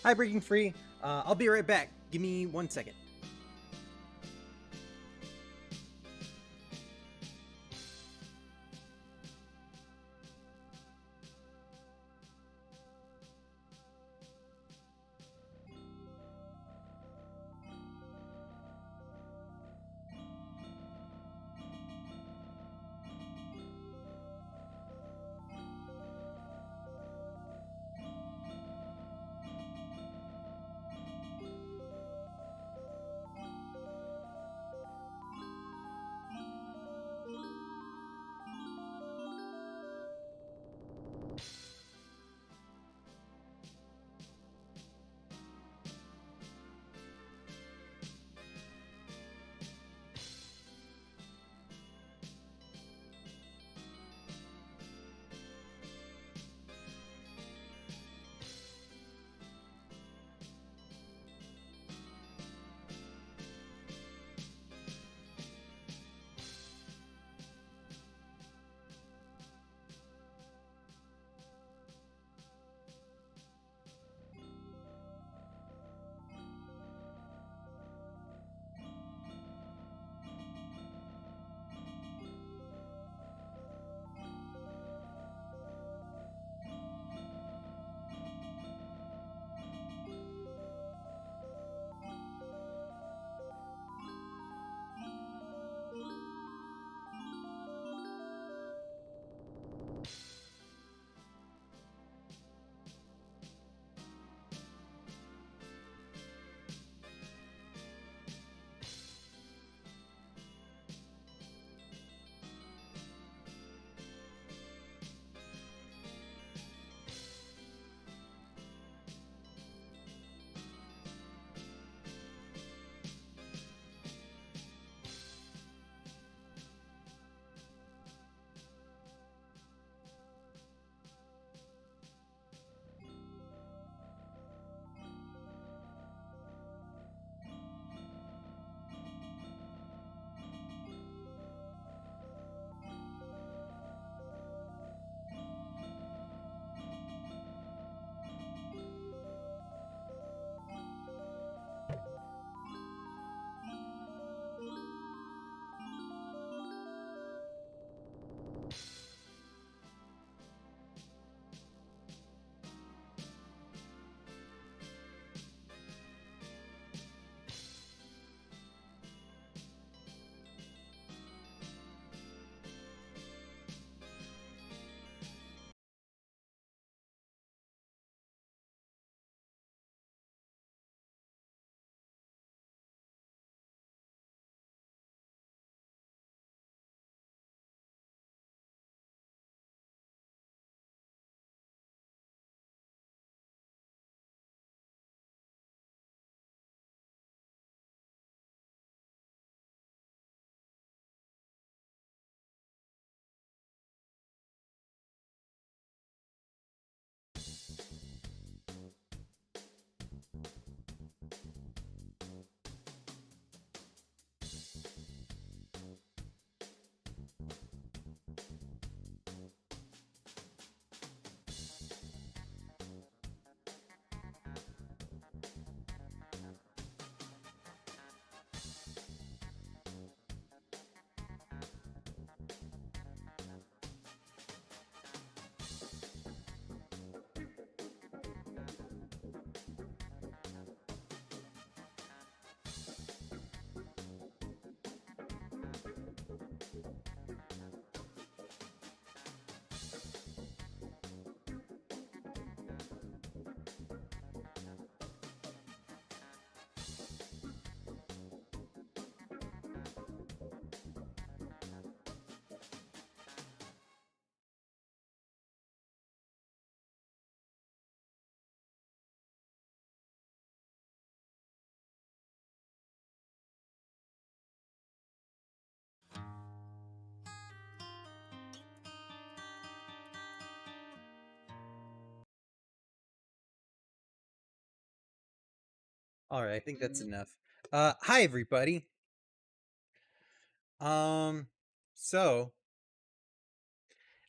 Hi, Breaking Free. I'll be right back. Give me 1 second. All right, I think that's enough. Hi, everybody. Um, so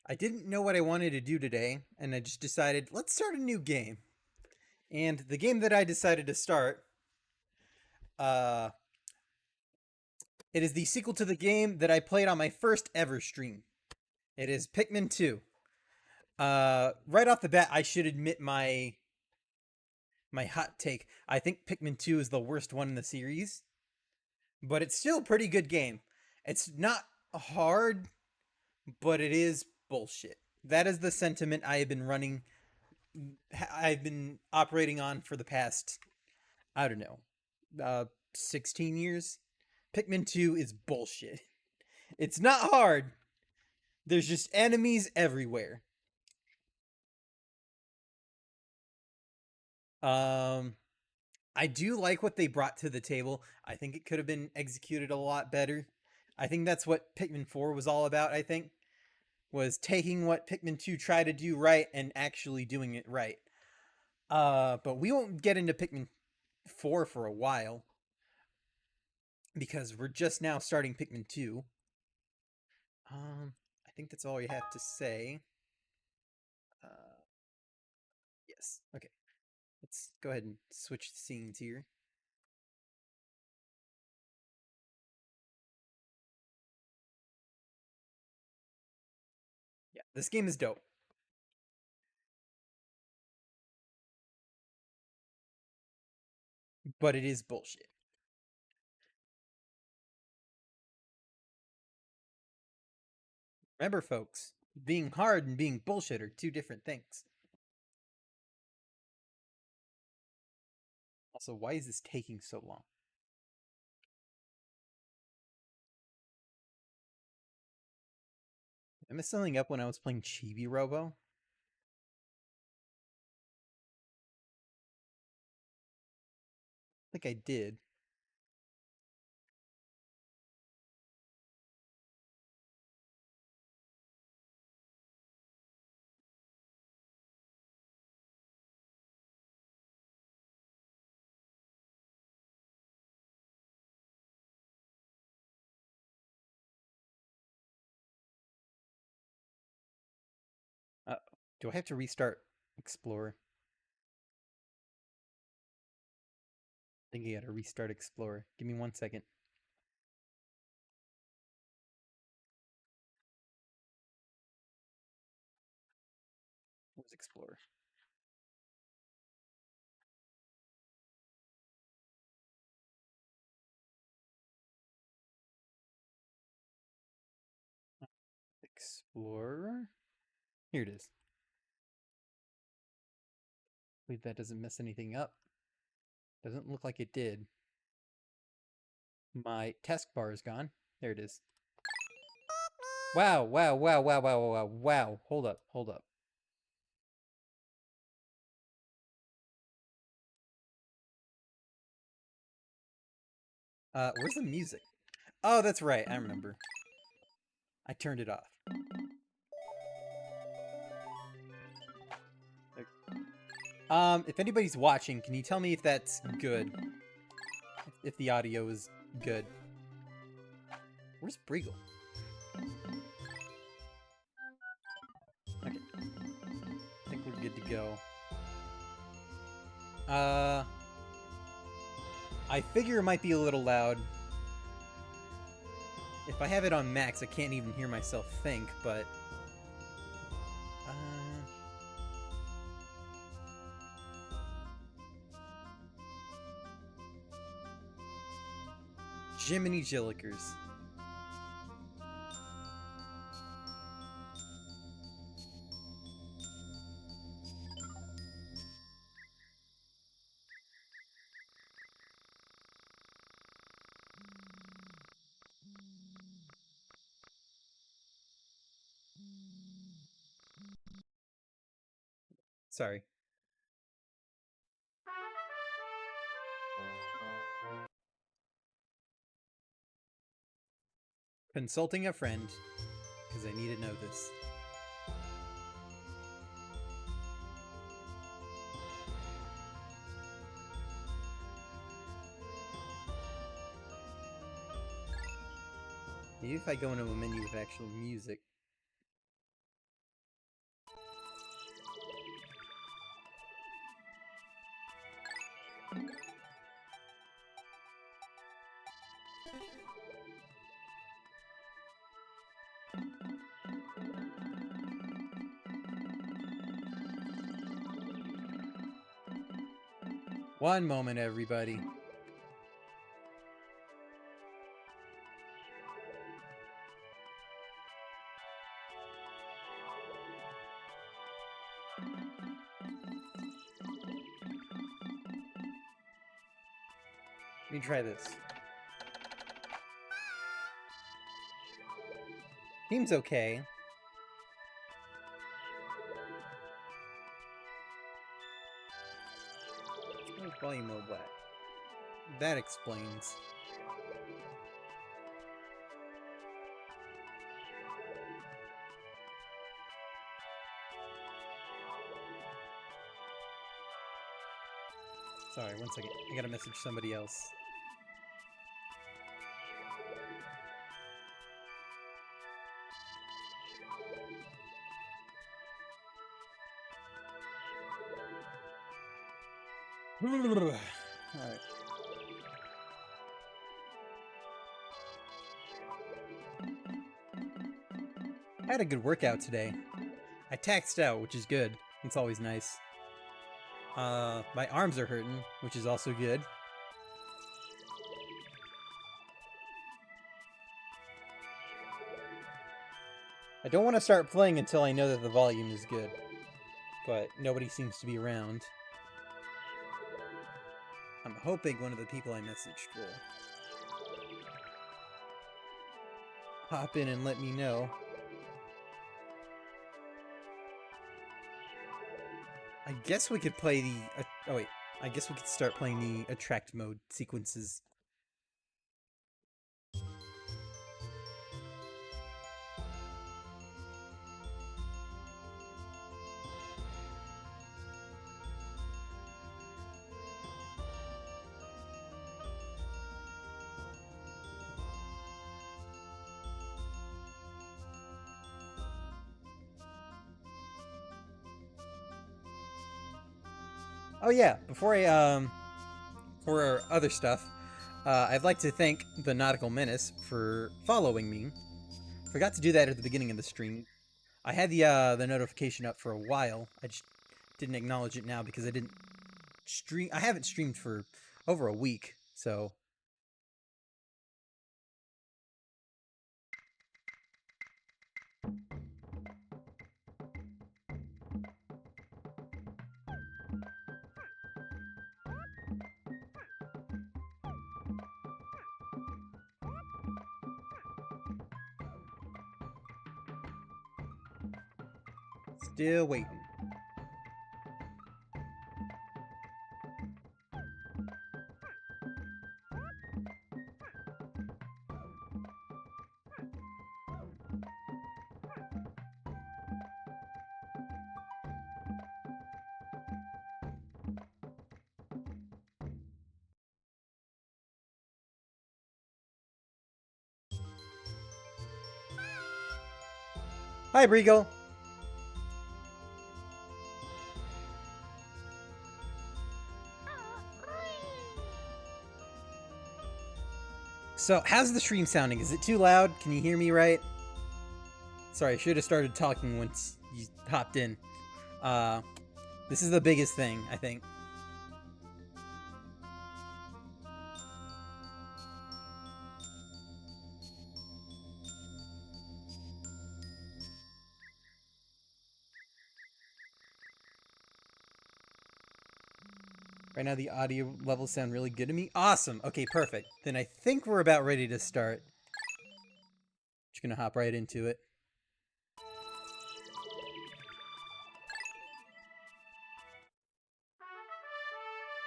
I didn't know what I wanted to do today, and I just decided let's start a new game. And the game that I decided to start, uh, it is the sequel to the game that I played on my first ever stream. It is Pikmin 2. Right off the bat, I should admit my hot take. I think Pikmin 2 is the worst one in the series, but it's still a pretty good game. It's not hard, but it is bullshit. That is the sentiment I've been operating on for the past, I don't know, 16 years. Pikmin 2 is bullshit. It's not hard. There's just enemies everywhere. Um, I do like what they brought to the table. I think it could have been executed a lot better. I think that's what Pikmin 4 was all about, I think, was taking what Pikmin 2 tried to do right and actually doing it right. But we won't get into Pikmin 4 for a while because we're just now starting Pikmin 2. I think that's all you have to say. Uh, yes. Okay. Let's go ahead and switch scenes here. Yeah, this game is dope, but it is bullshit. Remember, folks, being hard and being bullshit are two different things. Also, why is this taking so long? I messed something up when I was playing Chibi Robo. I think I did. Uh, do I have to restart Explorer? I think I gotta restart Explorer. Give me 1 second. Where's Explorer? Explorer? Here it is. Wait, that doesn't mess anything up. Doesn't look like it did. My taskbar is gone. There it is. Wow, wow, wow, wow, wow, wow, wow. Hold up, hold up. Where's the music? Oh, that's right, I remember. I turned it off. If anybody's watching, can you tell me if that's good? If the audio is good. Where's Briegel? Okay. I think we're good to go. I figure it might be a little loud. If I have it on max, I can't even hear myself think, but... Jiminy Jillikers. Sorry. Consulting a friend, because I need to know this. Maybe if I go into a menu with actual music. One moment, everybody. Let me try this. Seems okay. Volume mode black. That explains. Sorry, one second. I gotta message somebody else. Alright. I had a good workout today. I taxed out, which is good. It's always nice. My arms are hurting, which is also good. I don't want to start playing until I know that the volume is good. But nobody seems to be around. I'm hoping one of the people I messaged will hop in and let me know. I guess we could play the... oh wait, I guess we could start playing the attract mode sequences. Oh yeah, before for other stuff, I'd like to thank the Nautical Menace for following me. Forgot to do that at the beginning of the stream. I had the notification up for a while. I just didn't acknowledge it now because I didn't stream. I haven't streamed for over a week, so. Still waiting. Hi, Briegel. So, how's the stream sounding? Is it too loud? Can you hear me right? Sorry, I should have started talking once you hopped in. This is the biggest thing, I think. Right now the audio levels sound really good to me. Awesome. Okay, perfect. Then I think we're about ready to start. Just gonna hop right into it.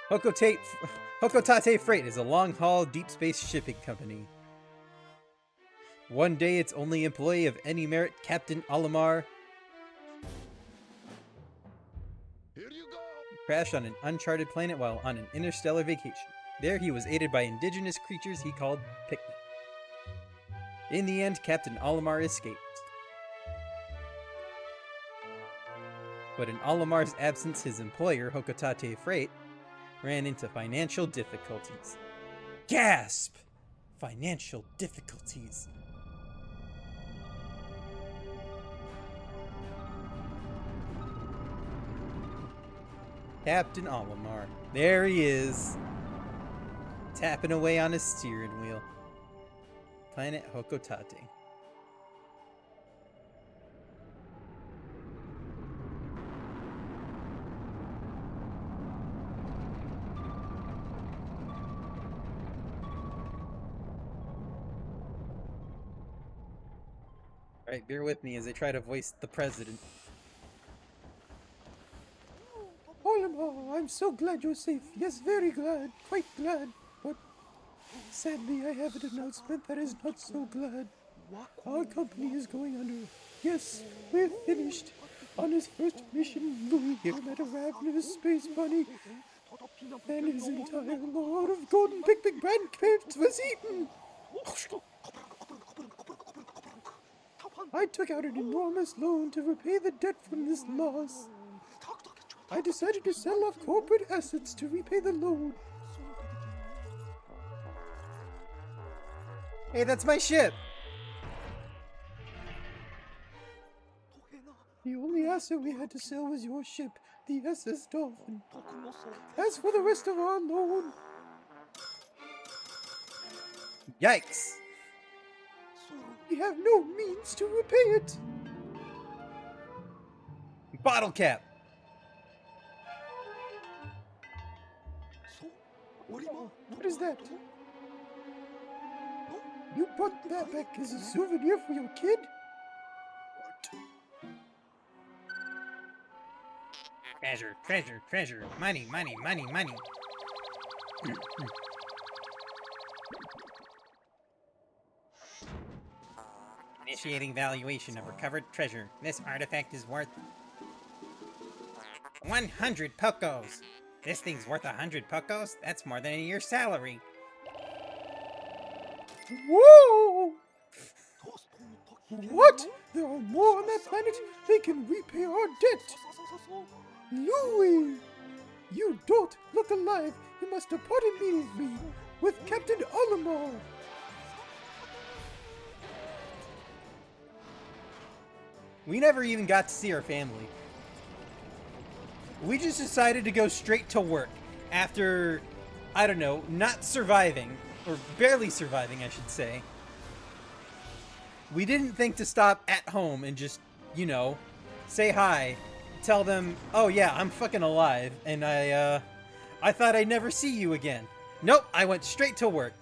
Hokotate Freight is a long-haul deep space shipping company. One day its only employee of any merit, Captain Olimar, crashed on an uncharted planet while on an interstellar vacation. There he was aided by indigenous creatures he called Pikmin. In the end, Captain Olimar escaped. But in Olimar's absence, his employer, Hokotate Freight, ran into financial difficulties. Gasp! Financial difficulties. Captain Olimar. There he is. Tapping away on his steering wheel. Planet Hokotate. Alright, bear with me as I try to voice the president. Olimar, I'm so glad you're safe. Yes, very glad. Quite glad. But sadly, I have an announcement that is not so glad. Our company is going under. Yes, we're finished. On his first mission, Louis here met a ravenous space bunny, and his entire lord of golden Big grandparents was eaten. I took out an enormous loan to repay the debt from this loss. I decided to sell off corporate assets to repay the loan. Hey, that's my ship! The only asset we had to sell was your ship, the SS Dolphin. As for the rest of our loan... Yikes! We have no means to repay it. Bottle cap! What is that? You brought that back as a souvenir for your kid? Treasure, treasure, treasure. Money, money, money, money. Initiating valuation of recovered treasure. This artifact is worth 100 pocos. This thing's worth 100 pocos? That's more than a year's salary. Whoa! What? There are more on that planet? They can repay our debt! Louis! You don't look alive. You must depart immediately with Captain Olimar. We never even got to see our family. We just decided to go straight to work after, I don't know, not surviving, or barely surviving, I should say. We didn't think to stop at home and just, you know, say hi, tell them, oh yeah, I'm fucking alive, and I thought I'd never see you again. Nope, I went straight to work.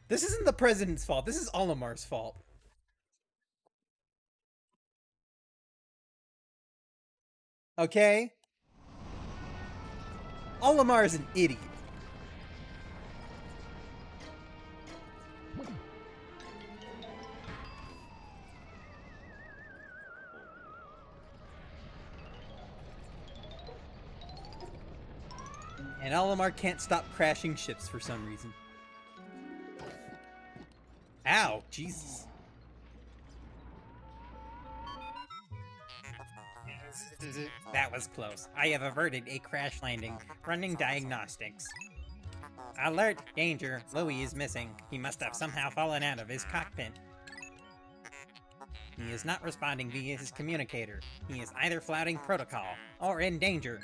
This isn't the president's fault, this is Olimar's fault. Okay? Olimar is an idiot. And Olimar can't stop crashing ships for some reason. Ow, Jesus. That was close. I have averted a crash landing. Running diagnostics. Alert! Danger! Louis is missing. He must have somehow fallen out of his cockpit. He is not responding via his communicator. He is either flouting protocol, or in danger.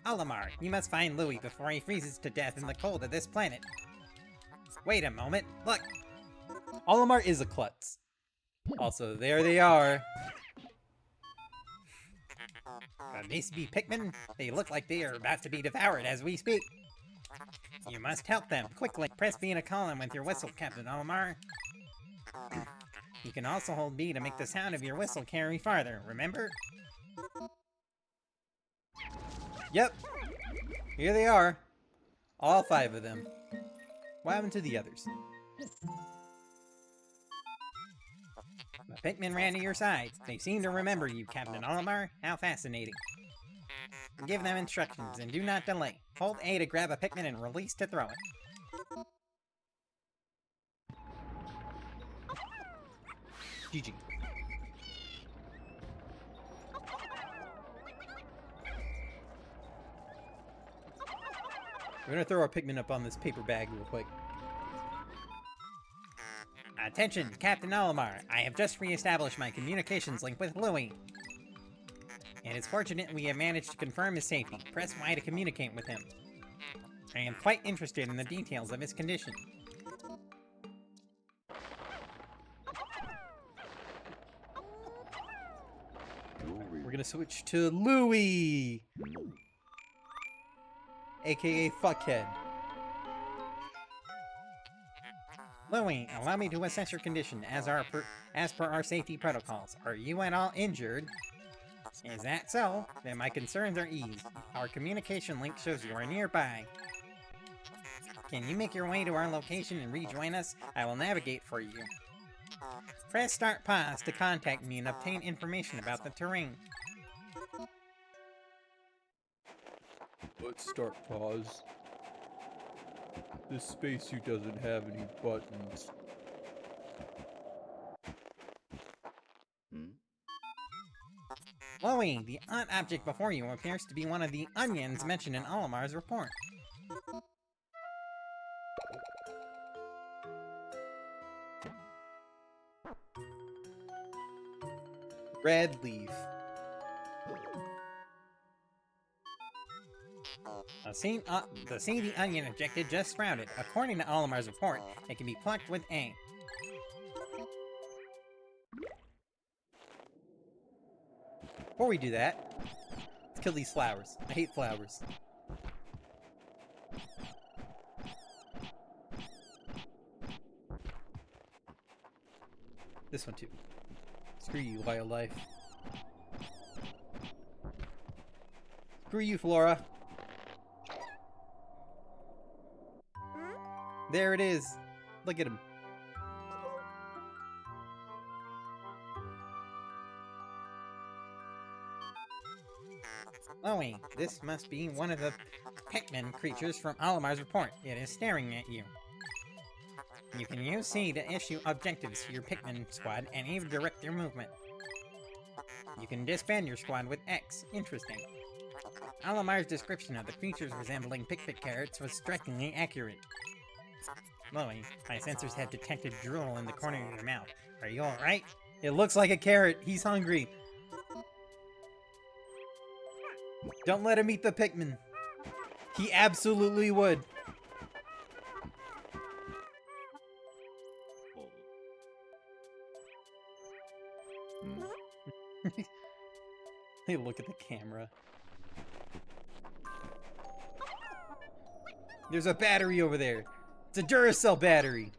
Olimar, you must find Louis before he freezes to death in the cold of this planet. Wait a moment, look! Olimar is a klutz. Also, there they are. Could these be Pikmin? They look like they are about to be devoured as we speak. You must help them. Quickly, press B in a column with your whistle, Captain Olimar. You can also hold B to make the sound of your whistle carry farther, remember? Yep. Here they are. All 5 of them. What happened to the others? The Pikmin ran to your side. They seem to remember you, Captain Olimar. How fascinating. Give them instructions and do not delay. Hold A to grab a Pikmin and release to throw it. GG. We're gonna throw our Pikmin up on this paper bag real quick. Attention, Captain Olimar. I have just re-established my communications link with Louis. It is fortunate we have managed to confirm his safety. Press Y to communicate with him. I am quite interested in the details of his condition. We're gonna switch to Louis, aka Fuckhead. Louis, allow me to assess your condition as per our safety protocols. Are you at all injured? Is that so? Then my concerns are eased. Our communication link shows you are nearby. Can you make your way to our location and rejoin us? I will navigate for you. Press Start Pause to contact me and obtain information about the terrain. Let's start pause. This spacesuit doesn't have any buttons. Louis, the odd object before you appears to be one of the onions mentioned in Olimar's report. Red leaf. The seed the onion ejected just sprouted. According to Olimar's report, it can be plucked with A. Before we do that, let's kill these flowers. I hate flowers. This one too. Screw you, wildlife. Screw you, Flora. There it is. Look at him. Louis, this must be one of the Pikmin creatures from Olimar's report. It is staring at you. You can use C to issue objectives to your Pikmin squad and even direct their movement. You can disband your squad with X. Interesting. Olimar's description of the creatures resembling Pikmin carrots was strikingly accurate. Louis, my sensors have detected drool in the corner of your mouth. Are you alright? It looks like a carrot. He's hungry. Don't let him eat the Pikmin. He absolutely would. Hey, look at the camera. There's a battery over there. It's a Duracell battery.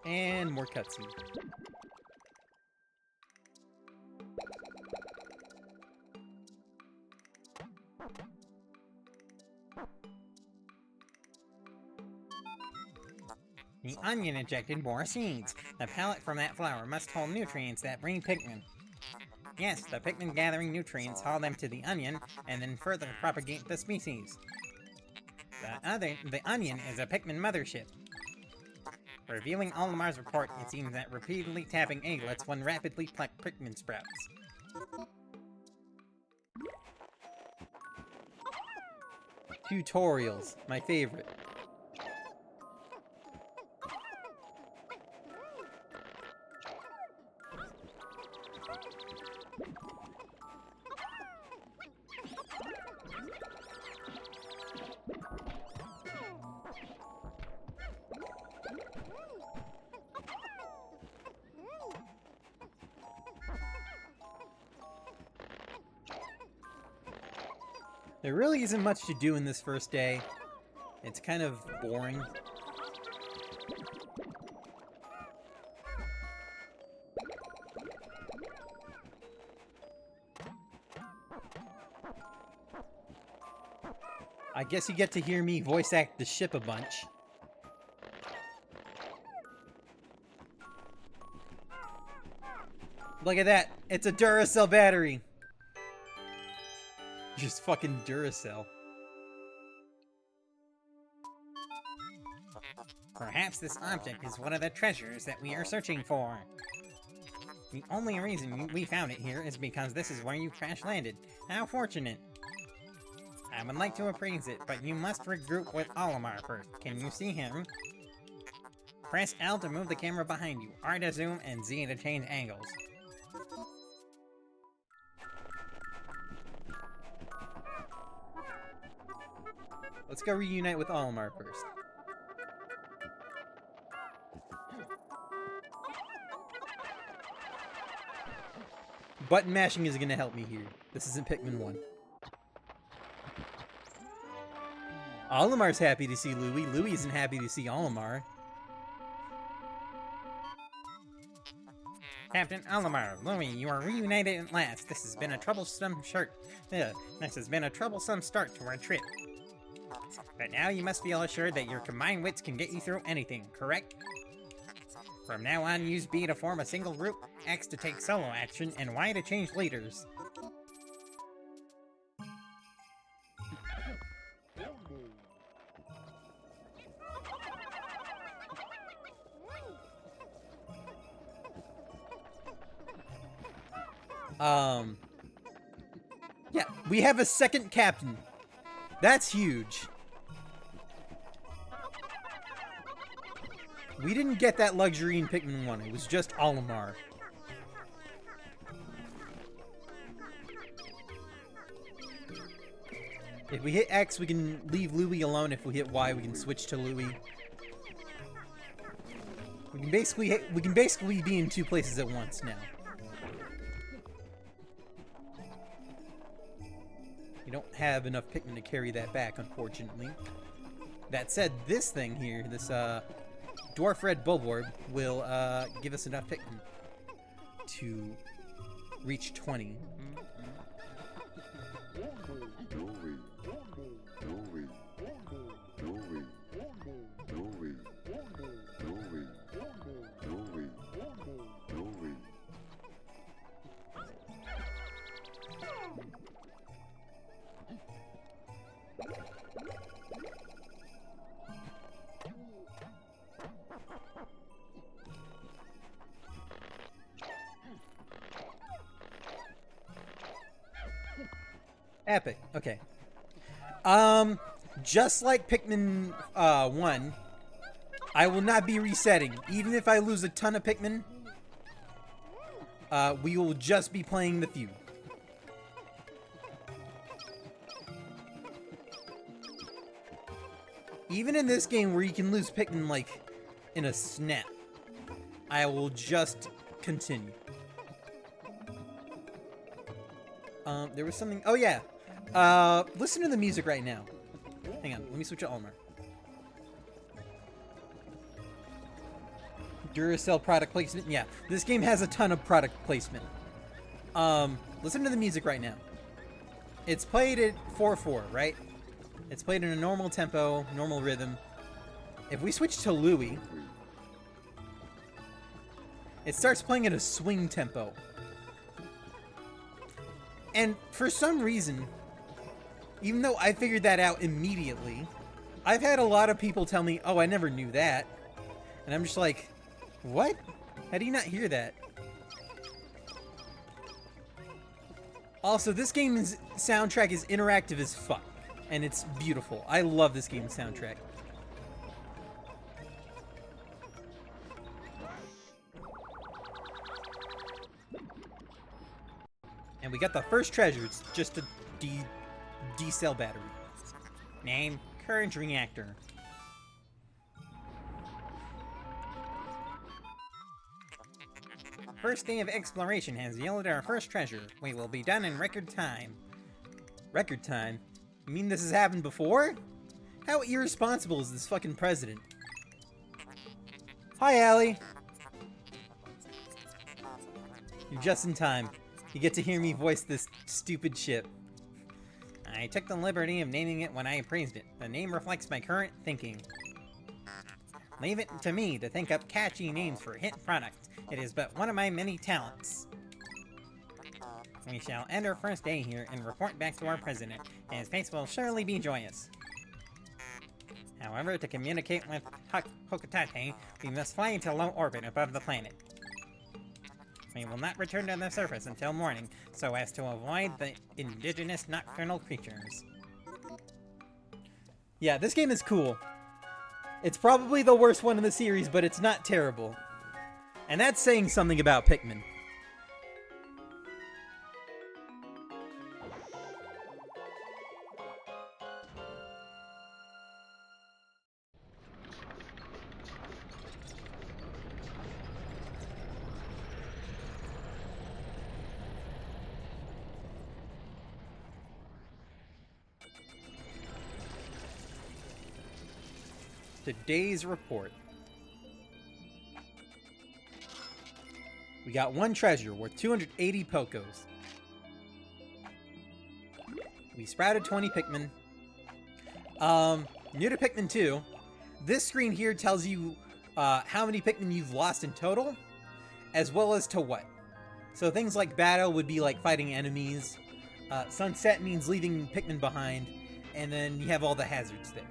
And more cutscene. The onion injected more seeds. The pellet from that flower must hold nutrients that bring Pikmin. Yes, the Pikmin gathering nutrients haul them to the onion, and then further propagate the species. The onion is a Pikmin mothership. Reviewing Olimar's report, it seems that repeatedly tapping A lets one rapidly pluck Pikmin sprouts. Tutorials, my favorite. There really isn't much to do in this first day. It's kind of boring. I guess you get to hear me voice act the ship a bunch. Look at that! It's a Duracell battery! Just fucking Duracell. Perhaps this object is one of the treasures that we are searching for. The only reason we found it here is because this is where you crash landed. How fortunate. I would like to appraise it, but you must regroup with Olimar first. Can you see him? Press L to move the camera behind you, R to zoom, and Z to change angles. Let's go reunite with Olimar first. Button mashing is gonna help me here. This isn't Pikmin 1. Olimar's happy to see Louie. Louie isn't happy to see Olimar. Captain Olimar, Louie, you are reunited at last. This has been a troublesome start to our trip. But now you must feel assured that your combined wits can get you through anything, correct? From now on, use B to form a single group, X to take solo action, and Y to change leaders. Yeah, we have a second captain. That's huge. We didn't get that luxury in Pikmin 1. It was just Olimar. If we hit X, we can leave Louie alone. If we hit Y, we can switch to Louie. We can basically be in two places at once now. We don't have enough Pikmin to carry that back, unfortunately. That said, this thing here, this Dwarf Red Bulborb, will give us enough Pikmin to reach 20. Epic. Okay. Just like Pikmin 1, I will not be resetting. Even if I lose a ton of Pikmin, we will just be playing the feud. Even in this game where you can lose Pikmin like in a snap, I will just continue. There was something. Oh yeah. Listen to the music right now. Hang on, let me switch to Olimar. Duracell product placement. Yeah, this game has a ton of product placement. Listen to the music right now. It's played at 4/4, right? It's played in a normal tempo, normal rhythm. If we switch to Louie, it starts playing at a swing tempo. And for some reason, even though I figured that out immediately, I've had a lot of people tell me, oh, I never knew that. And I'm just like, what? How do you not hear that? Also, this game's soundtrack is interactive as fuck. And it's beautiful. I love this game's soundtrack. And we got the first treasure. It's just a D-cell battery. Name, Courage Reactor. First day of exploration has yielded our first treasure. We will be done in record time. Record time? You mean this has happened before? How irresponsible is this fucking president? Hi, Allie. You're just in time. You get to hear me voice this stupid ship. I took the liberty of naming it when I appraised it. The name reflects my current thinking. Leave it to me to think up catchy names for hit products. It is but one of my many talents. We shall end our first day here and report back to our president. His face will surely be joyous. However, to communicate with Hokotate, we must fly into low orbit above the planet. We will not return to the surface until morning, so as to avoid the indigenous nocturnal creatures. Yeah, this game is cool. It's probably the worst one in the series, but it's not terrible. And that's saying something about Pikmin. Today's report. We got one treasure worth 280 Pokos. We sprouted 20 Pikmin. New to Pikmin 2, this screen here tells you how many Pikmin you've lost in total, as well as to what. So things like battle would be like fighting enemies. Sunset means leaving Pikmin behind, and then you have all the hazards there.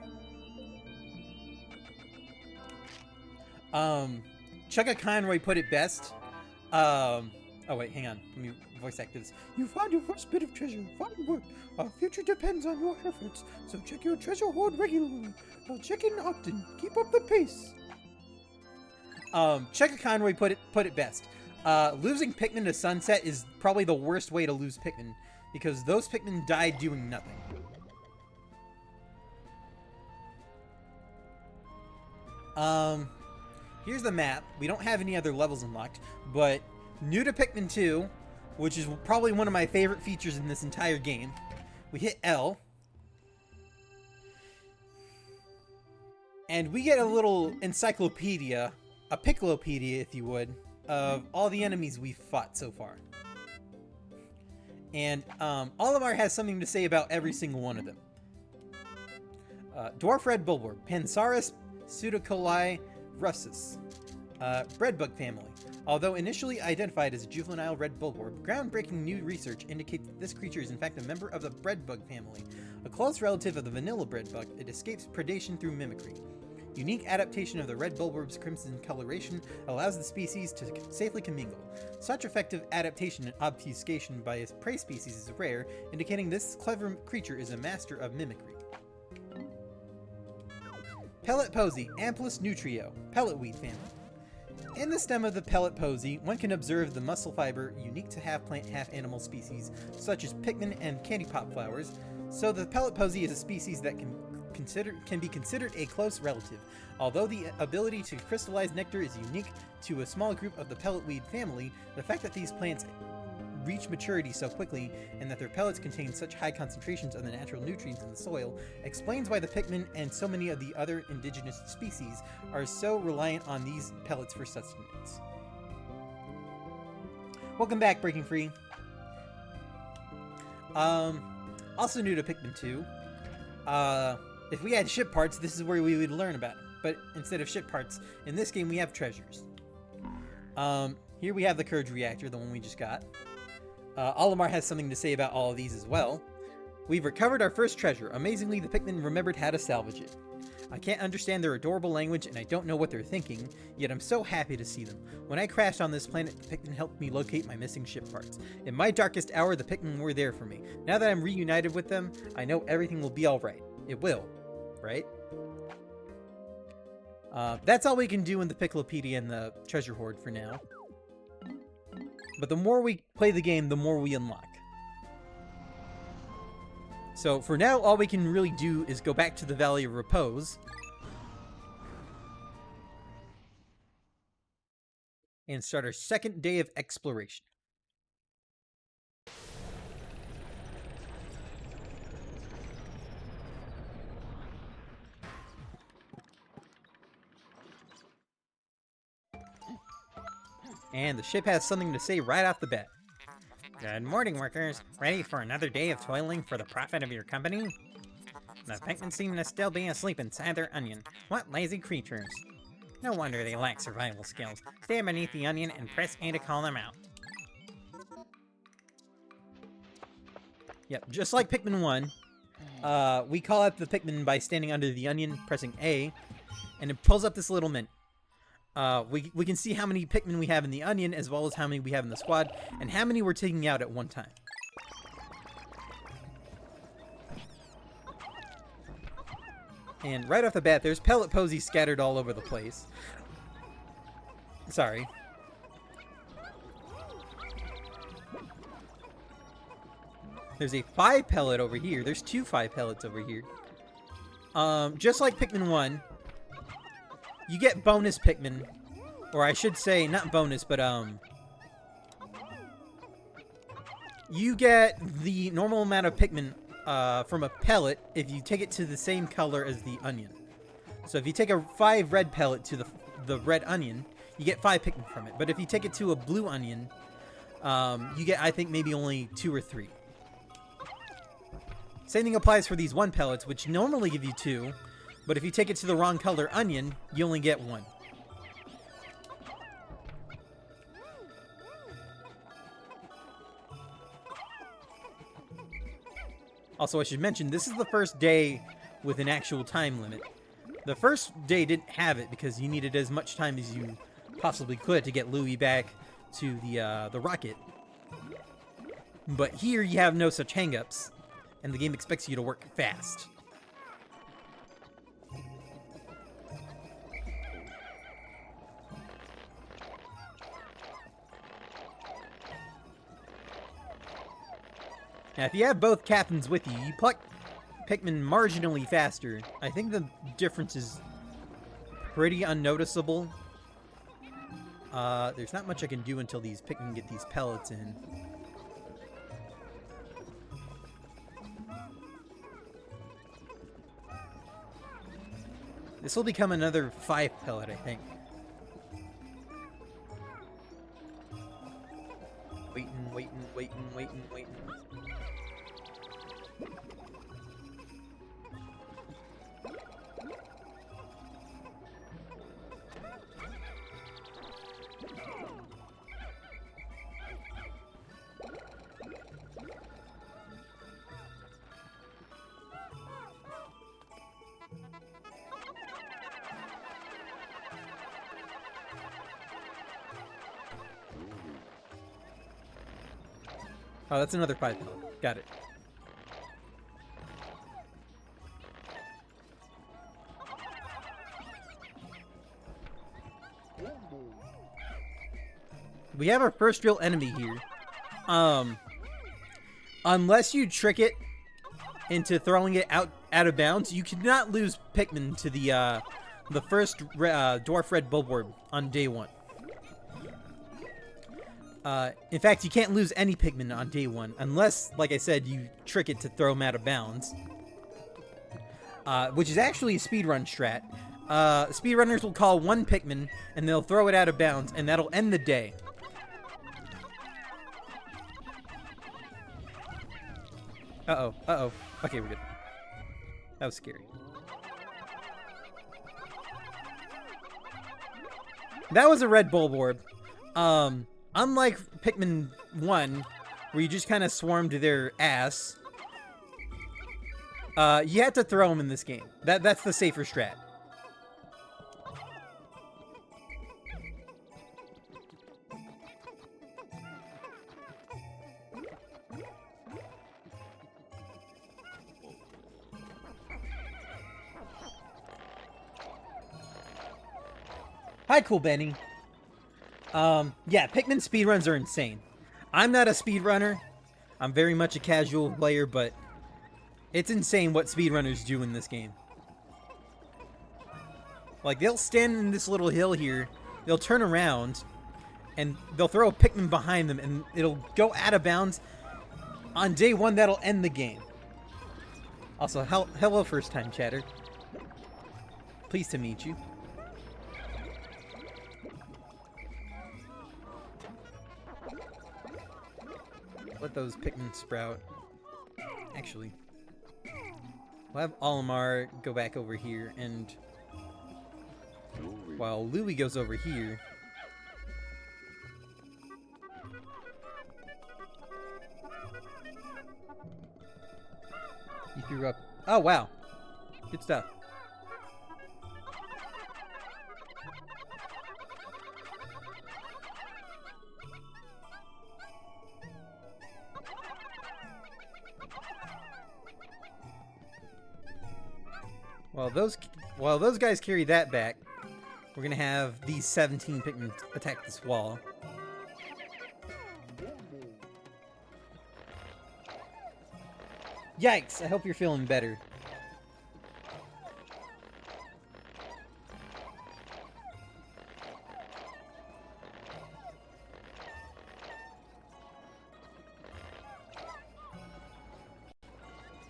Chugga Conroy put it best. Oh wait, hang on. Let me voice act this. You found your first bit of treasure. Fine work. Our future depends on your efforts, so check your treasure hoard regularly. Check in often. Keep up the pace. Chugga Conroy put it best. Losing Pikmin to Sunset is probably the worst way to lose Pikmin, because those Pikmin died doing nothing. Here's the map. We don't have any other levels unlocked, but new to Pikmin 2, which is probably one of my favorite features in this entire game, we hit L, and we get a little encyclopedia, a Piccolopedia if you would, of all the enemies we've fought so far. And Olimar has something to say about every single one of them. Dwarf Red Bulborb, Pansaurus Pseudocoli russus, breadbug family. Although initially identified as a juvenile red bulborb, groundbreaking new research indicates that this creature is in fact a member of the breadbug family. A close relative of the vanilla breadbug, it escapes predation through mimicry. Unique adaptation of the red bulborb's crimson coloration allows the species to safely commingle. Such effective adaptation and obfuscation by its prey species is rare, indicating this clever creature is a master of mimicry. Pellet Posy, Amplus nutrio, pelletweed family. In the stem of the pellet posy, one can observe the muscle fiber unique to half-plant, half-animal species, such as Pikmin and candy pop flowers, so the pellet posy is a species that can be considered a close relative. Although the ability to crystallize nectar is unique to a small group of the pelletweed family, the fact that these plants reach maturity so quickly and that their pellets contain such high concentrations of the natural nutrients in the soil explains why the Pikmin and so many of the other indigenous species are so reliant on these pellets for sustenance. Welcome back, Breaking Free. Also new to Pikmin 2. If we had ship parts, this is where we would learn about it. But instead of ship parts, in this game we have treasures. Here we have the Courage Reactor, the one we just got. Olimar has something to say about all of these as well. We've recovered our first treasure. Amazingly, the Pikmin remembered how to salvage it. I can't understand their adorable language, and I don't know what they're thinking, yet I'm so happy to see them. When I crashed on this planet, the Pikmin helped me locate my missing ship parts. In my darkest hour, the Pikmin were there for me. Now that I'm reunited with them, I know everything will be alright. It will. Right? That's all we can do in the Piccolopedia and the Treasure Hoard for now. But the more we play the game, the more we unlock. So for now, all we can really do is go back to the Valley of Repose. And start our second day of exploration. And the ship has something to say right off the bat. Good morning, workers. Ready for another day of toiling for the profit of your company? The Pikmin seem to still be asleep inside their onion. What lazy creatures. No wonder they lack survival skills. Stand beneath the onion and press A to call them out. Yep, just like Pikmin 1, we call out the Pikmin by standing under the onion, pressing A, and it pulls up this little mint. We can see how many Pikmin we have in the onion, as well as how many we have in the squad, and how many we're taking out at one time. And right off the bat, there's pellet posies scattered all over the place. Sorry. There's a 5 pellet over here. There's 2 5 pellets over here. Just like Pikmin 1, you get bonus Pikmin. Or I should say, not bonus, but, you get the normal amount of Pikmin from a pellet if you take it to the same color as the onion. So if you take a 5 red pellet to the red onion, you get 5 Pikmin from it. But if you take it to a blue onion, you get, I think, maybe only 2 or 3. Same thing applies for these 1 pellets, which normally give you 2. But if you take it to the wrong color onion, you only get 1. Also, I should mention, this is the first day with an actual time limit. The first day didn't have it because you needed as much time as you possibly could to get Louie back to the rocket. But here you have no such hang-ups, and the game expects you to work fast. Now, if you have both captains with you, you pluck Pikmin marginally faster. I think the difference is pretty unnoticeable. There's not much I can do until these Pikmin get these pellets in. This will become another 5 pellet, I think. Waiting. Oh, that's another 5 pellet. Got it. We have our first real enemy here. Unless you trick it into throwing it out of bounds, you cannot lose Pikmin to the first Dwarf Red Bulborb on day 1. In fact, you can't lose any Pikmin on day 1, unless, like I said, you trick it to throw them out of bounds. Which is actually a speedrun strat. Speedrunners will call 1 Pikmin, and they'll throw it out of bounds, and that'll end the day. Uh-oh. Okay, we're good. That was scary. That was a red Bulborb. Unlike Pikmin 1, where you just kind of swarmed their ass, you had to throw them in this game. That's the safer strat. Hi, Cool Benny. Yeah, Pikmin speedruns are insane. I'm not a speedrunner. I'm very much a casual player, but it's insane what speedrunners do in this game. Like, they'll stand in this little hill here, they'll turn around, and they'll throw a Pikmin behind them, and it'll go out of bounds. On day 1, that'll end the game. Also, hello first-time chatter. Pleased to meet you. Let those Pikmin sprout. Actually, we'll have Olimar go back over here, and while Louie goes over here, he threw up. Oh, wow. Good stuff. While those guys carry that back, we're gonna have these 17 Pikmin attack this wall. Yikes! I hope you're feeling better.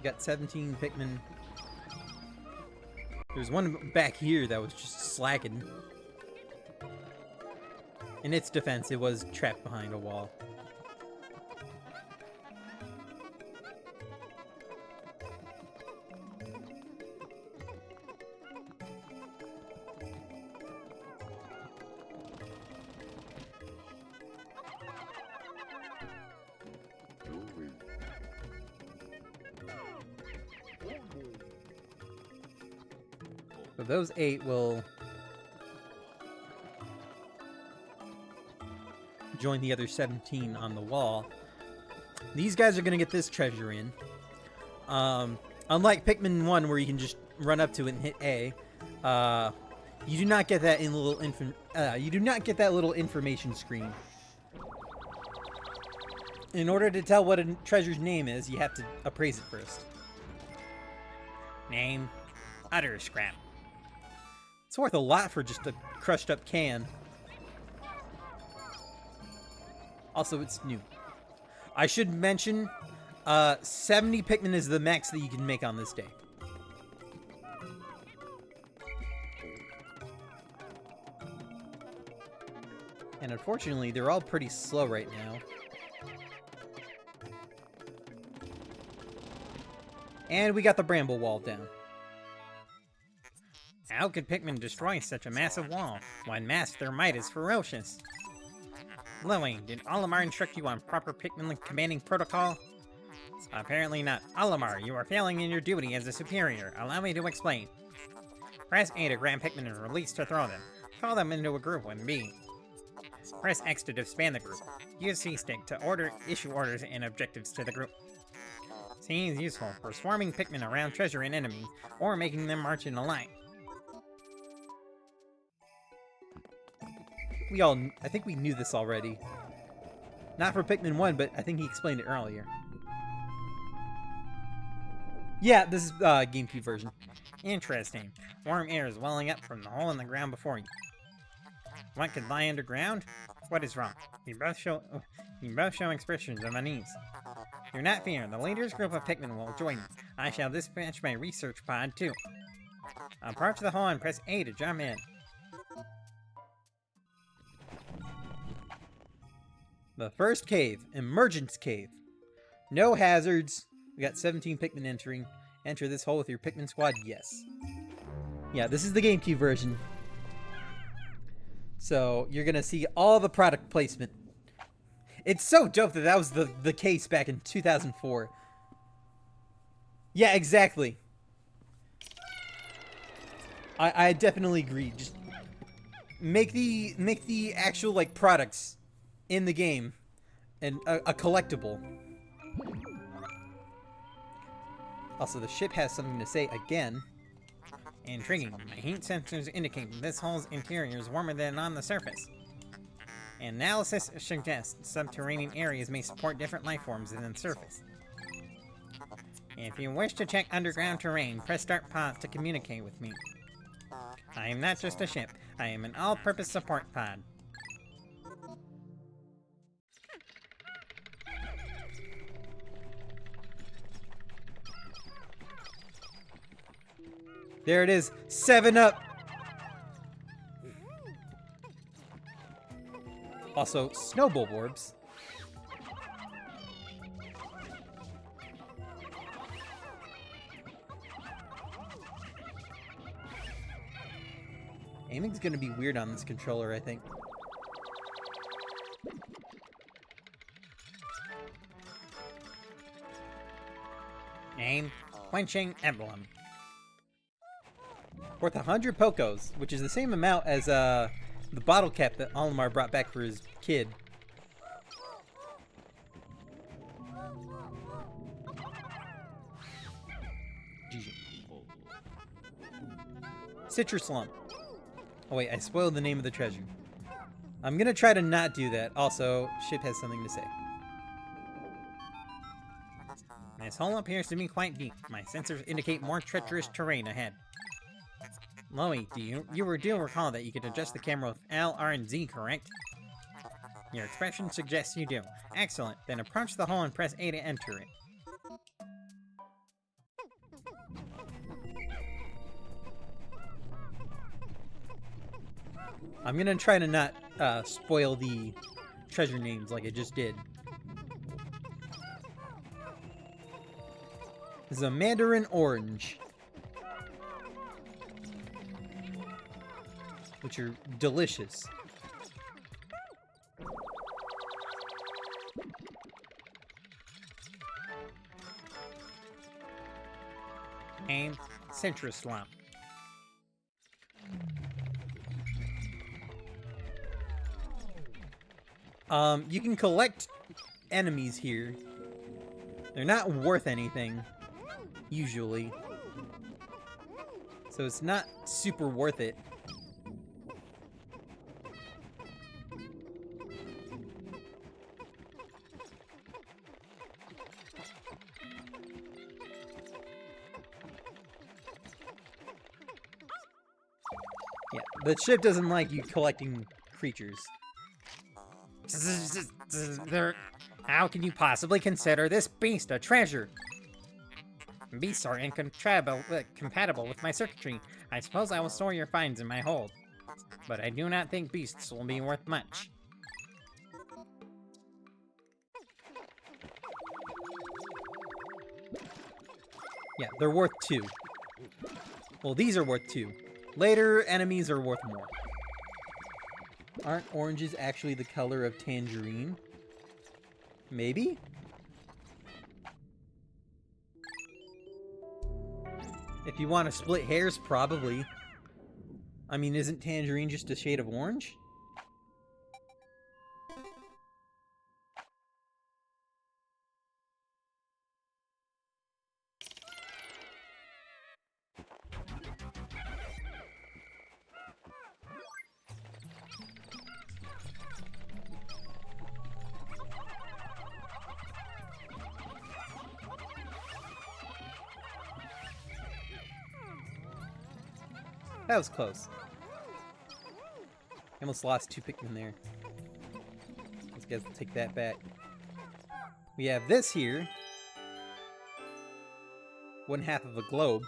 Got 17 Pikmin. There's one back here that was just slacking. In its defense, it was trapped behind a wall. So those 8 will join the other 17 on the wall. These guys are going to get this treasure in. Unlike Pikmin 1 where you can just run up to it and hit A, you do not get that little information screen. In order to tell what a treasure's name is, you have to appraise it first. Name, Utter Scrap. It's worth a lot for just a crushed up can. Also, it's new. I should mention, 70 Pikmin is the max that you can make on this day. And unfortunately, they're all pretty slow right now. And we got the bramble wall down. How could Pikmin destroy such a massive wall? When mass, their might is ferocious. Louie, did Olimar instruct you on proper Pikmin commanding protocol? Apparently not. Olimar, you are failing in your duty as a superior. Allow me to explain. Press A to grab Pikmin and release to throw them. Throw them into a group with B. Press X to disband the group. Use C-Stick to issue orders and objectives to the group. C is useful for swarming Pikmin around treasure and enemies, or making them march in a line. I think we knew this already. Not for Pikmin 1, but I think he explained it earlier. Yeah, this is GameCube version. Interesting. Warm air is welling up from the hole in the ground before you. What could lie underground? What is wrong? You both show expressions of unease. Do not fear, the leader's group of Pikmin will join you. I shall dispatch my research pod too. Approach the hole and press A to jump in. The first cave, Emergence Cave. No hazards. We got 17 Pikmin entering. Enter this hole with your Pikmin squad, yes. Yeah, this is the GameCube version. So, you're gonna see all the product placement. It's so dope that was the case back in 2004. Yeah, exactly. I definitely agree. Just make the actual, like, products in the game and a collectible. Also, the ship has something to say again. Intriguing. My heat sensors indicate that this hole's interior is warmer than on the surface. Analysis suggests subterranean areas may support different life forms than the surface. If you wish to check underground terrain, press start pause to communicate with me. I am not just a ship. I am an all-purpose support pod. There it is. 7-Up. Also, snowball orbs. Aiming's gonna be weird on this controller, I think. Name, Quenching Emblem. Worth 100 Pokos, which is the same amount as the bottle cap that Olimar brought back for his kid. GG. Citrus Lump. Oh wait, I spoiled the name of the treasure. I'm gonna try to not do that. Also, Ship has something to say. This hole appears to be quite deep. My sensors indicate more treacherous terrain ahead. Loey, do recall that you could adjust the camera with L, R, and Z, correct? Your expression suggests you do. Excellent. Then approach the hole and press A to enter it. I'm gonna try to not spoil the treasure names like I just did. This is a mandarin orange, which are delicious. Aim, citrus lump. You can collect enemies here. They're not worth anything, usually. So it's not super worth it. Yeah, the ship doesn't like you collecting creatures. How can you possibly consider this beast a treasure? Beasts are incompatible with my circuitry. I suppose I will store your finds in my hold. But I do not think beasts will be worth much. Yeah, they're worth 2. Well, these are worth 2. Later enemies are worth more. Aren't oranges actually the color of tangerine? Maybe? If you want to split hairs, probably. I mean, isn't tangerine just a shade of orange? That was close. I almost lost 2 Pikmin there. Let's guys take that back. We have this here. 1/2 of a globe.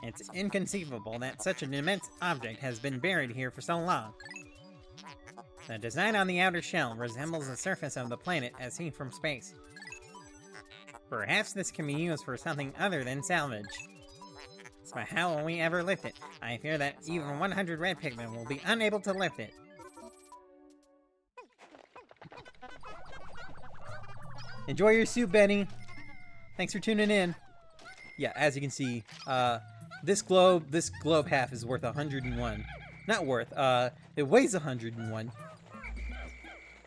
It's inconceivable that such an immense object has been buried here for so long. The design on the outer shell resembles the surface of the planet as seen from space. Perhaps this can be used for something other than salvage. But how will we ever lift it? I fear that even 100 red Pikmin will be unable to lift it. Enjoy your soup, Benny. Thanks for tuning in. Yeah, as you can see, this globe half is worth 101. Not worth, it weighs 101.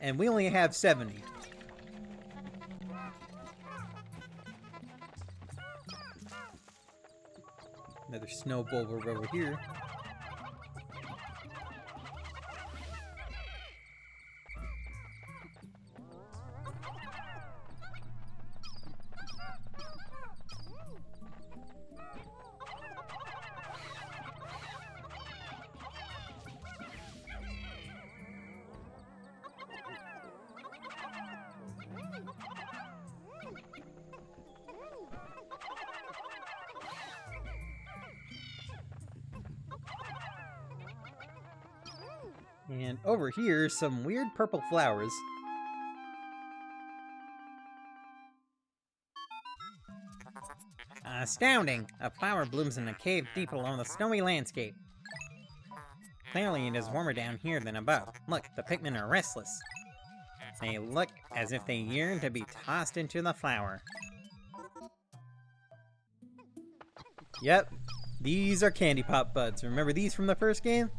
And we only have 70. Another snow boulder over here. And over here, some weird purple flowers. Astounding! A flower blooms in a cave deep along the snowy landscape. Clearly it is warmer down here than above. Look, the Pikmin are restless. They look as if they yearn to be tossed into the flower. Yep, these are candy pop buds. Remember these from the first game?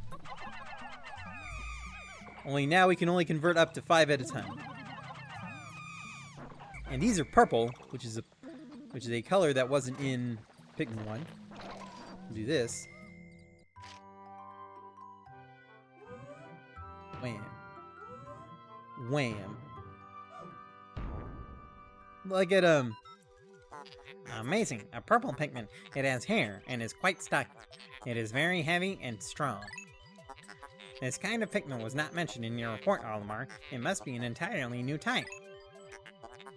Only now we can only convert up to 5 at a time. And these are purple, which is a color that wasn't in Pikmin 1. Do this. Wham. Wham. Look at him. Amazing, a purple Pikmin. It has hair and is quite stocky. It is very heavy and strong. This kind of Pikmin was not mentioned in your report, Olimar. It must be an entirely new type.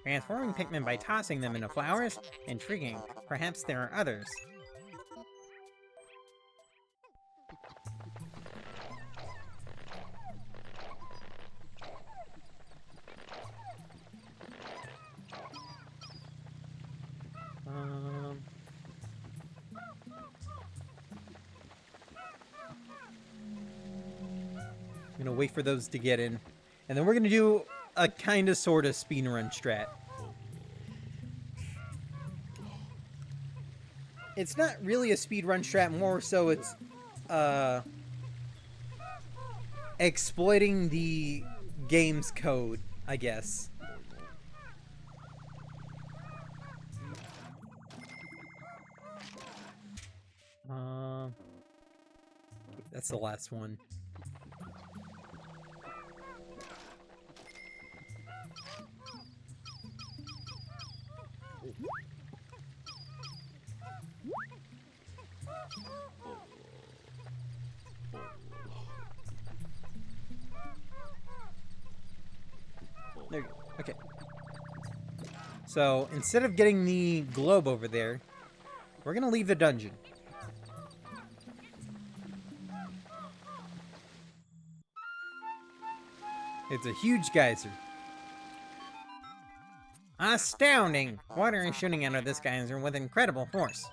Transforming Pikmin by tossing them into flowers? Intriguing. Perhaps there are others. I'm gonna wait for those to get in. And then we're gonna do a kinda sorta speedrun strat. It's not really a speedrun strat, more so it's exploiting the game's code, I guess. That's the last one. There you go. Okay. So, instead of getting the globe over there, we're gonna leave the dungeon. It's a huge geyser. Astounding! Water is shooting out of this geyser with incredible force.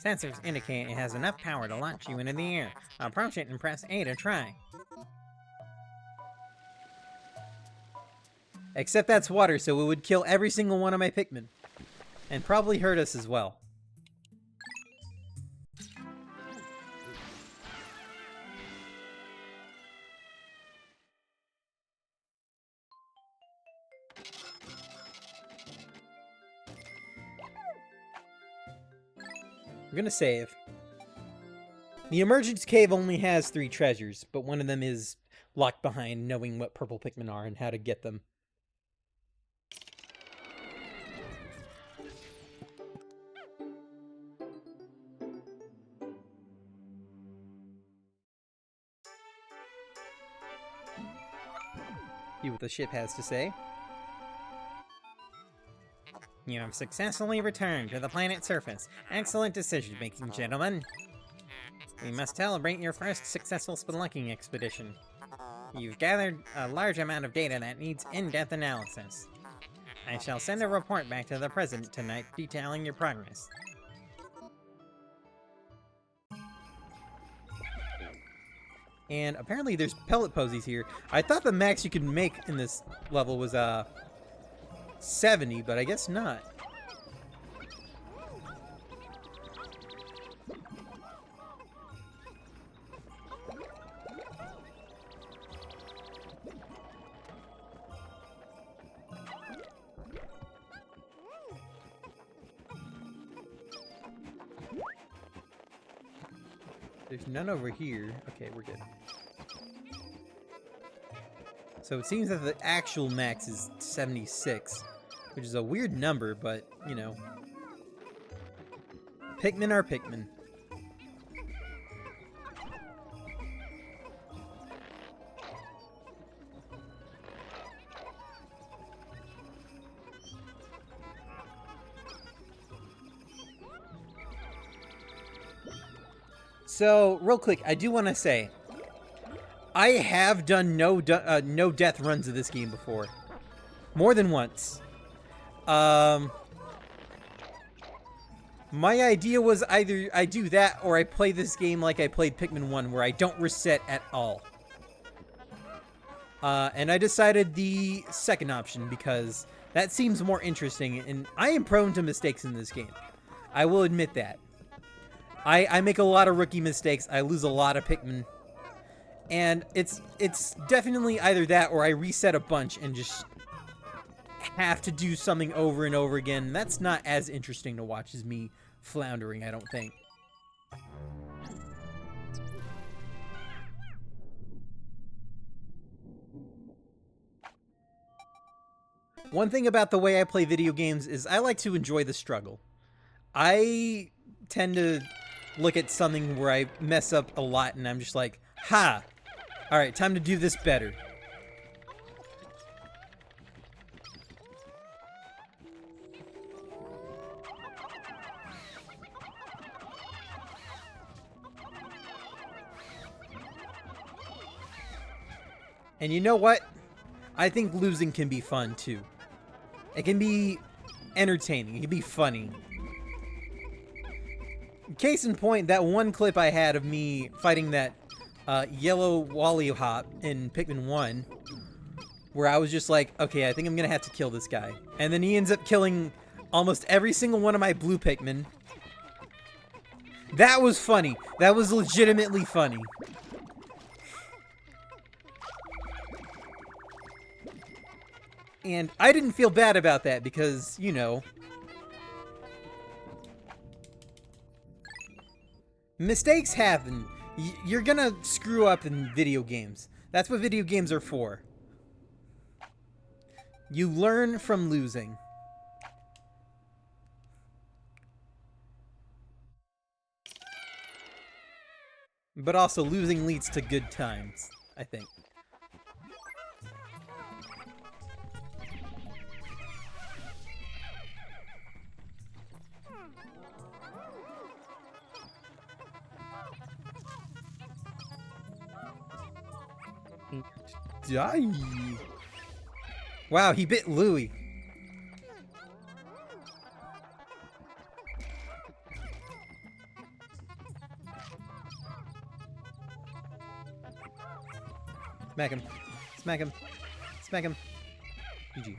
Sensors indicate it has enough power to launch you into the air. Approach it and press A to try. Except that's water, so it would kill every single one of my Pikmin. And probably hurt us as well. I'm gonna save. The Emergence Cave only has 3 treasures, but one of them is locked behind knowing what purple Pikmin are and how to get them. See what the ship has to say. You have successfully returned to the planet's surface. Excellent decision-making, gentlemen. We must celebrate your first successful spelunking expedition. You've gathered a large amount of data that needs in-depth analysis. I shall send a report back to the President tonight detailing your progress. And apparently there's pellet posies here. I thought the max you could make in this level was 70, but I guess not. There's none over here. Okay, we're good. So it seems that the actual max is 76, which is a weird number, but, you know. Pikmin are Pikmin. So, real quick, I do want to say, I have done no death runs of this game before. More than once. My idea was either I do that or I play this game like I played Pikmin 1, where I don't reset at all. And I decided the second option because that seems more interesting, and I am prone to mistakes in this game. I will admit that. I make a lot of rookie mistakes. I lose a lot of Pikmin. And it's definitely either that or I reset a bunch and just have to do something over and over again. That's not as interesting to watch as me floundering, I don't think. One thing about the way I play video games is I like to enjoy the struggle. I tend to look at something where I mess up a lot and I'm just like, ha! Alright, time to do this better. And you know what? I think losing can be fun too. It can be entertaining. It can be funny. Case in point, that one clip I had of me fighting that yellow Wally Hop in Pikmin 1, where I was just like, okay, I think I'm gonna have to kill this guy. And then he ends up killing almost every single one of my blue Pikmin. That was funny. That was legitimately funny. And I didn't feel bad about that because, you know, mistakes happen. You're gonna screw up in video games. That's what video games are for. You learn from losing. But also, losing leads to good times, I think. Die! Wow, he bit Louie. Smack him. Smack him. Smack him. GG.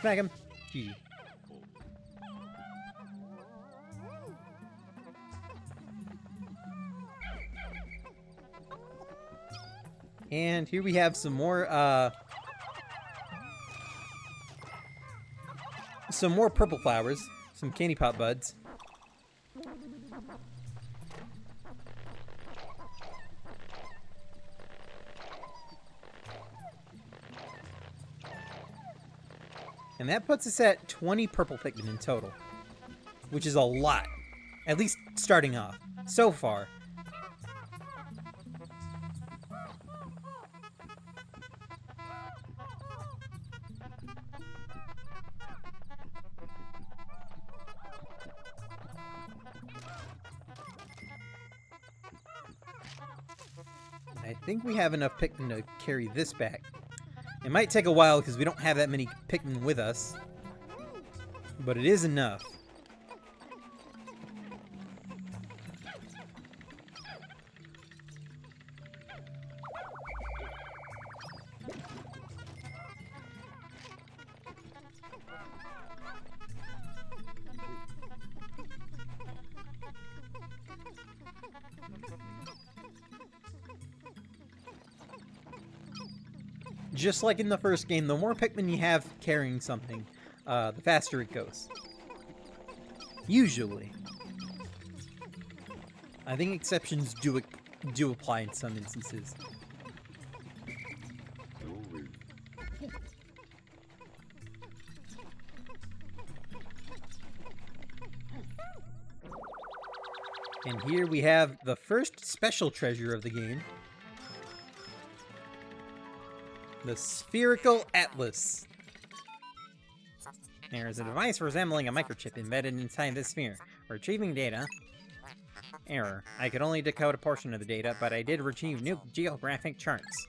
Smack him. GG. And here we have some more purple flowers, some candy pop buds. And that puts us at 20 purple Pikmin in total, which is a lot, at least starting off, so far. I think we have enough Pikmin to carry this back. It might take a while because we don't have that many Pikmin with us, but it is enough. Just like in the first game, the more Pikmin you have carrying something, the faster it goes. Usually. I think exceptions do apply in some instances. And here we have the first special treasure of the game. The Spherical Atlas. There is a device resembling a microchip embedded inside this sphere. Retrieving data. Error. I could only decode a portion of the data, but I did retrieve new geographic charts.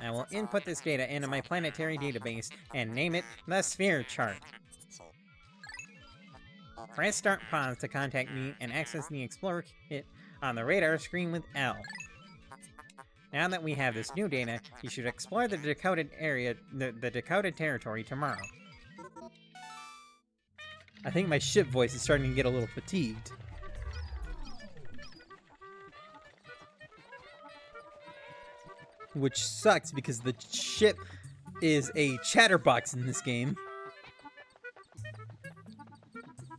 I will input this data into my planetary database and name it the Sphere Chart. Press Start Pause to contact me and access the Explorer kit on the radar screen with L. Now that we have this new data, you should explore the decoded area, the decoded territory tomorrow. I think my ship voice is starting to get a little fatigued. Which sucks because the ship is a chatterbox in this game.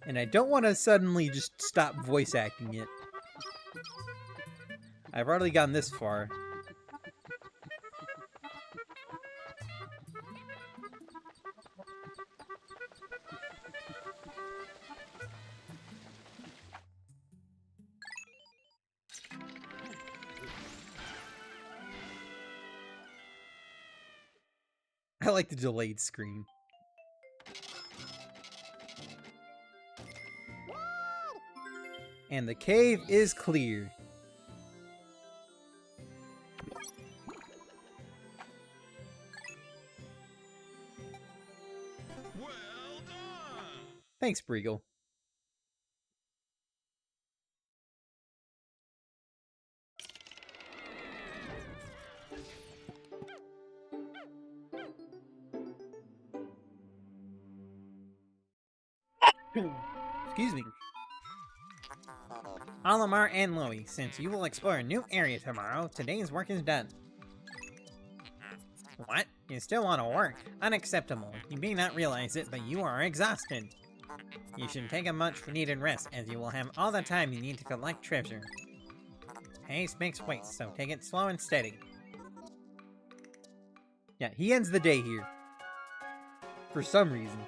And I don't want to suddenly just stop voice acting it. I've already gotten this far. I like the delayed screen. And the cave is clear. Well done! Thanks, Breagle. Excuse me. Olimar and Loey, since you will explore a new area tomorrow, today's work is done. What? You still want to work? Unacceptable. You may not realize it, but you are exhausted. You should take a much needed rest, as you will have all the time you need to collect treasure. Haste makes waste, so take it slow and steady. Yeah, he ends the day here. For some reason.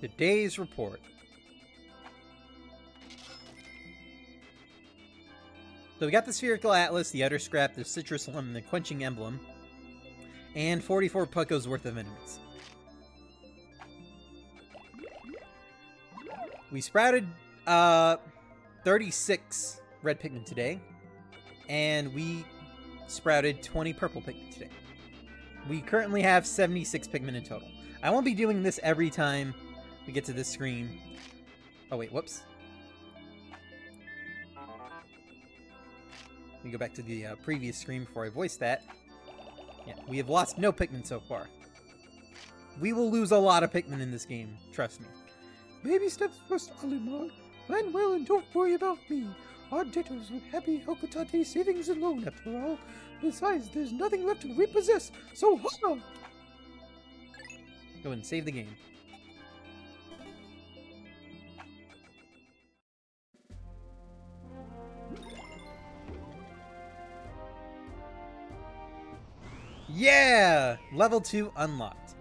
The day's report. So we got the Spherical Atlas, the Outer Scrap, the Citrus Lemon, the Quenching Emblem, and 44 Puckos worth of enemies. We sprouted 36 red pigment today, and we sprouted 20 purple pigment today. We currently have 76 pigment in total. I won't be doing this every time we get to this screen. Oh wait, whoops. Let me go back to the previous screen before I voice that. Yeah, we have lost no pigment so far. We will lose a lot of pigment in this game, trust me. Baby steps first, Olimar. Plan well and don't worry about me. Our debtors with happy Hokotate savings alone, after all. Besides, there's nothing left to repossess, so hurrah! Go and save the game. Yeah! Level 2 unlocked.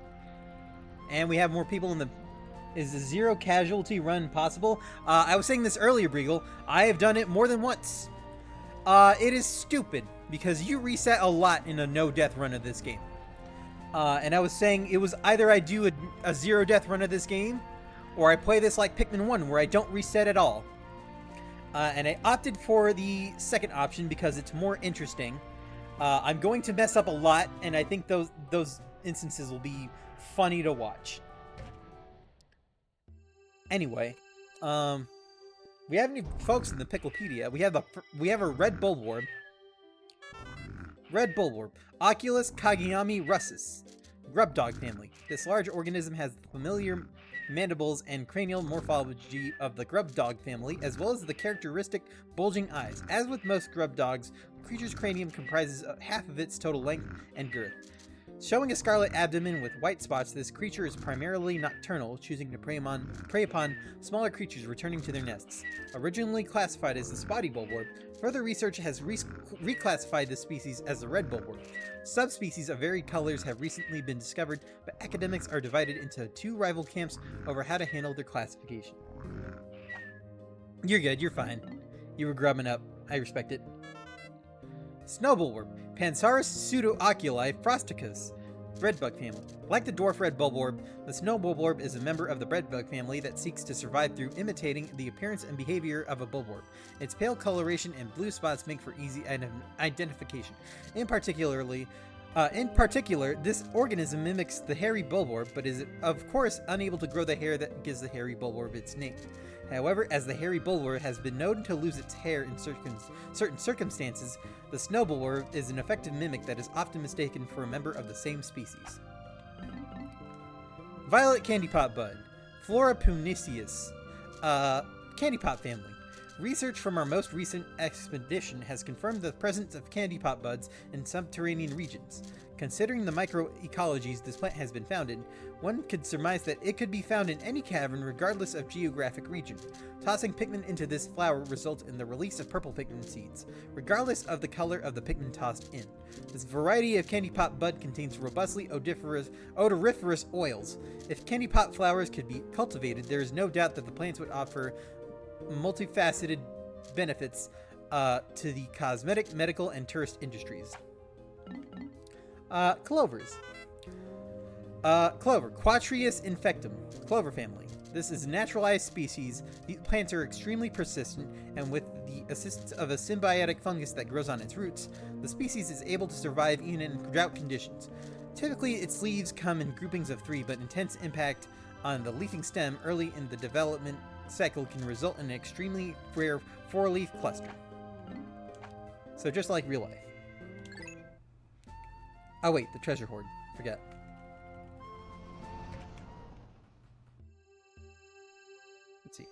And we have more people in the... Is a zero casualty run possible? I was saying this earlier, Breagle. I have done it more than once. It is stupid, because you reset a lot in a no-death run of this game. And I was saying it was either I do a zero-death run of this game, or I play this like Pikmin 1, where I don't reset at all. And I opted for the second option because it's more interesting. I'm going to mess up a lot, and I think those instances will be funny to watch. Anyway, we have any folks in the Picklepedia. We have a red bulborb. Red bulborb, Oculus kageyami russus, grubdog family. This large organism has the familiar mandibles and cranial morphology of the grubdog family, as well as the characteristic bulging eyes. As with most grubdogs, the creature's cranium comprises half of its total length and girth. Showing a scarlet abdomen with white spots, this creature is primarily nocturnal, choosing to prey upon smaller creatures returning to their nests. Originally classified as the spotty bulborb, further research has reclassified this species as the red bulborb. Subspecies of varied colors have recently been discovered, but academics are divided into two rival camps over how to handle their classification. You're good, you're fine. You were grubbing up. I respect it. Snow bulborb, Pansaurus pseudooculi frosticus, breadbug family. Like the dwarf red bulborb, the snow bulborb is a member of the breadbug family that seeks to survive through imitating the appearance and behavior of a bulborb. Its pale coloration and blue spots make for easy identification. In particular, this organism mimics the hairy bulborb, but is of course unable to grow the hair that gives the hairy bulborb its name. However, as the hairy bullwort has been known to lose its hair in certain circumstances, the snow bullwort is an effective mimic that is often mistaken for a member of the same species. Violet candypot bud, Flora puniceus, candypot family. Research from our most recent expedition has confirmed the presence of candypot buds in subterranean regions. Considering the microecologies this plant has been found in, one could surmise that it could be found in any cavern regardless of geographic region. Tossing Pikmin into this flower results in the release of purple Pikmin seeds, regardless of the color of the Pikmin tossed in. This variety of candypot bud contains robustly odoriferous oils. If candypot flowers could be cultivated, there is no doubt that the plants would offer multifaceted benefits to the cosmetic, medical, and tourist industries. Clovers. Clover, Quatrius infectum, clover family. This is a naturalized species. These plants are extremely persistent, and with the assistance of a symbiotic fungus that grows on its roots, the species is able to survive even in drought conditions. Typically, its leaves come in groupings of 3, but intense impact on the leafing stem early in the development cycle can result in an extremely rare 4-leaf cluster. So just like real life. Oh wait, the treasure hoard. Forget. Let's see.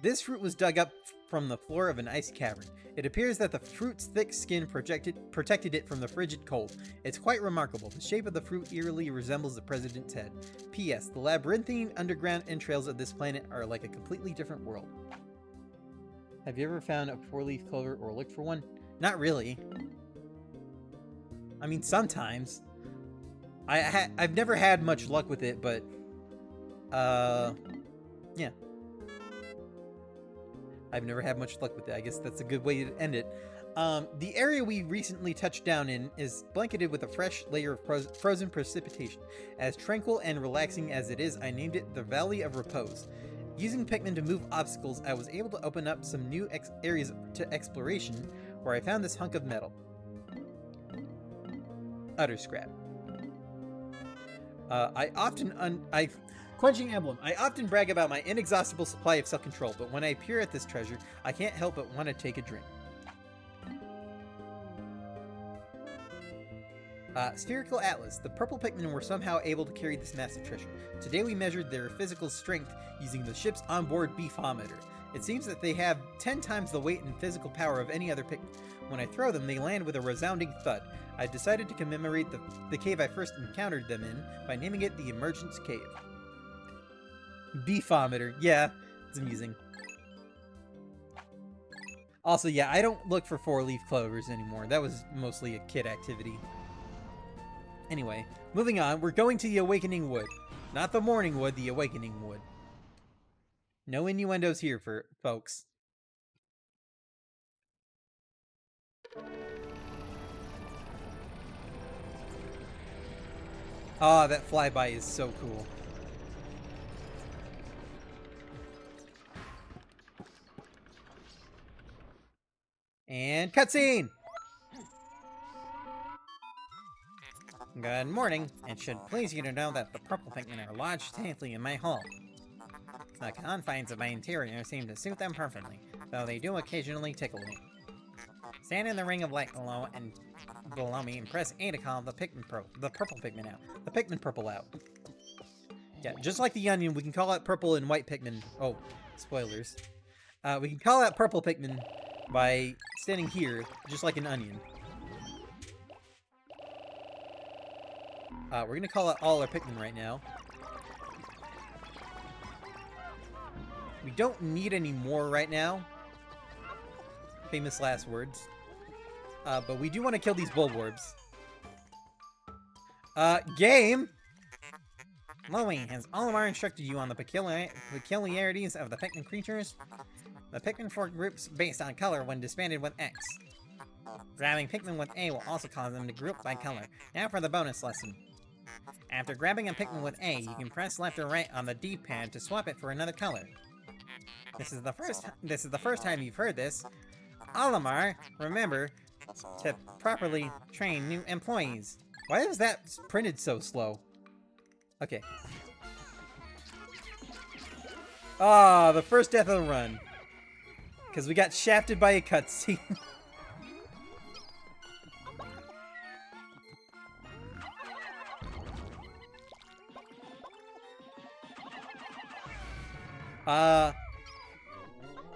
This fruit was dug up from the floor of an icy cavern. It appears that the fruit's thick skin protected it from the frigid cold. It's quite remarkable. The shape of the fruit eerily resembles the president's head. P.S. The labyrinthine underground entrails of this planet are like a completely different world. Have you ever found a 4-leaf clover or looked for one? Not really. I mean, sometimes. I've never had much luck with it, but yeah. I've never had much luck with it. I guess that's a good way to end it. The area we recently touched down in is blanketed with a fresh layer of frozen precipitation. As tranquil and relaxing as it is, I named it the Valley of Repose. Using Pikmin to move obstacles, I was able to open up some new areas to exploration, where I found this hunk of metal. Utter scrap. Quenching Emblem. I often brag about my inexhaustible supply of self-control, but when I peer at this treasure, I can't help but want to take a drink. Spherical Atlas. The purple Pikmin were somehow able to carry this massive treasure. Today we measured their physical strength using the ship's onboard beefometer. It seems that they have 10 times the weight and physical power of any other Pikmin. When I throw them, they land with a resounding thud. I decided to commemorate the cave I first encountered them in by naming it the Emergence Cave. Beefometer. Yeah, it's amusing. Also, yeah, I don't look for 4-leaf clovers anymore. That was mostly a kid activity. Anyway, moving on, we're going to the Awakening Wood. Not the Morning Wood, the Awakening Wood. No innuendos here, folks. Ah, that flyby is so cool. And cutscene! Good morning. It should please you to know that the purple Pikmin are lodged safely in my hall. The confines of my interior seem to suit them perfectly, though they do occasionally tickle me. Stand in the ring of light below me and press A to call the purple Pikmin out. The Pikmin purple out. Yeah, just like the onion, we can call out purple and white Pikmin. Oh, spoilers. We can call out purple Pikmin by standing here, just like an onion. We're gonna call out all our Pikmin right now. We don't need any more right now. Famous last words. But we do want to kill these Bulborbs. Game! Louie, has Olimar instructed you on the peculiarities of the Pikmin creatures? The Pikmin form groups based on color when disbanded with X. Grabbing Pikmin with A will also cause them to group by color. Now for the bonus lesson. After grabbing a Pikmin with A, you can press left or right on the D-pad to swap it for another color. This is the first time you've heard this. Olimar, remember to properly train new employees. Why is that printed so slow? Okay. Ah, the first death of the run. Because we got shafted by a cutscene.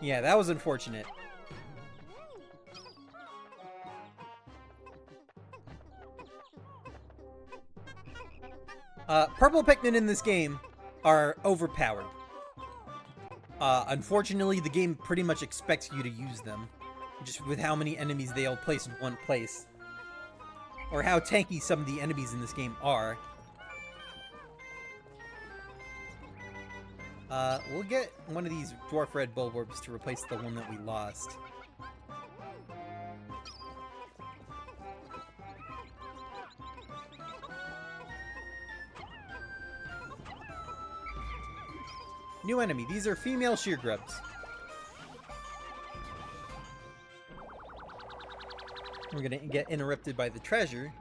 Yeah, that was unfortunate. Purple Pikmin in this game are overpowered. Unfortunately, the game pretty much expects you to use them, just with how many enemies they'll place in one place. Or how tanky some of the enemies in this game are. We'll get one of these Dwarf Red Bulborbs to replace the one that we lost. New enemy. These are female shear grubs. We're gonna get interrupted by the treasure.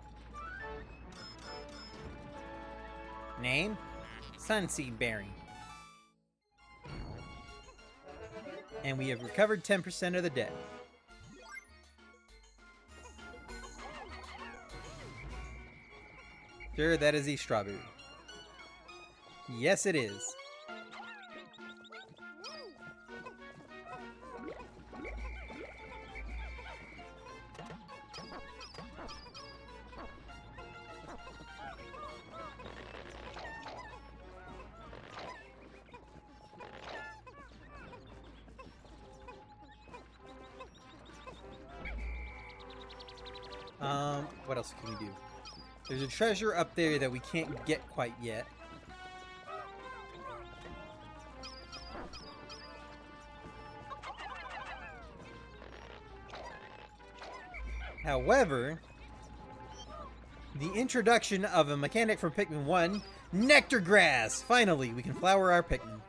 Name? Sunseed Berry. And we have recovered 10% of the debt. Sure, that is a strawberry. Yes, it is. What else can we do? There's a treasure up there that we can't get quite yet. However, the introduction of a mechanic from Pikmin 1, Nectar Grass! Finally, we can flower our Pikmin.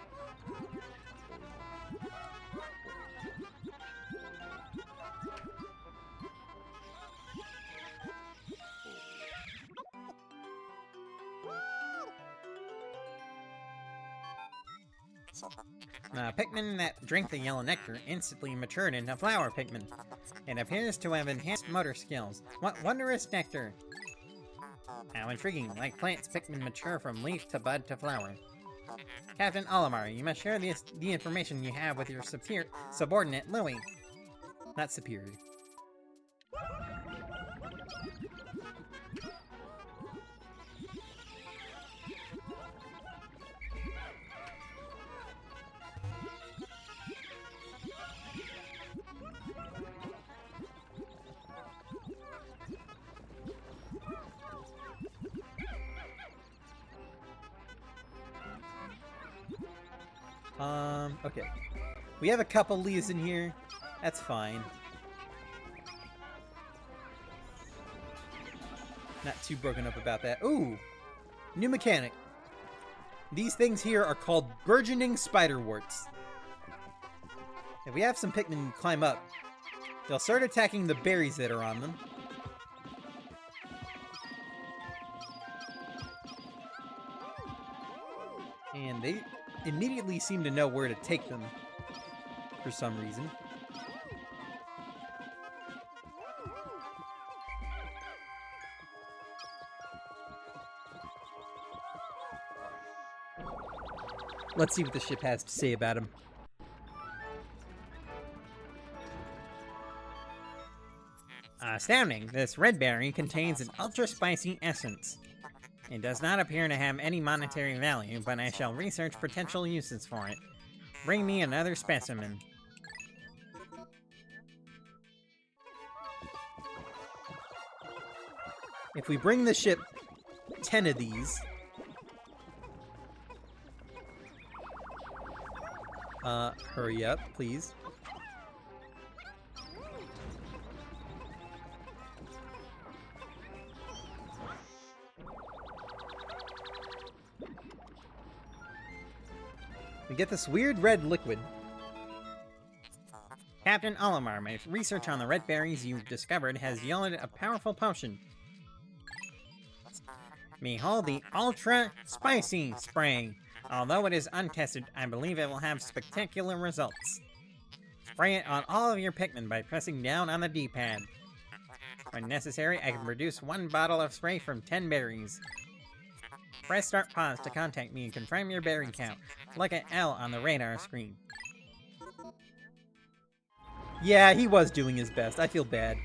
Pikmin that drink the yellow nectar instantly matured into flower Pikmin. It appears to have enhanced motor skills. What wondrous nectar! How intriguing, like plants, Pikmin mature from leaf to bud to flower. Captain Olimar, you must share the information you have with your subordinate, Louie. Not superior. Okay. We have a couple Leas in here. That's fine. Not too broken up about that. Ooh! New mechanic. These things here are called burgeoning spiderworts. If we have some Pikmin climb up, they'll start attacking the berries that are on them. And they immediately seem to know where to take them for some reason. Let's see what the ship has to say about him. Astounding, this red berry contains an ultra-spicy essence. It does not appear to have any monetary value, but I shall research potential uses for it. Bring me another specimen. If we bring the ship 10 of these... hurry up, please. We get this weird red liquid. Captain Olimar, my research on the red berries you've discovered has yielded a powerful potion. Behold the Ultra Spicy Spray. Although it is untested, I believe it will have spectacular results. Spray it on all of your Pikmin by pressing down on the D-pad. When necessary, I can produce 1 bottle of spray from 10 berries. Press start pause to contact me and confirm your berry count. Look at L on the radar screen. Yeah, he was doing his best. I feel bad.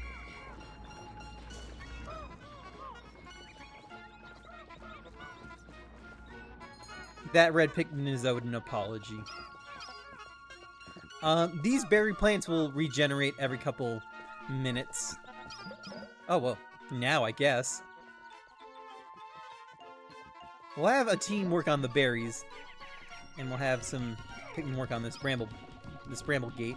That red Pikmin is owed an apology. These berry plants will regenerate every couple minutes. Oh, well, now I guess. We'll have a team work on the berries, and we'll have some Pikmin work on this bramble gate.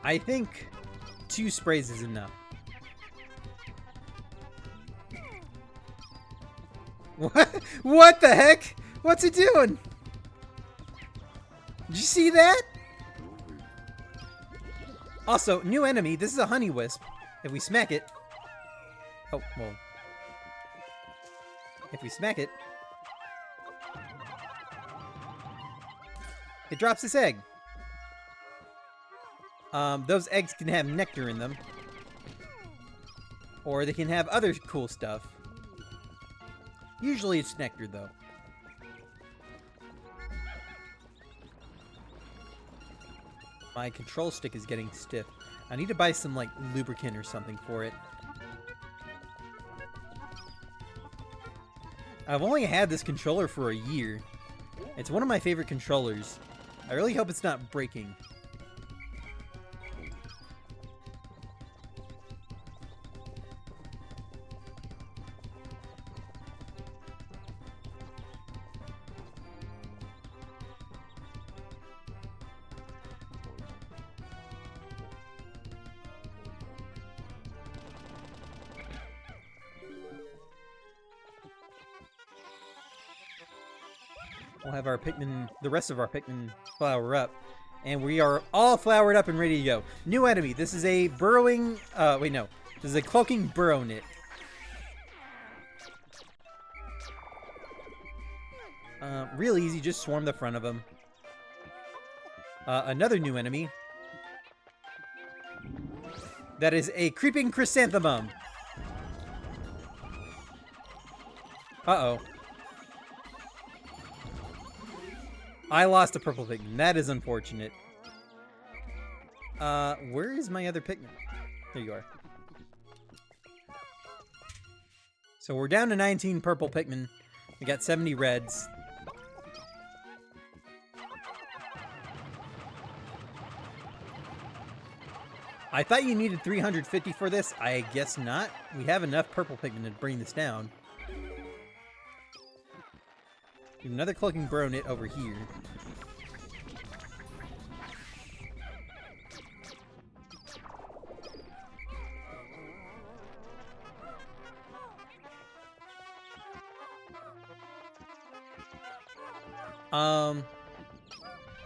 I think 2 sprays is enough. What? What the heck? What's it doing? Did you see that? Also, new enemy. This is a honey wisp. If we smack it... Oh, well. If we smack it... It drops this egg. Those eggs can have nectar in them. Or they can have other cool stuff. Usually it's nectar, though. My control stick is getting stiff. I need to buy some, like, lubricant or something for it. I've only had this controller for a year. It's one of my favorite controllers. I really hope it's not breaking. We'll have our Pikmin, the rest of our Pikmin flower up. And we are all flowered up and ready to go. New enemy. This is a burrowing, wait, no. This is a cloaking burrow knit. Real easy, just swarm the front of him. Another new enemy. That is a creeping chrysanthemum. Uh-oh. I lost a purple Pikmin. That is unfortunate. Where is my other Pikmin? There you are. So we're down to 19 purple Pikmin. We got 70 reds. I thought you needed 350 for this. I guess not. We have enough purple Pikmin to bring this down. Another cloaking burrow knit over here.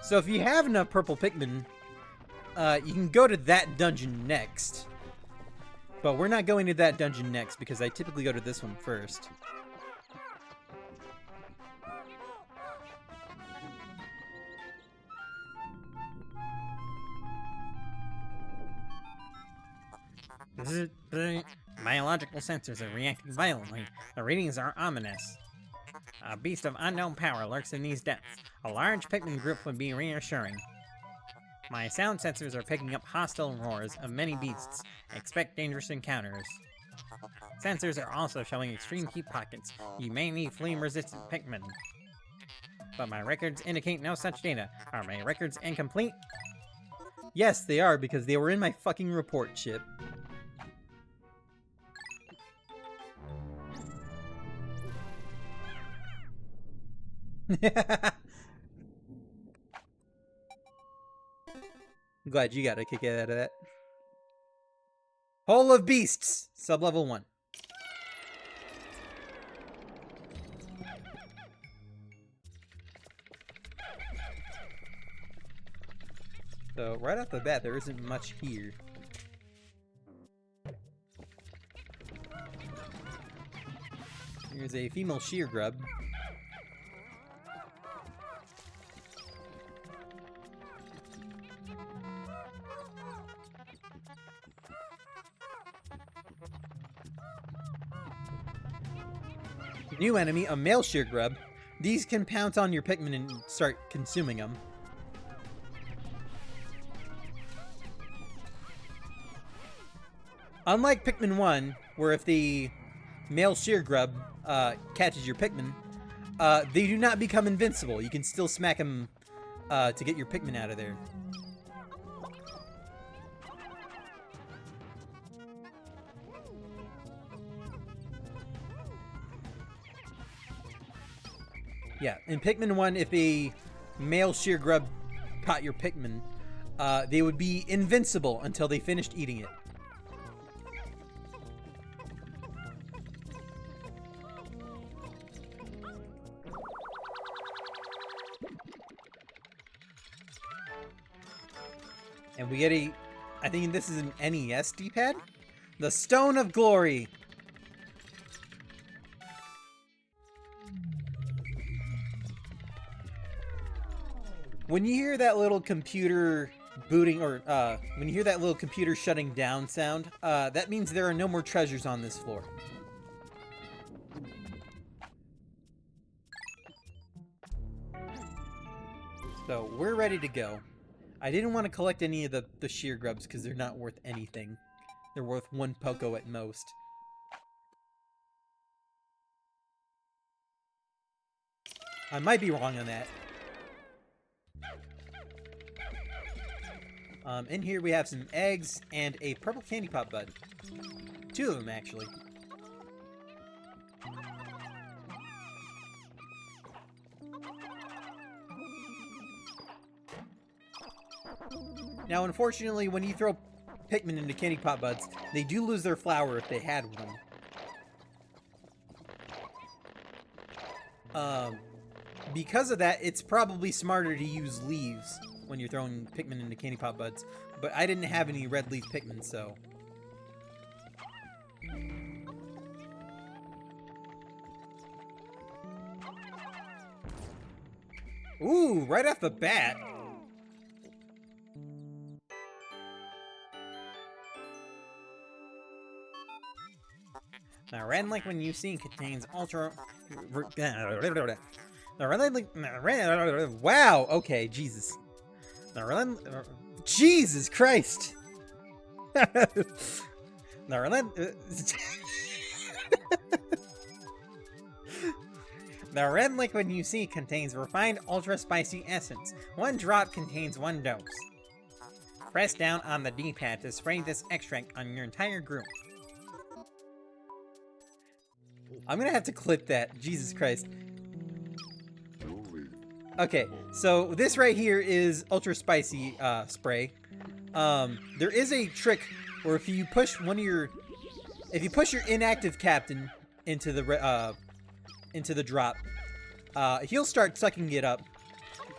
So if you have enough purple Pikmin, you can go to that dungeon next. But we're not going to that dungeon next because I typically go to this one first. Biological sensors are reacting violently. The readings are ominous. A beast of unknown power lurks in these depths. A large Pikmin group would be reassuring. My sound sensors are picking up hostile roars of many beasts. Expect dangerous encounters. Sensors are also showing extreme heat pockets. You may need flame-resistant Pikmin. But my records indicate no such data. Are my records incomplete? Yes, they are, because they were in my fucking report chip. I'm glad you got a kick out of that. Hole of Beasts, sub-level 1. So, right off the bat, there isn't much here. Here's a female sheer grub. New enemy, a male sheer grub. These can pounce on your Pikmin and start consuming them. Unlike Pikmin 1, where if the male sheer grub catches your Pikmin, they do not become invincible. You can still smack them to get your Pikmin out of there. Yeah, in Pikmin 1, if a male sheer grub caught your Pikmin, they would be invincible until they finished eating it. And we get a, I think this is an NES D-pad? The Stone of Glory! When you hear that little computer booting, or when you hear that little computer shutting down sound, that means there are no more treasures on this floor. So, we're ready to go. I didn't want to collect any of the sheer grubs because they're not worth anything. They're worth 1 Poco at most. I might be wrong on that. In here we have some eggs and a purple candy pop bud. 2 of them, actually. Now, unfortunately, when you throw Pikmin into candy pop buds, they do lose their flower if they had one. Because of that, it's probably smarter to use leaves when you're throwing Pikmin into candy pop buds. But I didn't have any red leaf Pikmin, so... Ooh, right off the bat! Now, red like when you see contains ultra... Wow, okay, Jesus. Jesus Christ! The red liquid you see contains refined ultra spicy essence. 1 drop contains 1 dose. Press down on the D-pad to spray this extract on your entire group. I'm gonna have to clip that. Jesus Christ. Okay, so this right here is ultra spicy spray. There is a trick where if you push your inactive captain into the drop, he'll start sucking it up,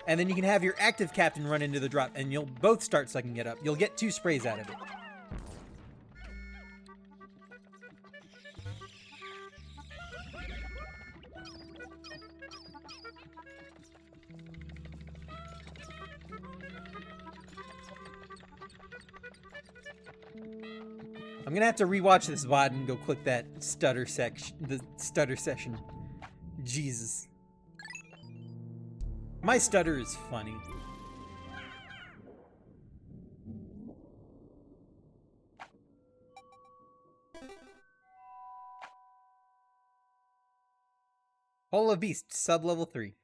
and then you can have your active captain run into the drop, and you'll both start sucking it up. You'll get 2 sprays out of it. I'm gonna have to rewatch this VOD and go click that stutter session. Jesus. My stutter is funny. Hole of Beast, sub-level 3.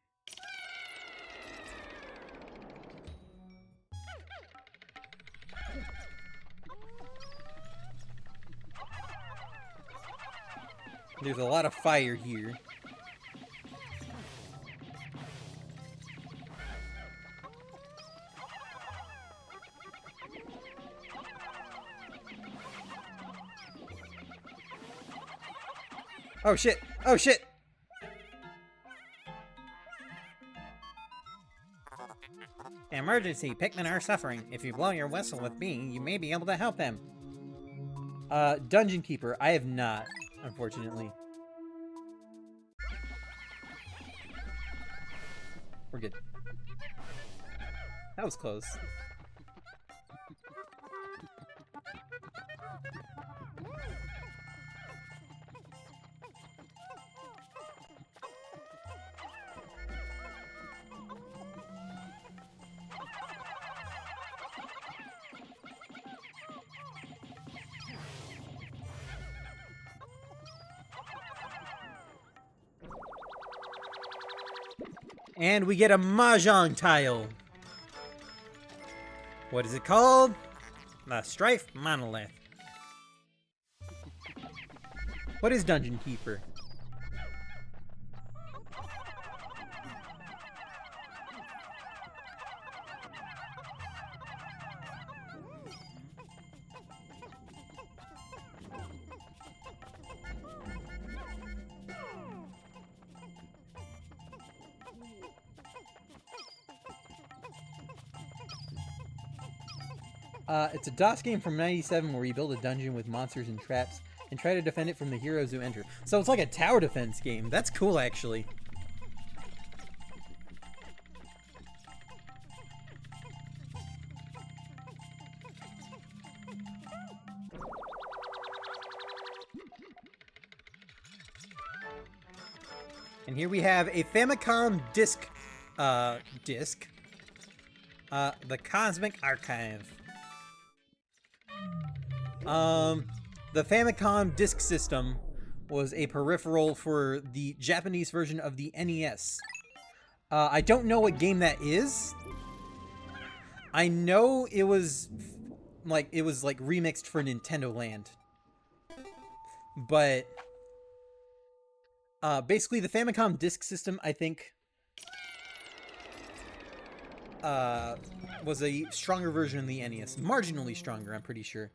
There's a lot of fire here. Oh shit! Oh shit! Emergency! Pikmin are suffering. If you blow your whistle with B, you may be able to help them. Dungeon Keeper. I have not, unfortunately. We're good. That was close. And we get a Mahjong tile. What is it called? The Strife Monolith. What is Dungeon Keeper? It's a DOS game from '97 where you build a dungeon with monsters and traps and try to defend it from the heroes who enter. So it's like a tower defense game. That's cool, actually. And here we have a Famicom disc. The Cosmic Archive. The Famicom Disk System was a peripheral for the Japanese version of the NES. I don't know what game that is. I know it was like remixed for Nintendo Land. But basically the Famicom Disk System, I think, was a stronger version of the NES. Marginally stronger, I'm pretty sure.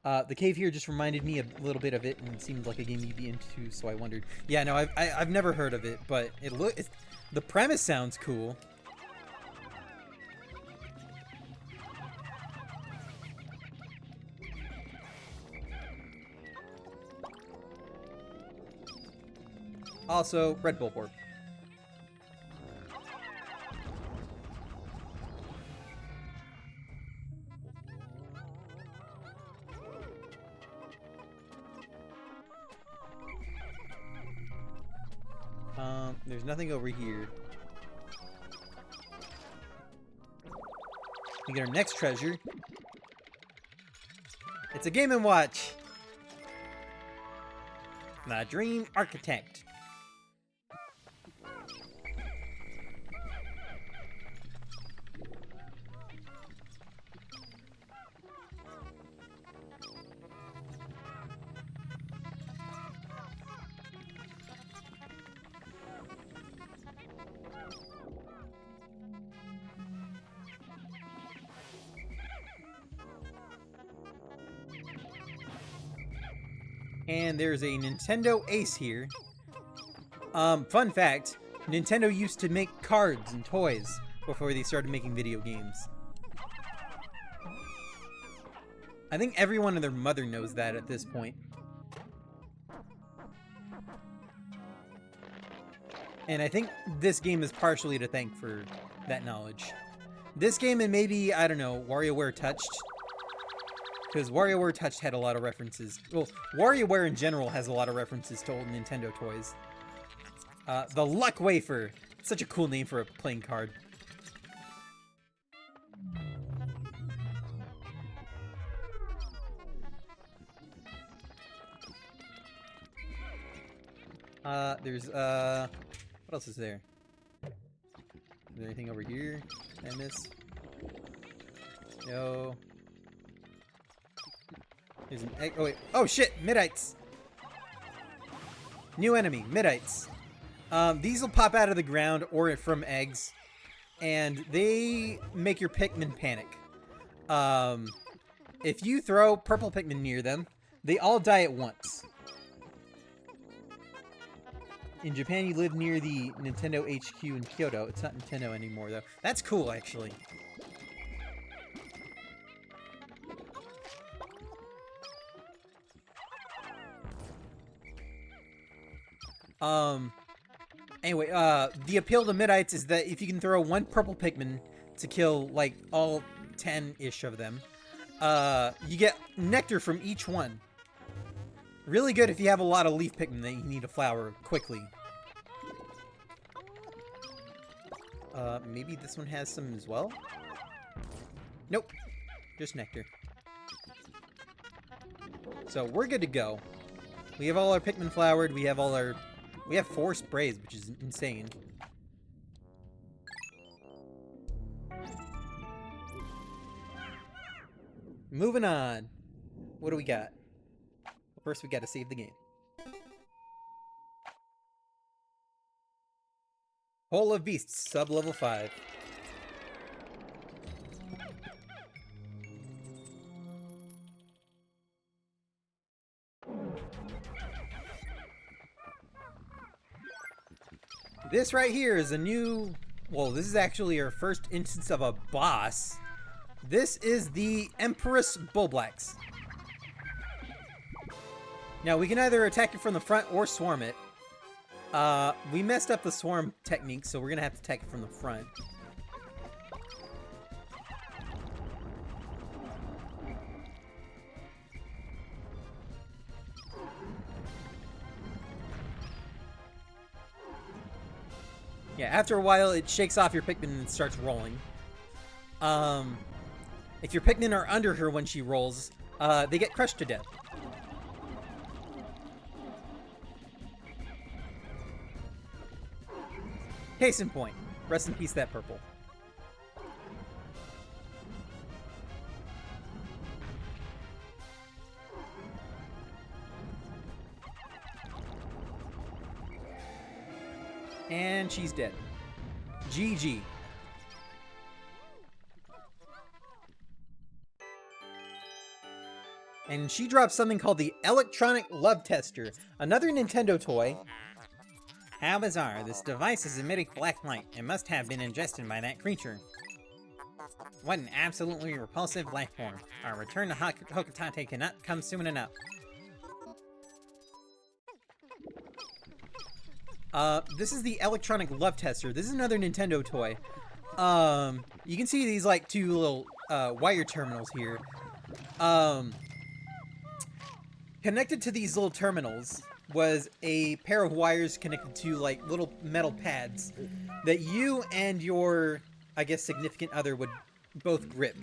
The cave here just reminded me a little bit of it, and it seemed like a game you'd be into, so I wondered. Yeah, no, I've never heard of it, but the premise sounds cool. Also, Red Bull Board. There's nothing over here. We get our next treasure. It's a Game & Watch. The Dream Architect. And there's a Nintendo Ace here. Fun fact, Nintendo used to make cards and toys before they started making video games. I think everyone and their mother knows that at this point. And I think this game is partially to thank for that knowledge. This game and maybe, I don't know, WarioWare Touched. Because WarioWare Touched had a lot of references. Well, WarioWare in general has a lot of references to old Nintendo toys. The Luck Wafer. It's such a cool name for a playing card. What else is there? Is there anything over here I missed? No. There's an egg. Oh, wait. Oh, shit! Midites! New enemy, Midites. These will pop out of the ground or from eggs, and they make your Pikmin panic. If you throw purple Pikmin near them, they all die at once. In Japan, you live near the Nintendo HQ in Kyoto. It's not Nintendo anymore, though. That's cool, actually. Anyway, the appeal to Midites is that if you can throw one purple Pikmin to kill, like, all 10-ish of them, you get nectar from each one. Really good if you have a lot of leaf Pikmin that you need to flower quickly. Maybe this one has some as well? Nope. Just nectar. So, we're good to go. We have all our Pikmin flowered, we have 4 sprays, which is insane. Moving on. What do we got? First, we gotta save the game. Hole of Beasts, sub-level 5. This right here is a new... Well, this is actually our first instance of a boss. This is the Empress Bullblacks. Now, we can either attack it from the front or swarm it. We messed up the swarm technique, so we're gonna have to attack it from the front. Yeah, after a while, it shakes off your Pikmin and starts rolling. If your Pikmin are under her when she rolls, they get crushed to death. Case in point. Rest in peace, that purple. And she's dead. GG. And she drops something called the Electronic Love Tester, another Nintendo toy. How bizarre. This device is emitting black light. It must have been ingested by that creature. What an absolutely repulsive life form. Our return to Hokotate cannot come soon enough. This is the Electronic Love Tester. This is another Nintendo toy. You can see these, like, two little, wire terminals here. Connected to these little terminals was a pair of wires connected to, like, little metal pads that you and your, I guess, significant other would both grip.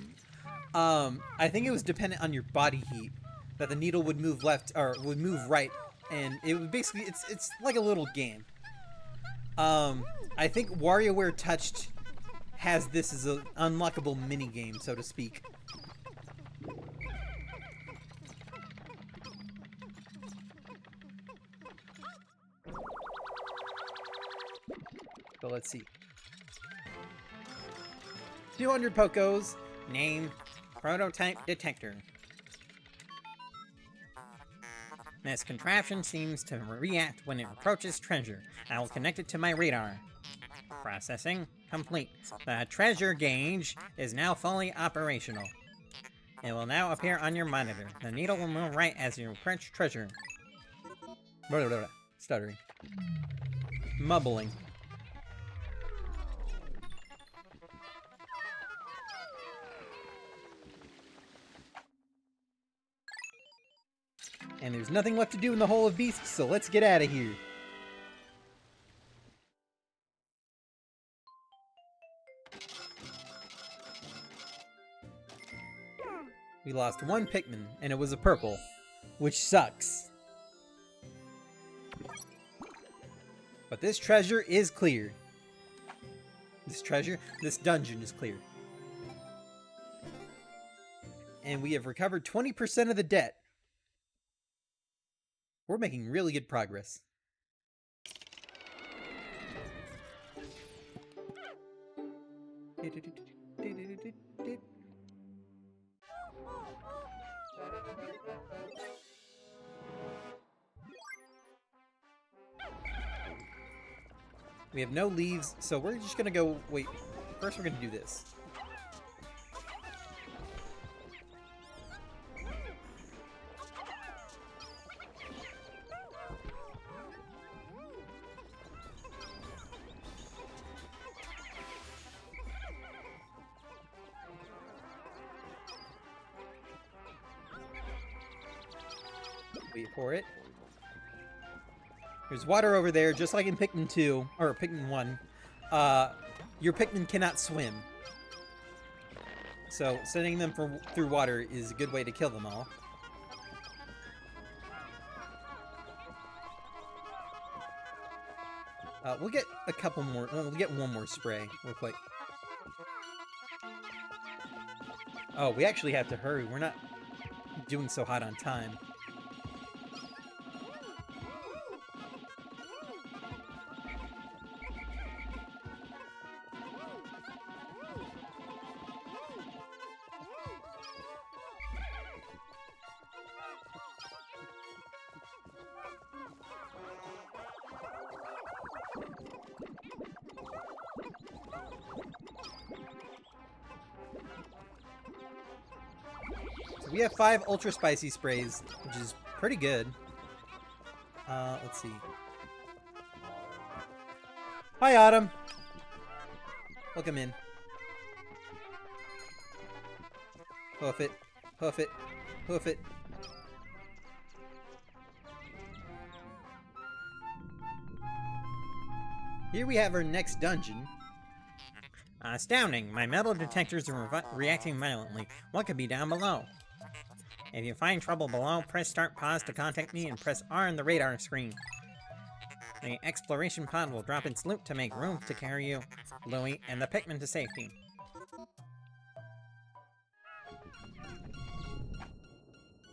I think it was dependent on your body heat that the needle would move left, or would move right, and it would basically, it's like a little game. I think WarioWare Touched has this as an unlockable mini-game, so to speak. So let's see. 200 Pokos. Name, Prototype Detector. This contraption seems to react when it approaches treasure. I will connect it to my radar. Processing complete. The treasure gauge is now fully operational. It will now appear on your monitor. The needle will move right as you approach treasure. Blah, blah, blah, blah. Stuttering. Mumbling. And there's nothing left to do in the Hole of Beasts, so let's get out of here. We lost one Pikmin, and it was a purple, which sucks. But this treasure is clear. This dungeon is clear. And we have recovered 20% of the debt. We're making really good progress. We have no leaves, so we're just gonna go... Wait, first we're gonna do this. Wait for it. There's water over there, just like in Pikmin 2, or Pikmin 1. Your Pikmin cannot swim. So, sending them through water is a good way to kill them all. We'll get a couple more, we'll get one more spray, real quick. Oh, we actually have to hurry. We're not doing so hot on time. So we have 5 ultra spicy sprays, which is pretty good. Let's see. Hi, Autumn. Welcome in. Hoof it, hoof it, hoof it. Here we have our next dungeon. Astounding! My metal detectors are reacting violently. What could be down below? If you find trouble below, press Start Pause to contact me and press R on the radar screen. The exploration pod will drop its loot to make room to carry you, Louie, and the Pikmin to safety.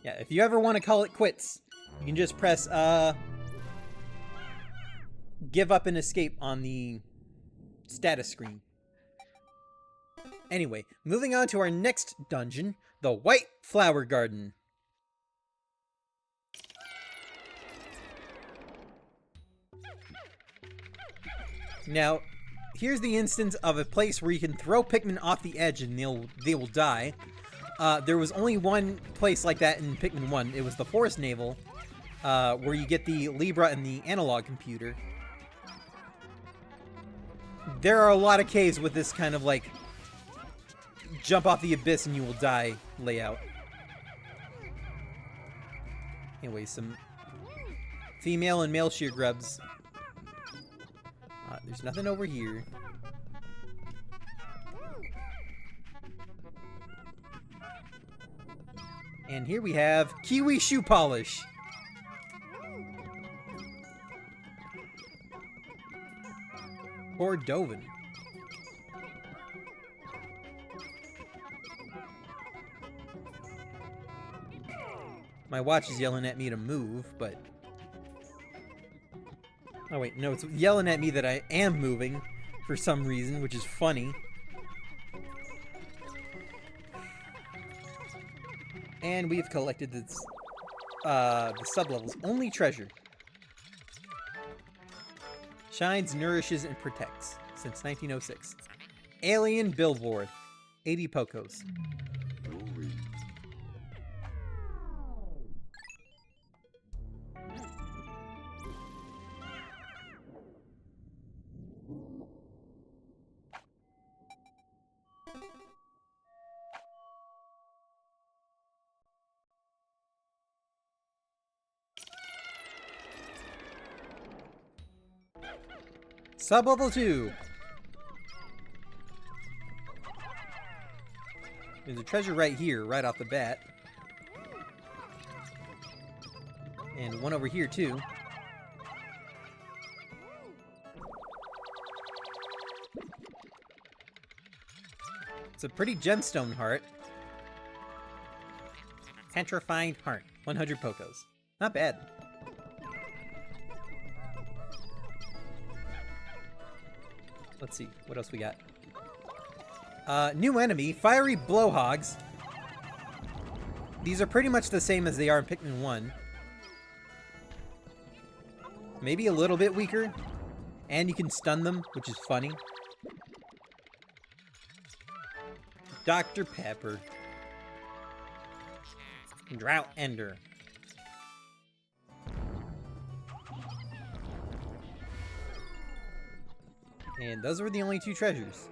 Yeah, if you ever want to call it quits, you can just press give up and escape on the status screen. Anyway, moving on to our next dungeon, the White Flower Garden. Now, here's the instance of a place where you can throw Pikmin off the edge and they will die. There was only one place like that in Pikmin 1. It was the Forest Navel, where you get the Libra and the analog computer. There are a lot of caves with this kind of like jump off the abyss and you will die layout. Anyway, some female and male shear grubs. There's nothing over here. And here we have Kiwi Shoe Polish. Poor Dovin. My watch is yelling at me to move, but... Oh wait, no, it's yelling at me that I am moving for some reason, which is funny. And we've collected this, the sub-level's only treasure. Shines, nourishes, and protects since 1906. Alien Billboard, 80 Pocos. Sub-level 2. There's a treasure right here, right off the bat. And one over here, too. It's a pretty gemstone heart. Petrified heart. 100 Pocos. Not bad. Let's see, what else we got? New enemy, Fiery Blowhogs. These are pretty much the same as they are in Pikmin 1. Maybe a little bit weaker. And you can stun them, which is funny. Dr. Pepper. Drought Ender. And those were the only 2 treasures.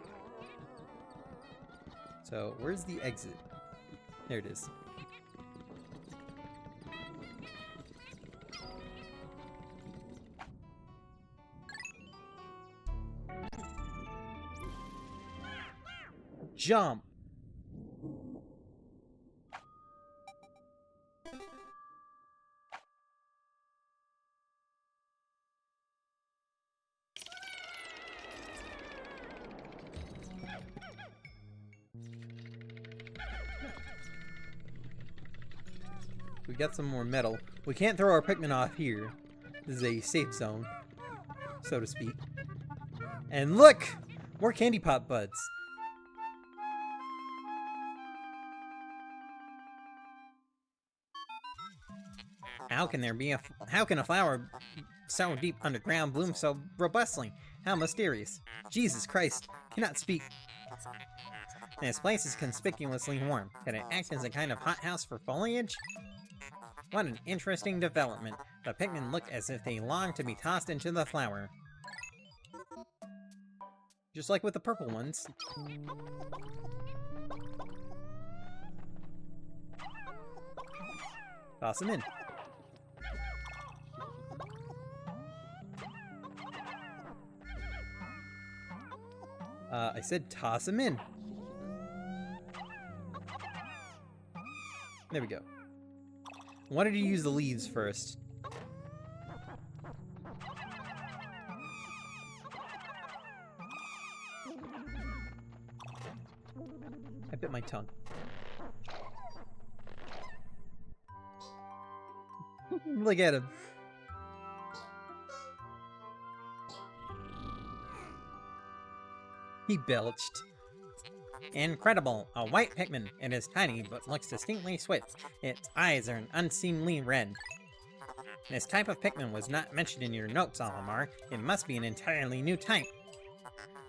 So, where's the exit? There it is. Jump! We got some more metal. We can't throw our Pikmin off here. This is a safe zone, so to speak. And look! More candy pop buds. How can a flower so deep underground bloom so robustly? How mysterious. Jesus Christ, cannot speak. This place is conspicuously warm. Can it act as a kind of hothouse for foliage? What an interesting development. The Pikmin look as if they long to be tossed into the flower. Just like with the purple ones. Toss them in. I said toss them in. There we go. Wanted to use the leaves first. I bit my tongue. Look at him. He belched. Incredible! A white Pikmin. It is tiny, but looks distinctly swift. Its eyes are an unseemly red. This type of Pikmin was not mentioned in your notes, Olimar. It must be an entirely new type.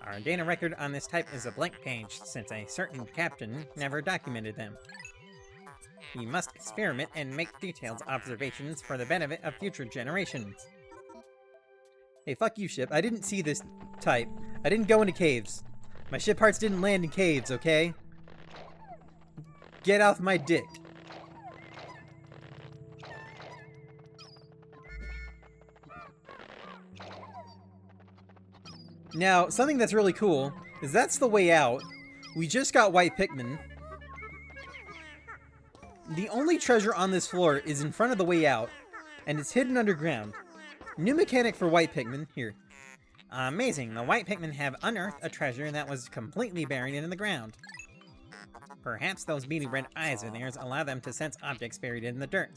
Our data record on this type is a blank page, since a certain captain never documented them. We must experiment and make detailed observations for the benefit of future generations. Hey, fuck you, ship. I didn't see this type. I didn't go into caves. My ship parts didn't land in caves, okay? Get off my dick. Now, something that's really cool is that's the way out. We just got white Pikmin. The only treasure on this floor is in front of the way out, and it's hidden underground. New mechanic for white Pikmin. Here. Amazing, the white Pikmin have unearthed a treasure that was completely buried in the ground. Perhaps those beady red eyes of theirs allow them to sense objects buried in the dirt.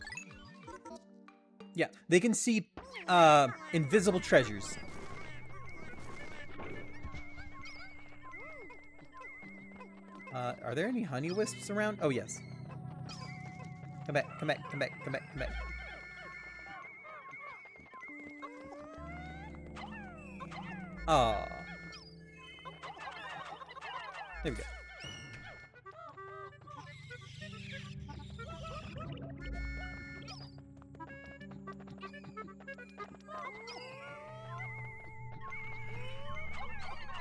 Yeah, they can see invisible treasures. Are there any honey wisps around? Oh, yes. Come back, come back, come back, come back, come back. Aww. There we go.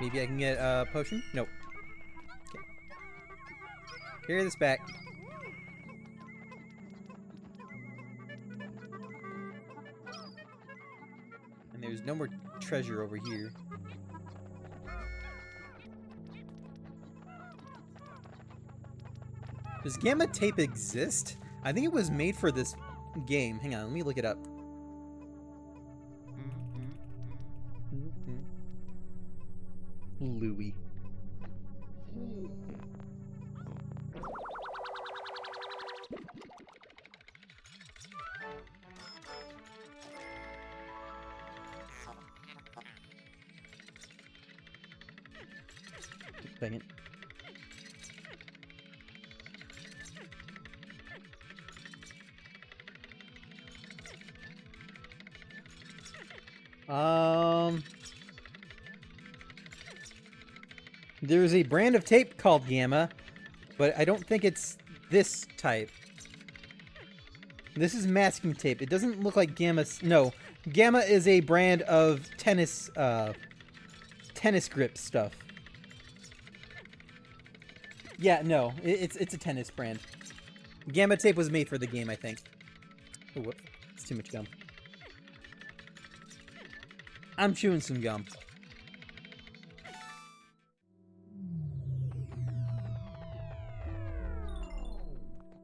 Maybe I can get a potion? Nope. Okay. Carry this back. And there's no more treasure over here. Does gamma tape exist? I think it was made for this game. Hang on, let me look it up. Louie. Dang it. There's a brand of tape called Gamma, but I don't think it's this type. This is masking tape. It doesn't look like Gamma. No, Gamma is a brand of tennis grip stuff. Yeah, no, it's a tennis brand. Gamma tape was made for the game, I think. Oh, whoops. It's too much gum. I'm chewing some gum.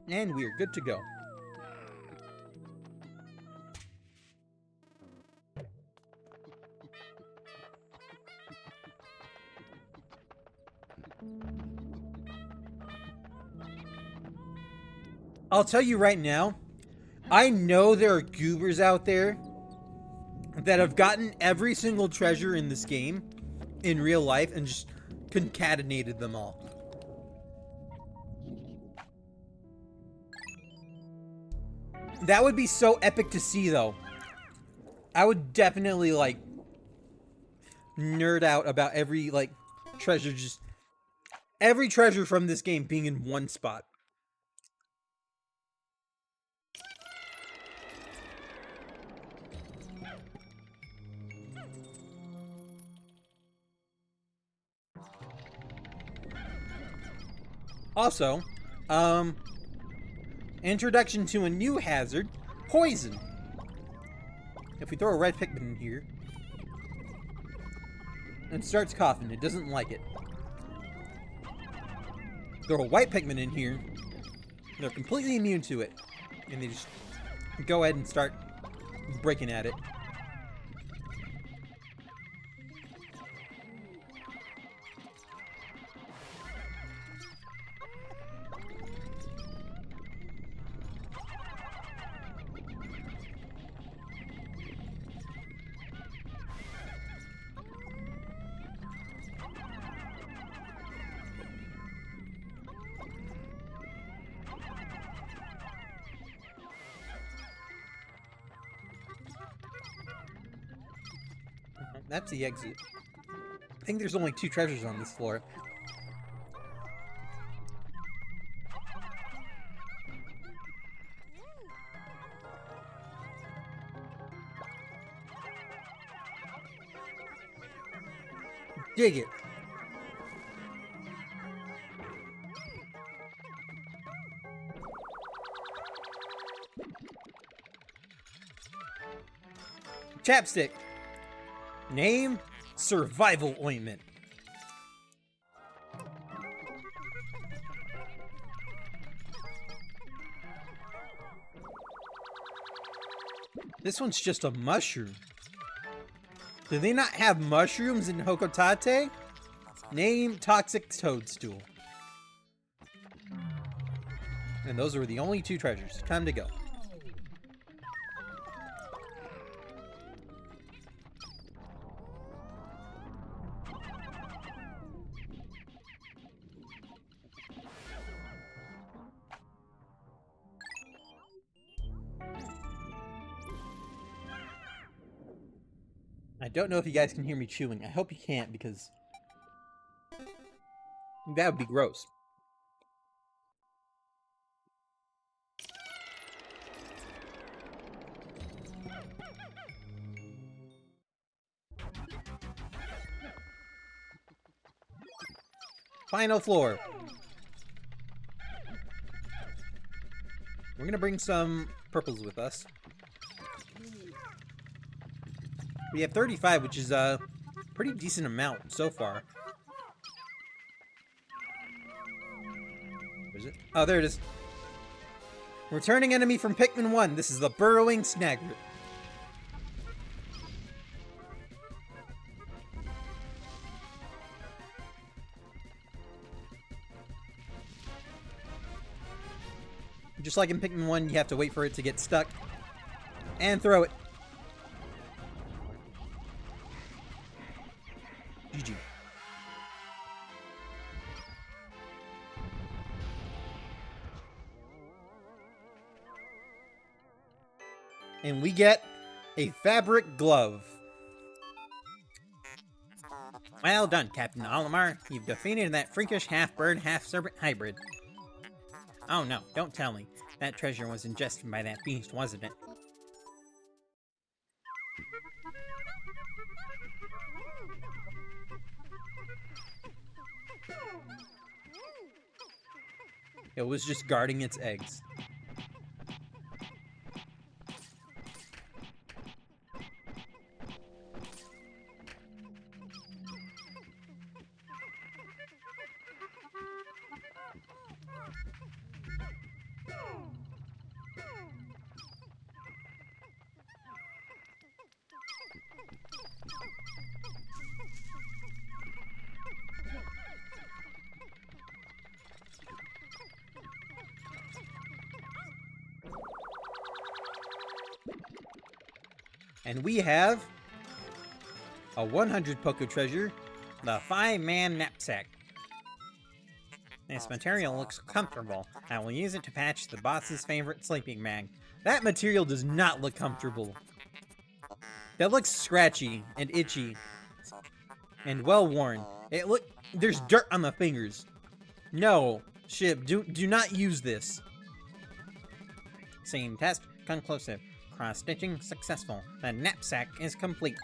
And we're good to go. I'll tell you right now, I know there are goobers out there that have gotten every single treasure in this game in real life and just concatenated them all. That would be so epic to see, though. I would definitely, like, nerd out about every, like, treasure, just every treasure from this game being in one spot. Also, introduction to a new hazard, poison. If we throw a red Pikmin in here, and starts coughing, it doesn't like it. Throw a white Pikmin in here, they're completely immune to it, and they just go ahead and start breaking at it. That's the exit. I think there's only 2 treasures on this floor. Dig it. Chapstick. Name, survival ointment. This one's just a mushroom. Do they not have mushrooms in Hokotate? Name, toxic toadstool. And those were the only 2 treasures. Time to go. I don't know if you guys can hear me chewing. I hope you can't, because that would be gross. Final floor. We're gonna bring some purples with us. We have 35, which is a pretty decent amount so far. Where is it? Oh, there it is. Returning enemy from Pikmin 1. This is the Burrowing Snagger. Just like in Pikmin 1, you have to wait for it to get stuck and throw it. GG. And we get a fabric glove. Well done, Captain Olimar. You've defeated that freakish half-bird, half-serpent hybrid. Oh no, don't tell me. That treasure was ingested by that beast, wasn't it? It was just guarding its eggs. And we have a 100 Poco treasure, the 5-man knapsack. This material looks comfortable. I will use it to patch the boss's favorite sleeping bag. That material does not look comfortable. That looks scratchy and itchy and well worn. There's dirt on the fingers. No, ship, do not use this. Scene test conclusive. Cross-stitching successful. The knapsack is complete.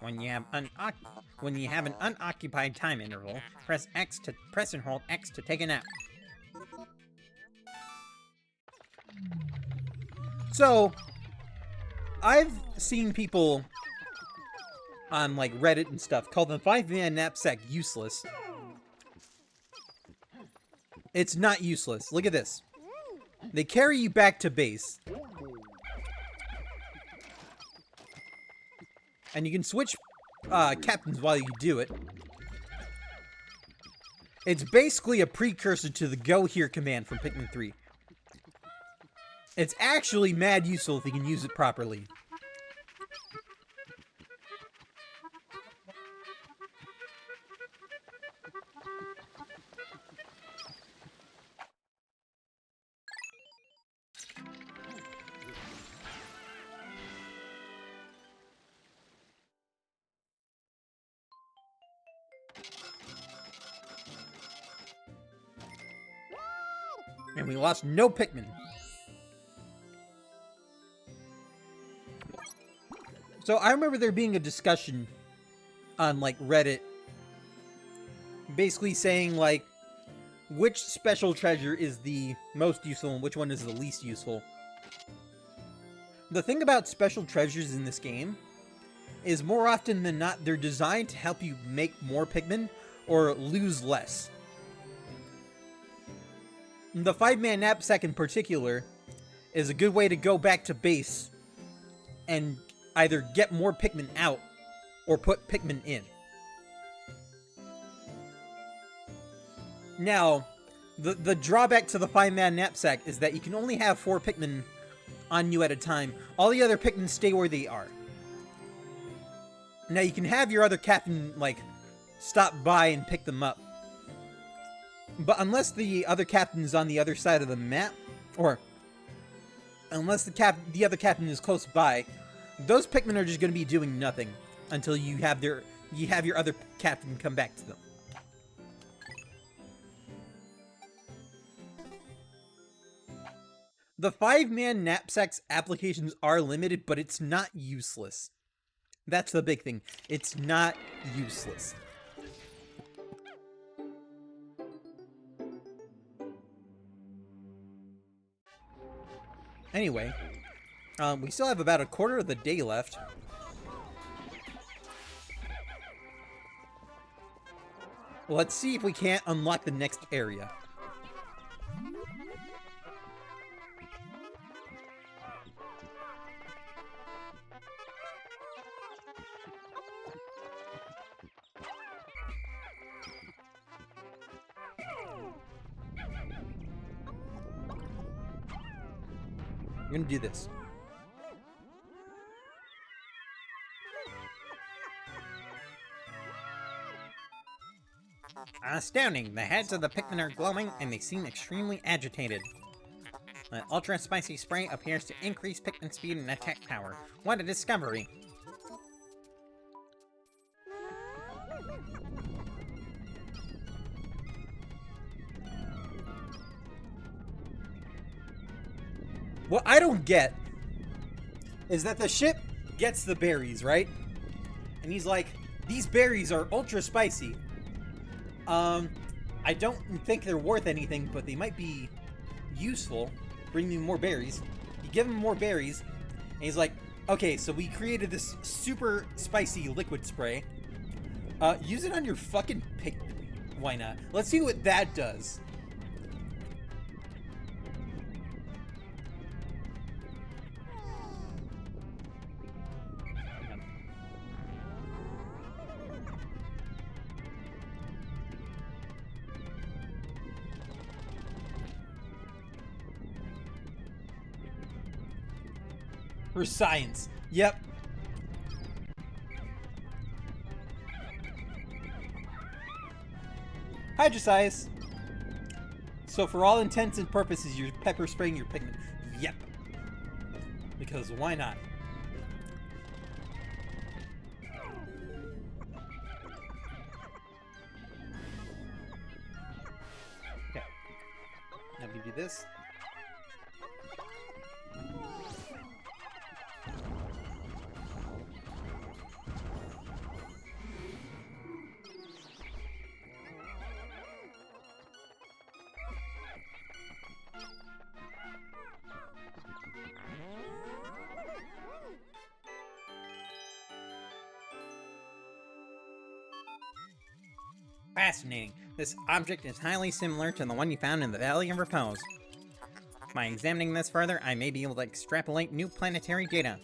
When you have an unoccupied time interval, press and hold X to take a nap. So, I've seen people on like Reddit and stuff call the 5-man knapsack useless. It's not useless. Look at this. They carry you back to base. And you can switch captains while you do it. It's basically a precursor to the Go Here command from Pikmin 3. It's actually mad useful if you can use it properly. And we lost no Pikmin. So I remember there being a discussion on like Reddit basically saying like which special treasure is the most useful and which one is the least useful. The thing about special treasures in this game is more often than not they're designed to help you make more Pikmin or lose less. The 5-man knapsack in particular is a good way to go back to base and either get more Pikmin out or put Pikmin in. Now, the drawback to the 5-man knapsack is that you can only have 4 Pikmin on you at a time. All the other Pikmin stay where they are. Now, you can have your other captain, like, stop by and pick them up. But unless the other captain is on the other side of the map, or unless the other captain is close by, those Pikmin are just going to be doing nothing until you have your other captain come back to them. The 5-man knapsack's applications are limited, but it's not useless. That's the big thing. It's not useless. Anyway, we still have about a quarter of the day left. Let's see if we can't unlock the next area. We're gonna do this. Astounding! The heads of the Pikmin are glowing, and they seem extremely agitated. The ultra spicy spray appears to increase Pikmin speed and attack power. What a discovery! What I don't get is that the ship gets the berries, right? And he's like, these berries are ultra spicy. I don't think they're worth anything, but they might be useful. Bring me more berries. You give him more berries, and he's like, okay, so we created this super spicy liquid spray. Use it on your fucking pig. Why not? Let's see what that does. For science. Yep. Hydrosize. So for all intents and purposes, you're pepper spraying your pigment. Yep. Because why not? Okay. Now we do this. Fascinating. This object is highly similar to the one you found in the Valley of Repose. By examining this further, I may be able to extrapolate new planetary data.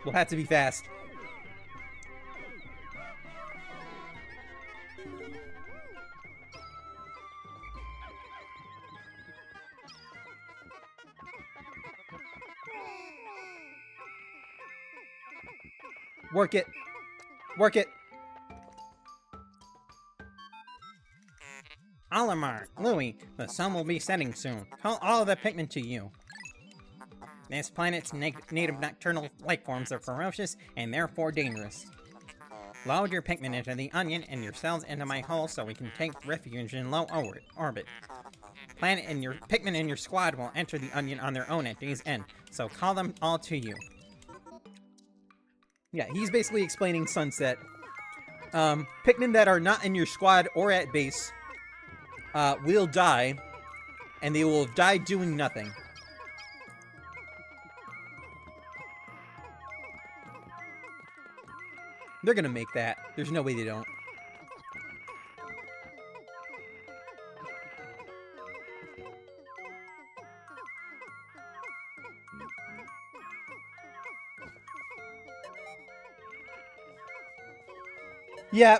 We'll have to be fast. Work it. Work it. Olimar, Louis, the sun will be setting soon. Call all the pigment to you. This planet's native nocturnal life forms are ferocious and therefore dangerous. Load your pigment into the onion and your cells into my hull so we can take refuge in low orbit. Planet and your pigment and your squad will enter the onion on their own at day's end, so call them all to you. Yeah, he's basically explaining Sunset. Pikmin that are not in your squad or at base will die, and they will have died doing nothing. They're gonna make that. There's no way they don't. Yeah.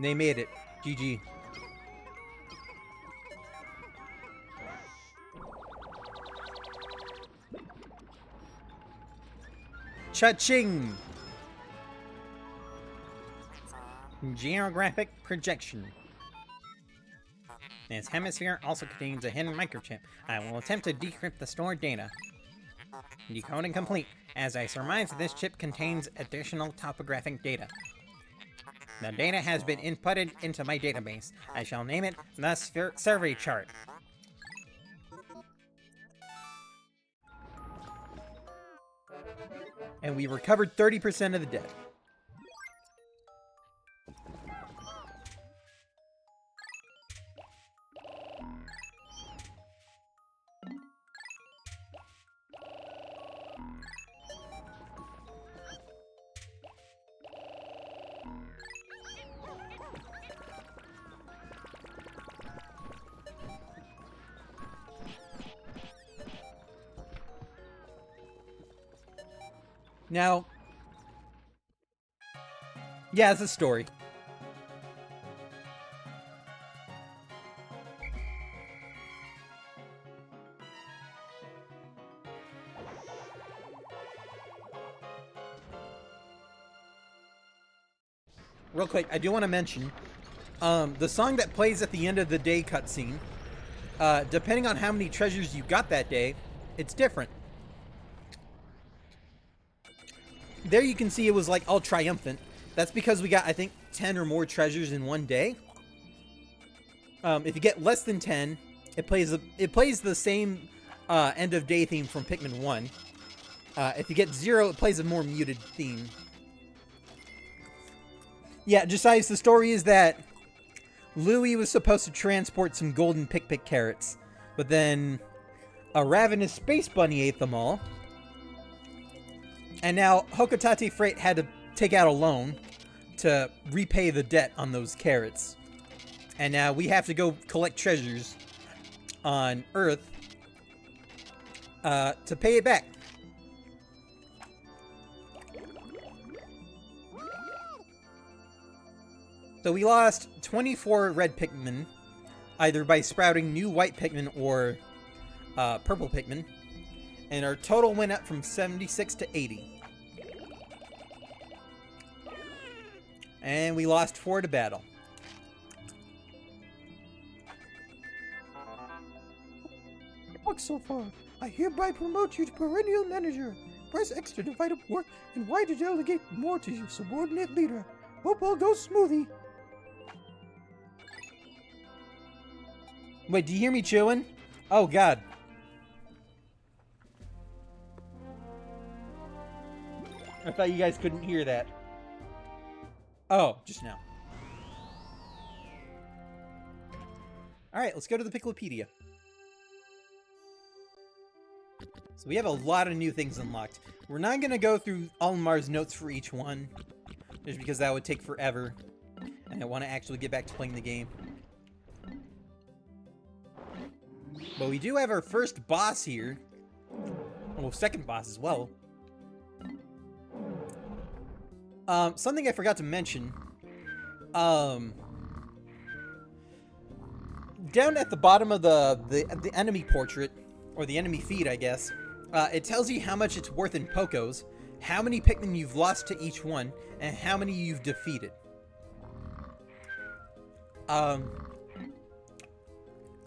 They made it. GG. Cha-ching! Geographic projection. This hemisphere also contains a hidden microchip. I will attempt to decrypt the stored data. Decoding complete. As I surmise, this chip contains additional topographic data. The data has been inputted into my database. I shall name it the survey chart. And we recovered 30% of the debt. Now, yeah, it's a story. real quick, I do want to mention the song that plays at the end of the day cutscene. Depending on how many treasures you got that day, it's different. There you can see it was like all triumphant. That's because we got, I think, 10 or more treasures in one day. If you get less than 10, it plays the same end of day theme from Pikmin 1. If you get 0, it plays a more muted theme. Yeah, Josias, the story is that Louie was supposed to transport some golden pick carrots, but then a ravenous space bunny ate them all. And now Hokotate Freight had to take out a loan to repay the debt on those carrots. And now we have to go collect treasures on Earth to pay it back. So we lost 24 red Pikmin, either by sprouting new white Pikmin or purple Pikmin. And our total went up from 76 to 80. And we lost 4 to battle. Good luck so far. I hereby promote you to perennial manager. Press X to divide up work and Y to delegate more to your subordinate leader. Hope all goes smoothly. Wait, do you hear me chewing? Oh, God. I thought you guys couldn't hear that. Oh, just now. Alright, let's go to the Picklopedia. So we have a lot of new things unlocked. We're not going to go through Almar's notes for each one, just because that would take forever. And I want to actually get back to playing the game. But we do have our first boss here. Well, second boss as well. Something I forgot to mention. Down at the bottom of the enemy portrait, or the enemy feed, I guess, it tells you how much it's worth in Pokos, how many Pikmin you've lost to each one, and how many you've defeated.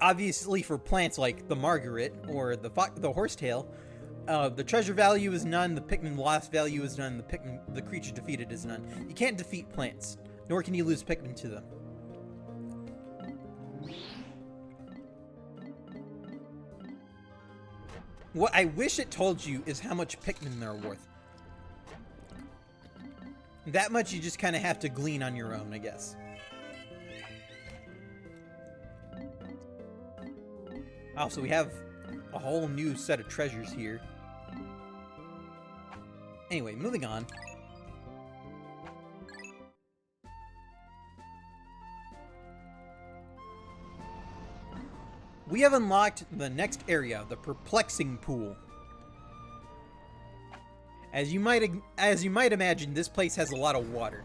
Obviously, for plants like the Margaret or the Horsetail, the treasure value is none, the Pikmin lost value is none, the creature defeated is none. You can't defeat plants, nor can you lose Pikmin to them. What I wish it told you is how much Pikmin they're worth. That much you just kind of have to glean on your own, I guess. Also, we have a whole new set of treasures here. Anyway, moving on. We have unlocked the next area, the Perplexing Pool. As you might imagine, this place has a lot of water.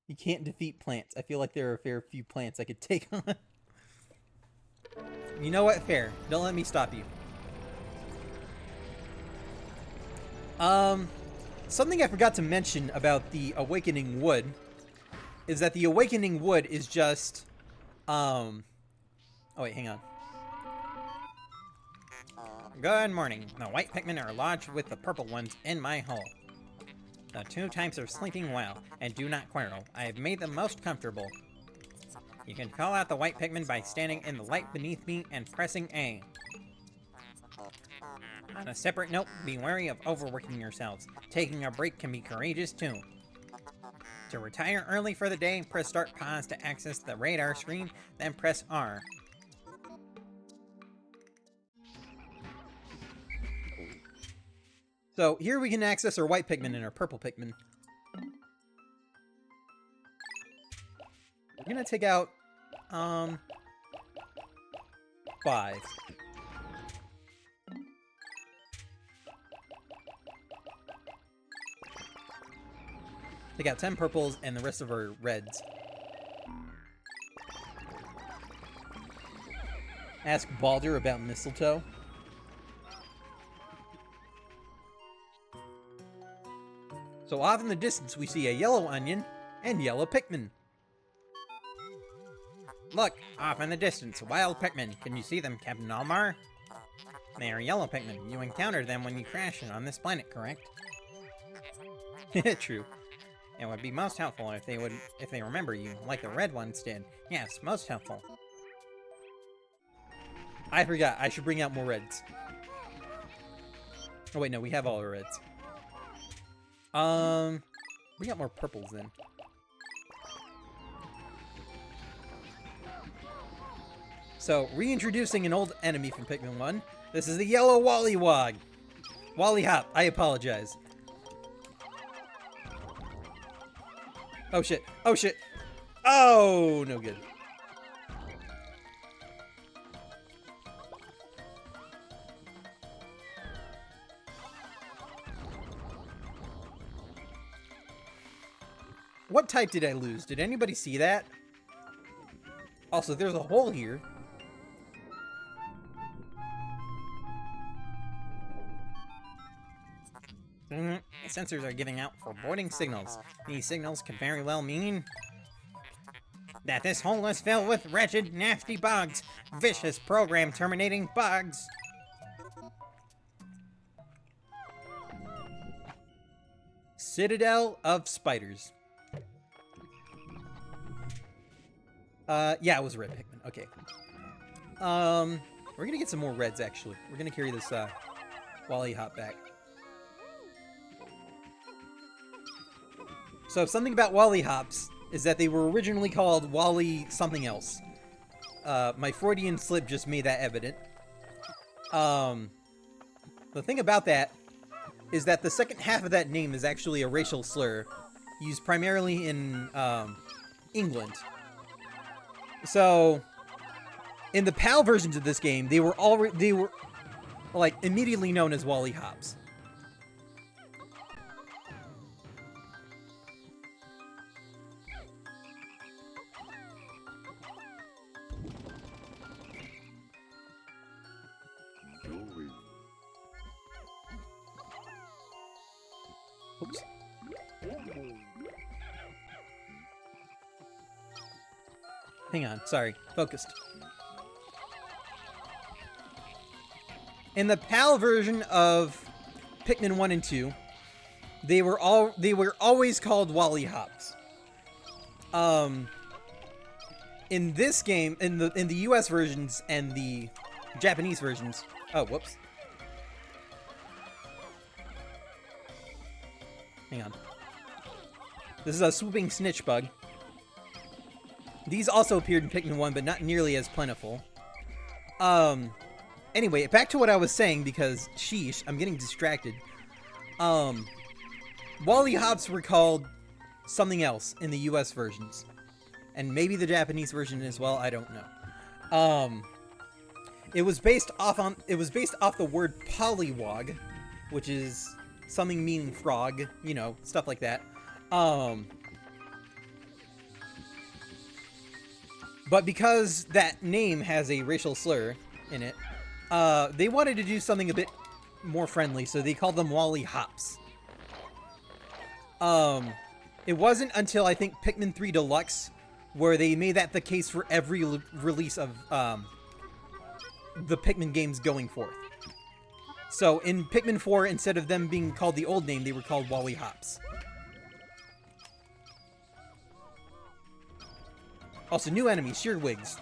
You can't defeat plants. I feel like there are a fair few plants I could take on. You know what? Fair. Don't let me stop you. Something I forgot to mention about the Awakening Wood is that the Awakening Wood is just, oh wait, hang on. Good morning. The white Pikmin are lodged with the purple ones in my hole. The two types are sleeping well and do not quarrel. I have made them most comfortable. You can call out the white Pikmin by standing in the light beneath me and pressing A. On a separate note, be wary of overworking yourselves. Taking a break can be courageous too. To retire early for the day, press Start Pause to access the radar screen, then press R. So here we can access our white Pikmin and our purple Pikmin. We're gonna take out 5. Take out 10 purples and the rest of our reds. Ask Baldur about mistletoe. So off in the distance, we see a yellow onion and yellow Pikmin. Look, off in the distance, wild Pikmin. Can you see them, Captain Almar? They are yellow Pikmin. You encountered them when you crashed on this planet, correct? True. It would be most helpful if they remember you, like the red ones did. Yes, most helpful. I forgot. I should bring out more reds. Oh wait, no, we have all our reds. We got more purples then. So, reintroducing an old enemy from Pikmin 1. This is the yellow Wollywog. Wally Hop, I apologize. Oh shit, oh shit. Oh, no good. What type did I lose? Did anybody see that? Also, there's a hole here. The sensors are giving out foreboding signals. These signals could very well mean that this hole is filled with wretched, nasty bugs. Vicious program terminating bugs. Citadel of Spiders. Yeah, it was red Pikmin. Okay. We're gonna get some more reds, actually. We're gonna carry this, Wally Hop back. So, something about Wally Hops is that they were originally called Wally something else. My Freudian slip just made that evident. The thing about that is that the second half of that name is actually a racial slur used primarily in, England. So, in the PAL versions of this game, they were like immediately known as Wally Hops. Oops. Hang on, sorry. Focused. In the PAL version of Pikmin 1 and 2, they were always called Wally Hops. In this game, in the US versions and the Japanese versions. Oh, whoops. Hang on. This is a swooping snitch bug. These also appeared in Pikmin 1, but not nearly as plentiful. Anyway, back to what I was saying, because, sheesh, I'm getting distracted. Wally Hops were called something else in the US versions. And maybe the Japanese version as well, I don't know. It was based off the word pollywog, which is something meaning frog, you know, stuff like that. But because that name has a racial slur in it, they wanted to do something a bit more friendly, so they called them Wally Hops. It wasn't until, I think, Pikmin 3 Deluxe where they made that the case for every release of the Pikmin games going forth. So in Pikmin 4, instead of them being called the old name, they were called Wally Hops. Also, new enemies, Shearwigs.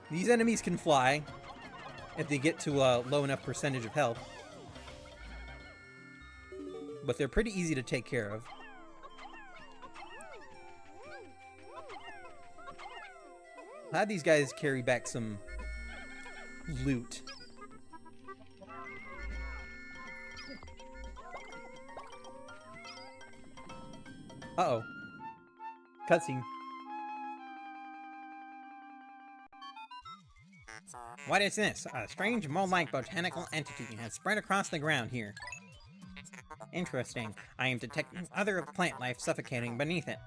These enemies can fly if they get to a low enough percentage of health. But they're pretty easy to take care of. How'd these guys carry back some loot? Uh-oh. Cutscene. What is this? A strange mole-like botanical entity has spread across the ground here. Interesting. I am detecting other plant life suffocating beneath it.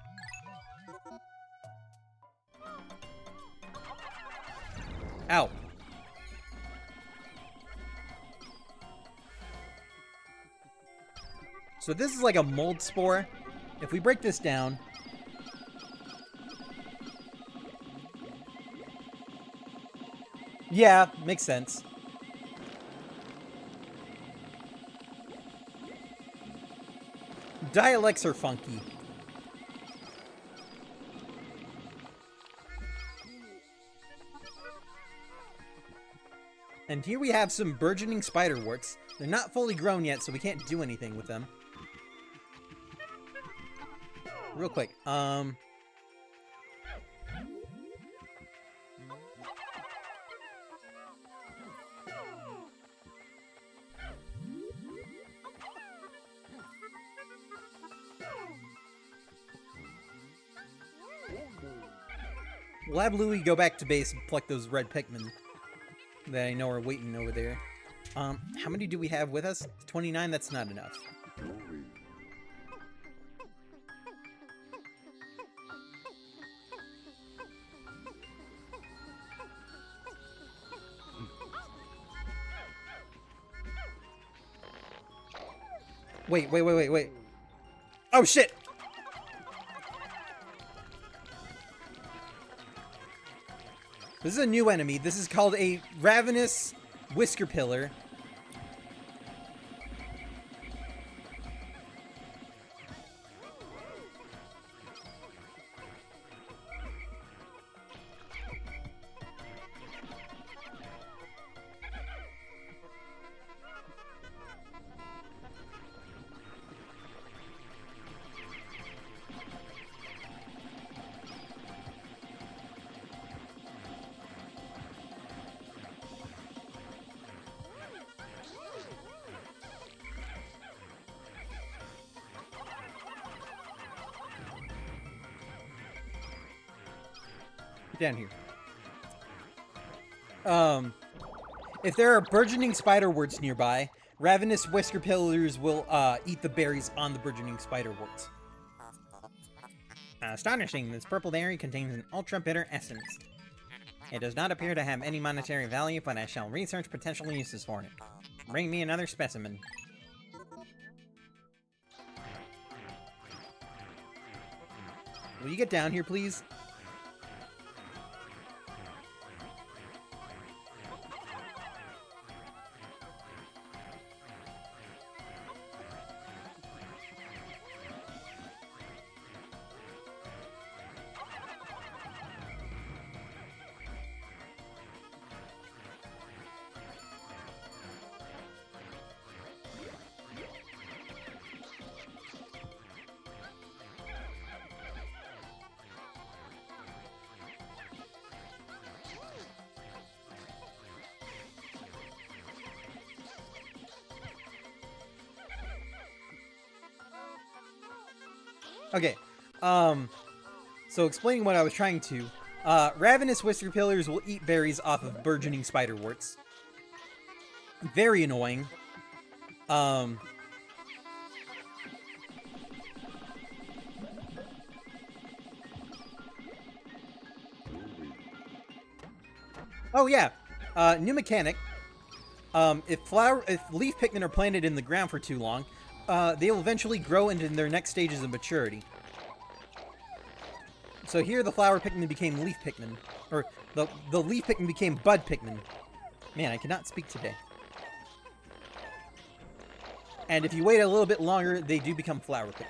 Ow. So this is like a mold spore. If we break this down... Yeah, makes sense. Dialects are funky. And here we have some burgeoning spiderworts. They're not fully grown yet, so we can't do anything with them. Real quick, we'll have Louie go back to base and pluck those red Pikmin that I know are waiting over there. How many do we have with us? 29? That's not enough. Wait. Oh, shit! This is a new enemy. This is called a Ravenous Whisker Pillar. Down here. If there are burgeoning spiderworts nearby, ravenous whisker pillars will eat the berries on the burgeoning spiderworts. Astonishing, this purple berry contains an ultra bitter essence. It does not appear to have any monetary value, but I shall research potential uses for it. Bring me another specimen. Will you get down here, please? Okay, so explaining what I was trying to, ravenous whisker pillars will eat berries off of burgeoning spiderworts. Very annoying. Oh yeah, new mechanic. If leaf Pikmin are planted in the ground for too long, they will eventually grow into their next stages of maturity. So here the flower Pikmin became leaf Pikmin. Or, the leaf Pikmin became bud Pikmin. Man, I cannot speak today. And if you wait a little bit longer, they do become flower Pikmin.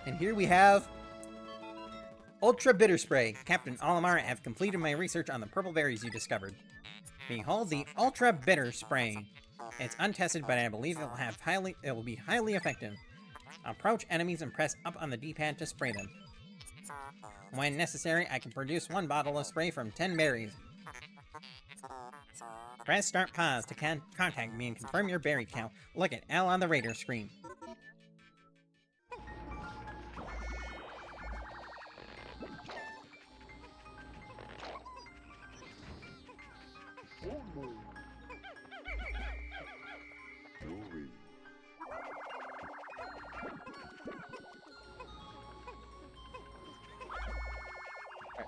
And here we have Ultra Bitter Spray. Captain Olimar, I have completed my research on the purple berries you discovered. Behold the Ultra Bitter Spray. It's untested, but I believe it will be highly effective. Approach enemies and press up on the D-pad to spray them. When necessary, I can produce 1 bottle of spray from 10 berries. Press start pause to contact me and confirm your berry count. Look at L on the radar screen.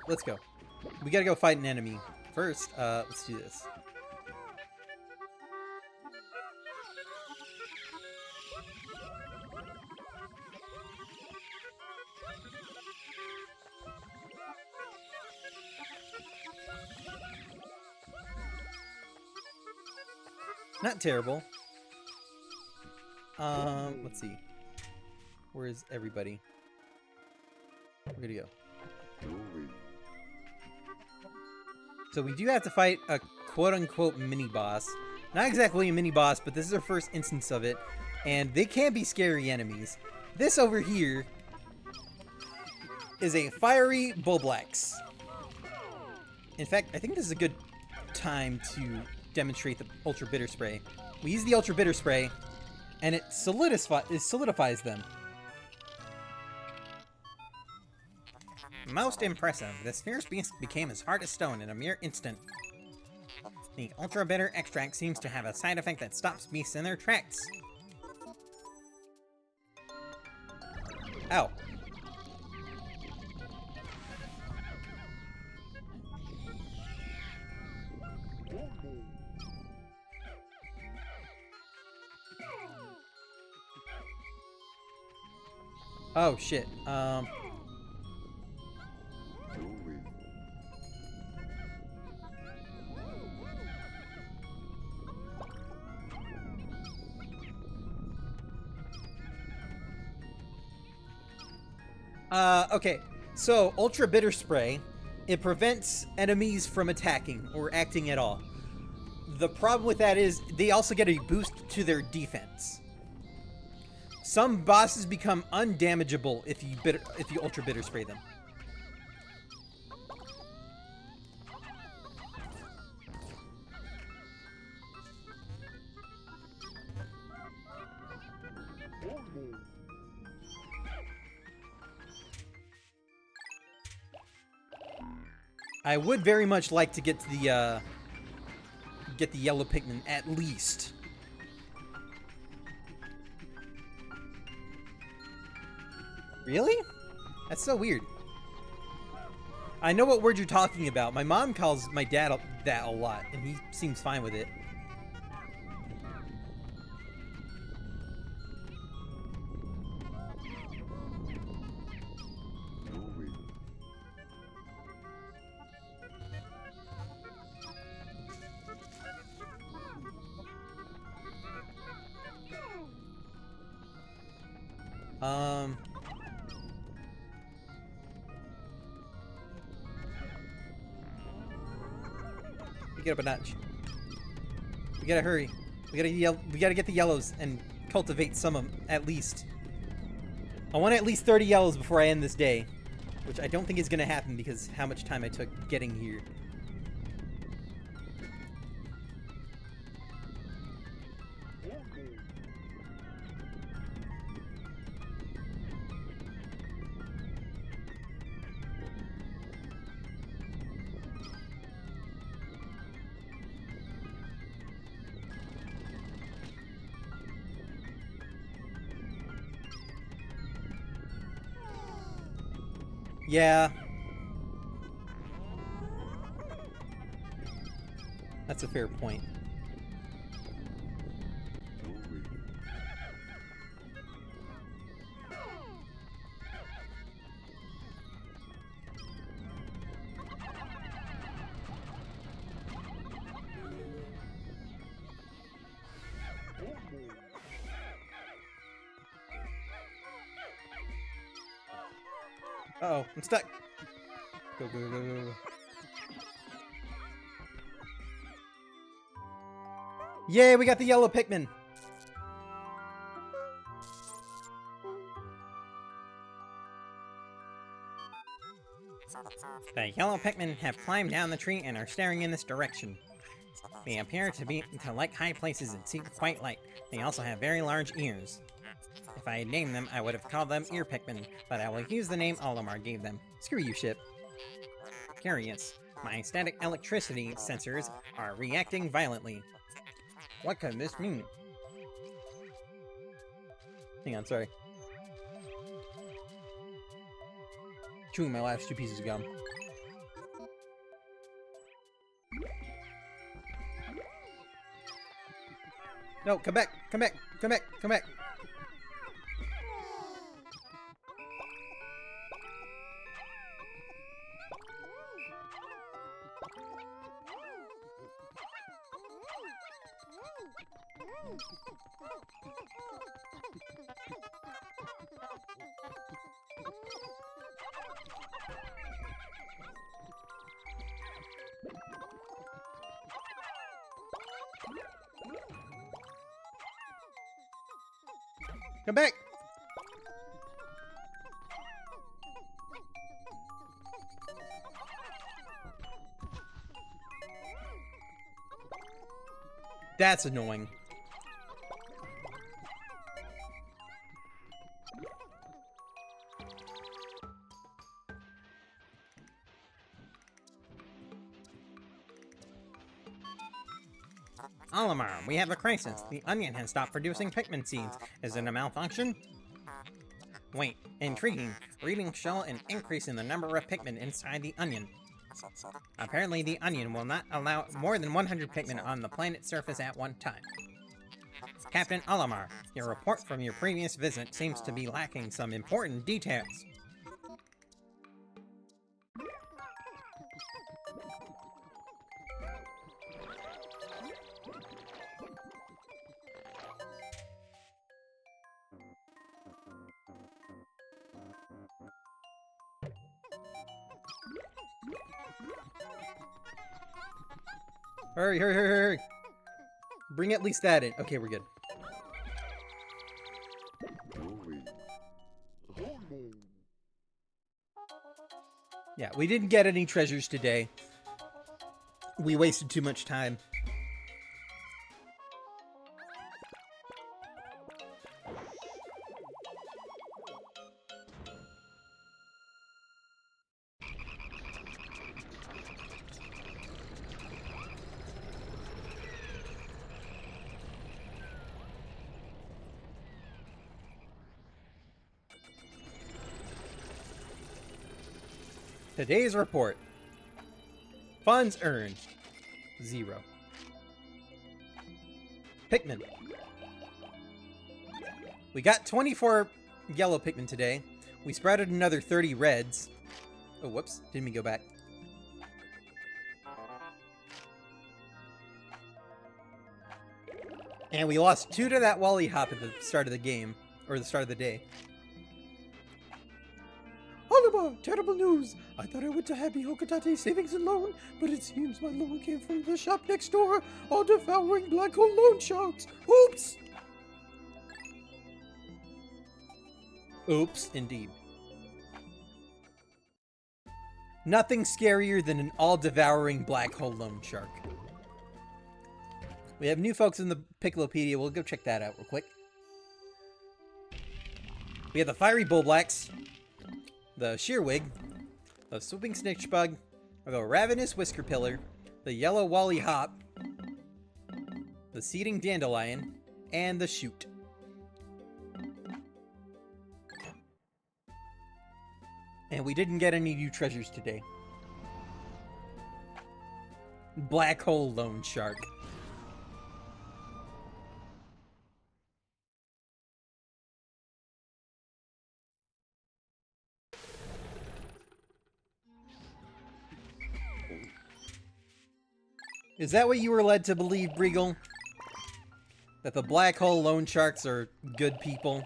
Let's go. we gotta go fight an enemy. First, let's do this. Not terrible. Let's see. Where is everybody? We're gonna go. So we do have to fight a quote-unquote mini-boss. Not exactly a mini-boss, but this is our first instance of it. And they can be scary enemies. This over here is a fiery Bulblax. In fact, I think this is a good time to demonstrate the Ultra Bitter Spray. We use the Ultra Bitter Spray, and it solidifies them. Most impressive. This fierce beast became as hard as stone in a mere instant. The Ultra Bitter extract seems to have a side effect that stops beasts in their tracks. Ow. Oh shit. Okay. So, Ultra Bitter Spray, it prevents enemies from attacking or acting at all. The problem with that is they also get a boost to their defense. Some bosses become undamageable if you Ultra Bitter Spray them. I would very much like to get to the yellow Pikmin at least. Really? That's so weird. I know what word you're talking about. My mom calls my dad that a lot, and he seems fine with it. Get up a notch. We gotta hurry. We gotta get the yellows and cultivate some of them, at least. I want at least 30 yellows before I end this day. Which I don't think is gonna happen because how much time I took getting here. Yeah. That's a fair point. Uh-oh, I'm stuck. Go, go, go, go, go. Yay, we got the yellow Pikmin. The yellow Pikmin have climbed down the tree and are staring in this direction. They appear to like high places and see quite light. They also have very large ears. If I had named them, I would have called them Ear Pikmin, but I will use the name Olimar gave them. Screw you, ship. Curious. My static electricity sensors are reacting violently. What could this mean? Hang on, sorry. Chewing my last 2 pieces of gum. No, come back, come back, come back, come back. Come back. That's annoying. Olimar, we have a crisis. The onion has stopped producing Pikmin seeds. Is it a malfunction? Wait, intriguing. Readings show an increase in the number of Pikmin inside the onion. Apparently the onion will not allow more than 100 Pikmin on the planet's surface at one time. Captain Olimar, your report from your previous visit seems to be lacking some important details. Hurry, hurry, hurry, hurry. Bring at least that in. Okay, we're good. Yeah, we didn't get any treasures today. We wasted too much time. Today's report. Funds earned. 0. Pikmin. We got 24 yellow Pikmin today. We sprouted another 30 reds. Oh, whoops. Didn't mean to go back. And we lost 2 to that Wally Hop at the start of the game. Or the start of the day. Olimar, terrible news. I thought I went to Happy Hokotate Savings and Loan, but it seems my loan came from the shop next door, all devouring black hole loan sharks. Oops! Oops, indeed. Nothing scarier than an all-devouring black hole loan shark. We have new folks in the Piccolopedia. We'll go check that out real quick. We have the Fiery Bullblacks, the Shearwig, the Swooping Snitchbug, the Ravenous Whiskerpillar, the Yellow Wally Hop, the Seeding Dandelion, and the Shoot. And we didn't get any new treasures today. Black Hole Loan Shark. Is that what you were led to believe, Breagle? That the Black Hole Loan Sharks are good people?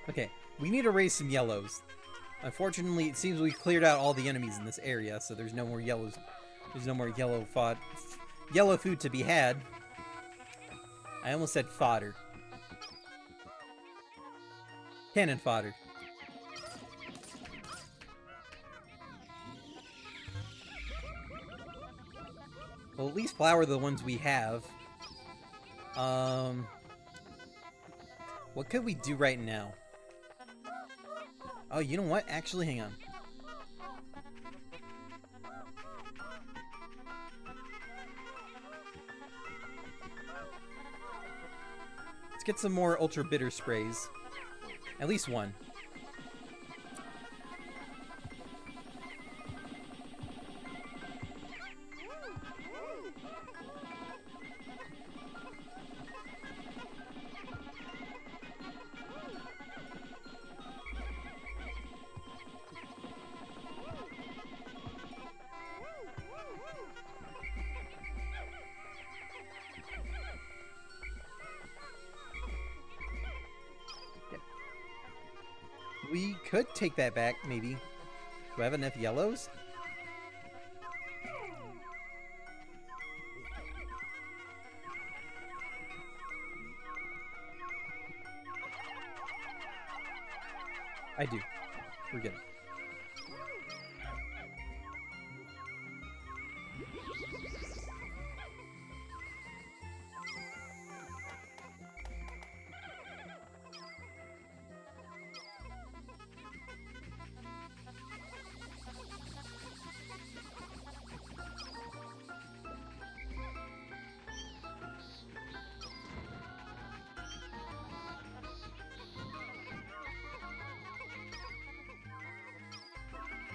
Okay, we need to raise some yellows. Unfortunately, it seems we cleared out all the enemies in this area, so there's no more yellows. There's no more yellow food to be had. I almost said fodder. Cannon fodder. Well, at least flower the ones we have. What could we do right now? Oh, you know what? Actually, hang on. Let's get some more ultra bitter sprays. At least one. We could take that back, maybe. Do I have enough yellows? I do. We're good.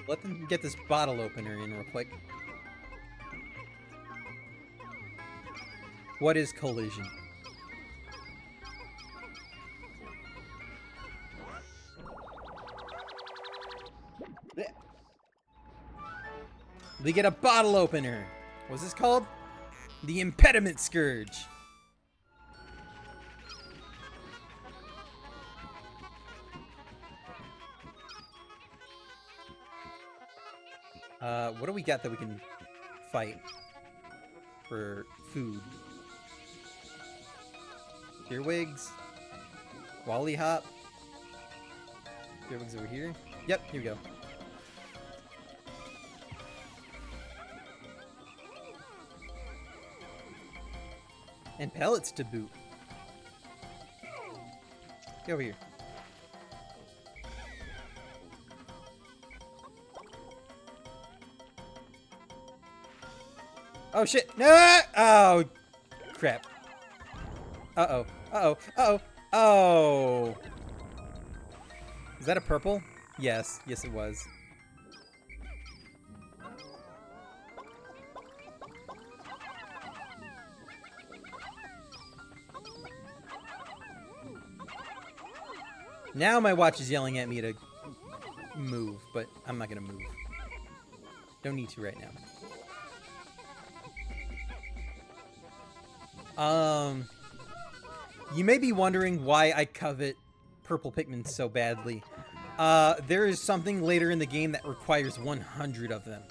Let them get this bottle opener in real quick. What is collision? We get a bottle opener. What's this called? The Impediment Scourge. What do we got that we can fight for food? Earwigs? Wally Hop? Earwigs over here? Yep, here we go. And pellets to boot. Get over here. Oh shit! No! Oh, crap. Uh-oh. Uh-oh. Uh-oh. Oh! Is that a purple? Yes. Yes, it was. Now my watch is yelling at me to move, but I'm not gonna move. Don't need to right now. You may be wondering why I covet purple Pikmin so badly. There is something later in the game that requires 100 of them.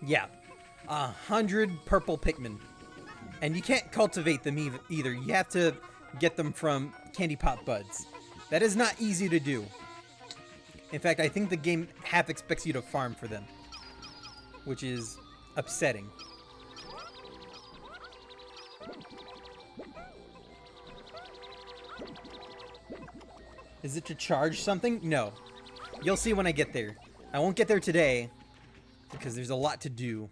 Yeah, 100 purple Pikmin. And you can't cultivate them either. You have to get them from Candy Pop Buds. That is not easy to do. In fact, I think the game half expects you to farm for them, which is upsetting. Is it to charge something? No. You'll see when I get there. I won't get there today, because there's a lot to do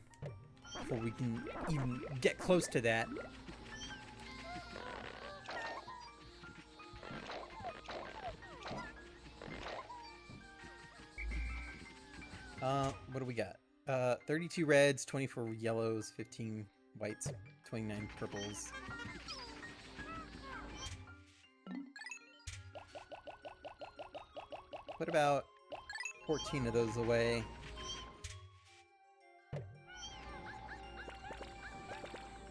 before we can even get close to that. What do we got? 32 reds, 24 yellows, 15 whites, 29 purples. What about 14 of those away?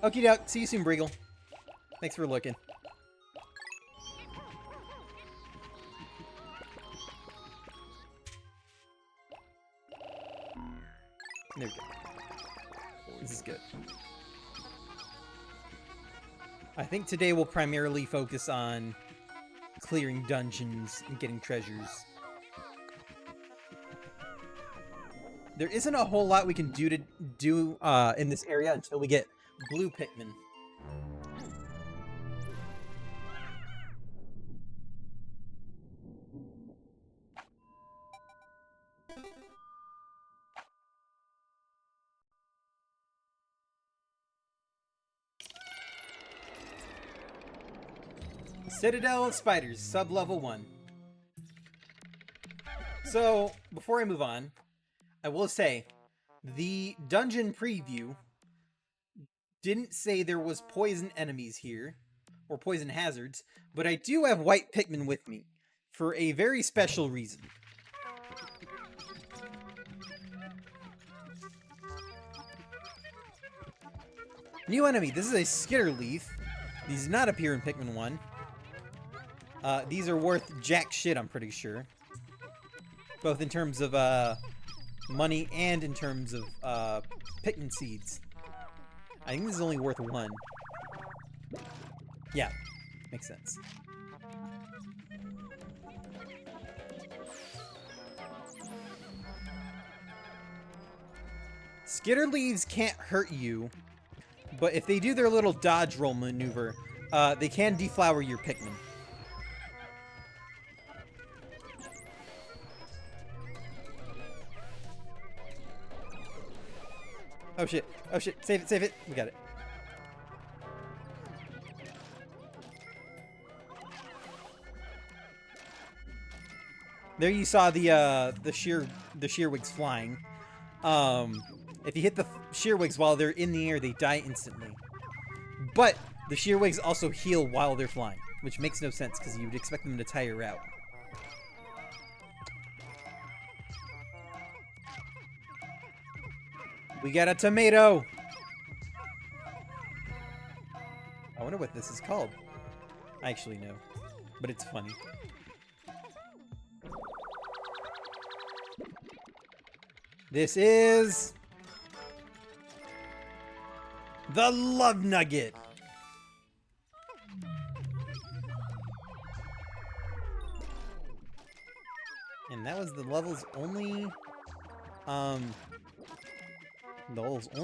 Okie doke. See you soon, Breagle. Thanks for looking. There we go. This is good. I think today we'll primarily focus on clearing dungeons and getting treasures. there isn't a whole lot we can do in this area until we get blue Pikmin. Citadel of Spiders, sub-level 1. So, before I move on, I will say, the dungeon preview didn't say there was poison enemies here, or poison hazards, but I do have white Pikmin with me, for a very special reason. New enemy, this is a Skitterleaf. These do not appear in Pikmin 1. These are worth jack shit, I'm pretty sure. Both in terms of money and in terms of Pikmin seeds. I think this is only worth 1. Yeah, makes sense. Skitterleaves can't hurt you, but if they do their little dodge roll maneuver, they can deflower your Pikmin. Oh shit, oh shit, save it, we got it. There you saw the shearwigs flying. If you hit the shearwigs while they're in the air, they die instantly. But the shearwigs also heal while they're flying, which makes no sense because you would expect them to tire out. We got a tomato! I wonder what this is called. I actually know, but it's funny. This is the Love Nugget. And that was the level's only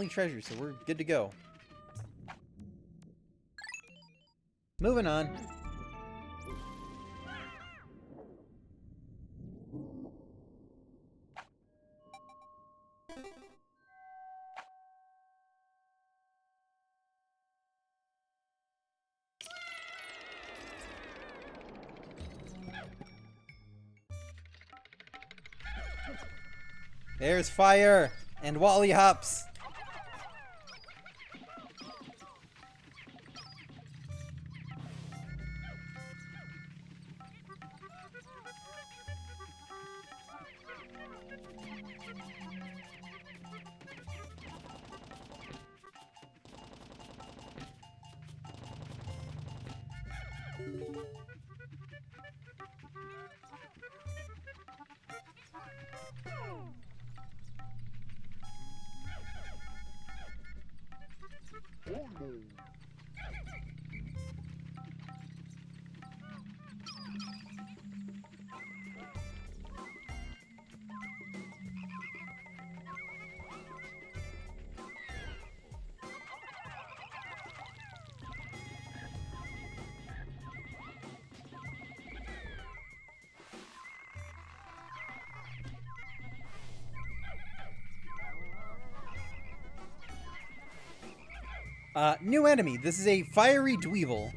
treasure, so we're good to go. Moving on. There's fire and Wally hops. New enemy. This is a fiery Dweevil.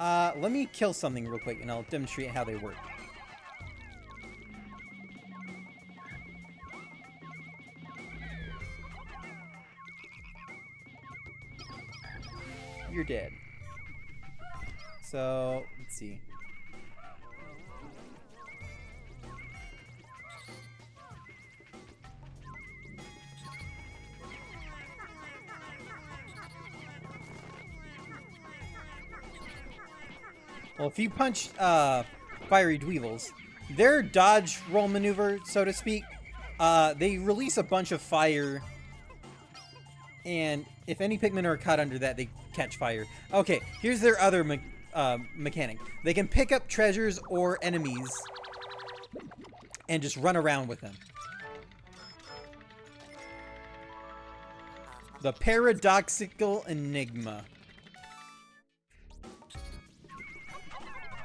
Let me kill something real quick and I'll demonstrate how they work. You're dead. So, let's see. Well, if you punch fiery Dweevils, their dodge roll maneuver, so to speak, they release a bunch of fire, and if any Pikmin are caught under that, they catch fire. Okay, here's their other mechanic. They can pick up treasures or enemies and just run around with them. The paradoxical enigma.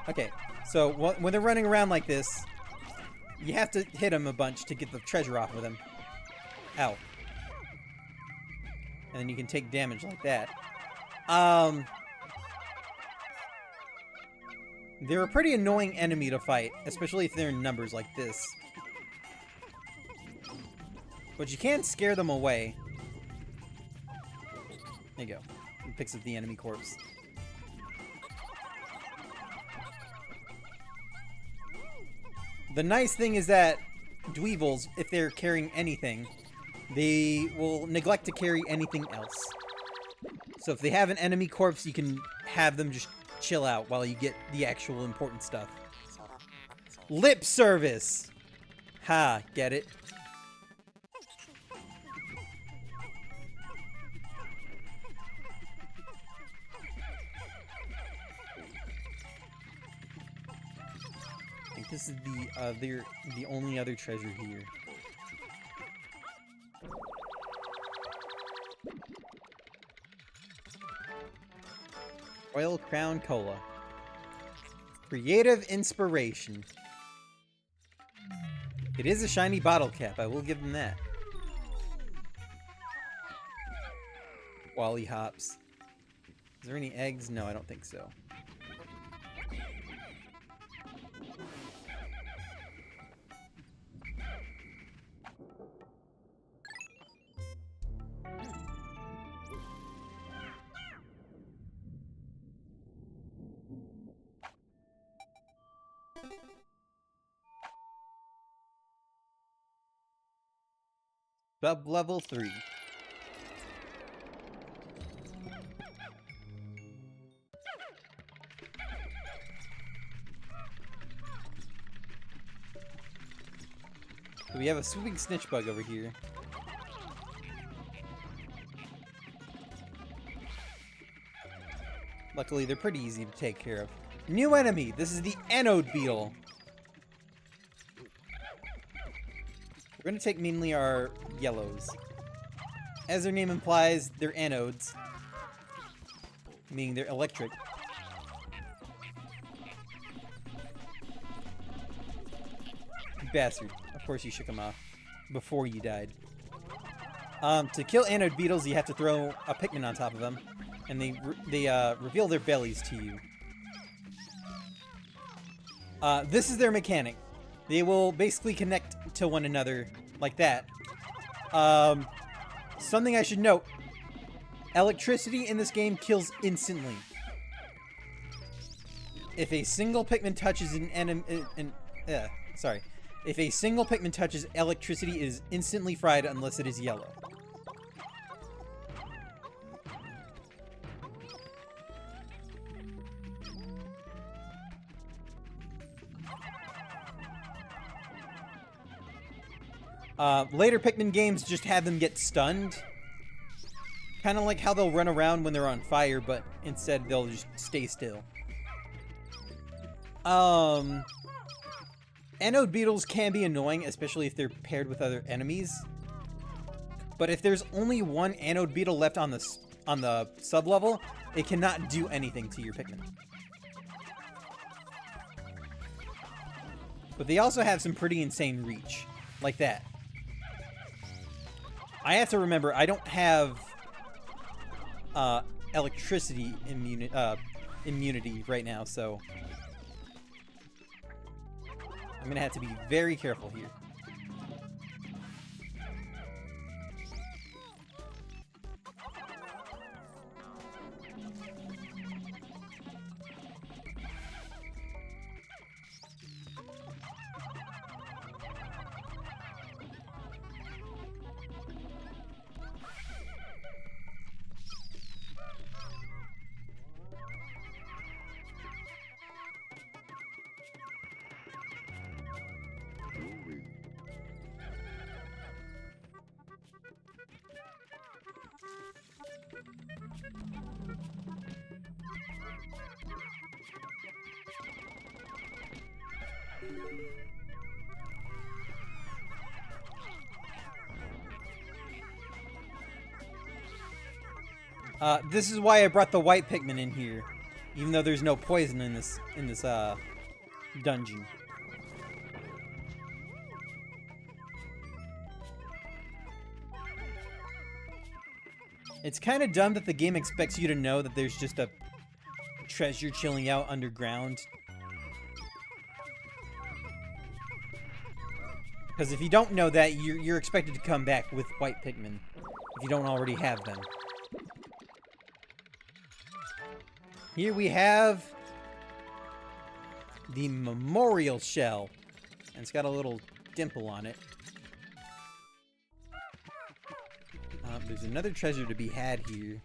Okay, so when they're running around like this, you have to hit them a bunch to get the treasure off of them. Ow. And then you can take damage like that. They're a pretty annoying enemy to fight, especially if they're in numbers like this. But you can scare them away. There you go. It picks up the enemy corpse. The nice thing is that Dweevils, if they're carrying anything, they will neglect to carry anything else. So if they have an enemy corpse, you can have them just chill out while you get the actual important stuff. Lip service! Ha, get it? I think this is the only other treasure here. Royal Crown Cola. Creative inspiration. It is a shiny bottle cap, I will give them that. Wally hops. Is there any eggs? No, I don't think so. Sub-level 3. So we have a swooping snitch bug over here. Luckily, they're pretty easy to take care of. New enemy! This is the anode beetle. We're going to take mainly our yellows. As their name implies, they're anodes. Meaning they're electric. You bastard. Of course you shook them off. Before you died. To kill anode beetles, you have to throw a Pikmin on top of them. And they reveal their bellies to you. This is their mechanic. They will basically connect to one another like that. Something I should note. Electricity in this game kills instantly. If a single Pikmin touches an enemy... If a single Pikmin touches electricity, it is instantly fried unless it is yellow. Later Pikmin games just have them get stunned. Kind of like how they'll run around when they're on fire, but instead they'll just stay still. Anode beetles can be annoying, especially if they're paired with other enemies. But if there's only one anode beetle left on the sub-level, it cannot do anything to your Pikmin. But they also have some pretty insane reach. Like that. I have to remember, I don't have electricity immunity right now, so I'm gonna have to be very careful here. This is why I brought the white Pikmin in here, even though there's no poison in this dungeon. It's kind of dumb that the game expects you to know that there's just a treasure chilling out underground. Because if you don't know that, you're expected to come back with white Pikmin if you don't already have them. Here we have the memorial shell, and it's got a little dimple on it. There's another treasure to be had here.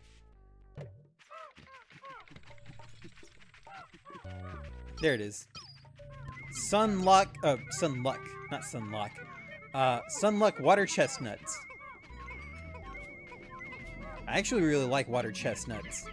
There it is. Sunluck, not Sunluck. Sunluck water chestnuts. I actually really like water chestnuts.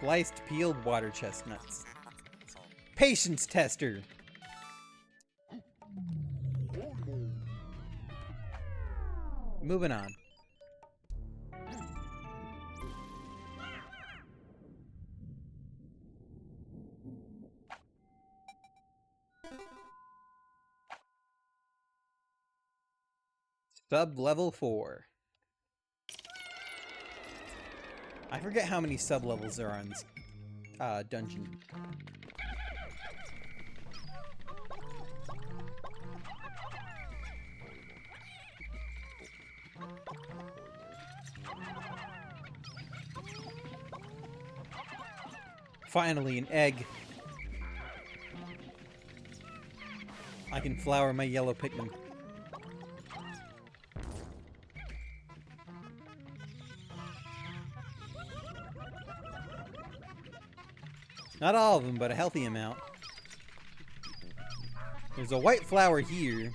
Sliced peeled water chestnuts. Patience tester. Moving on. Sub-level 4. I forget how many sub-levels there are in this dungeon. Finally, an egg. I can flower my yellow Pikmin. Not all of them, but a healthy amount. There's a white flower here,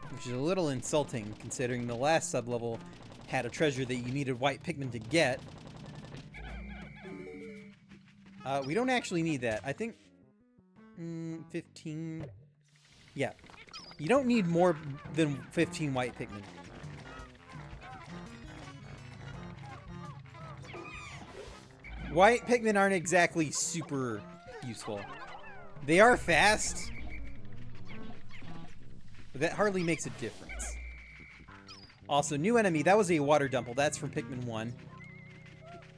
which is a little insulting considering the last sublevel had a treasure that you needed white Pikmin to get. We don't actually need that. I think 15. Yeah. You don't need more than 15 white Pikmin. White Pikmin aren't exactly super useful. They are fast, but that hardly makes a difference. Also, new enemy. That was a water dumple. That's from Pikmin 1.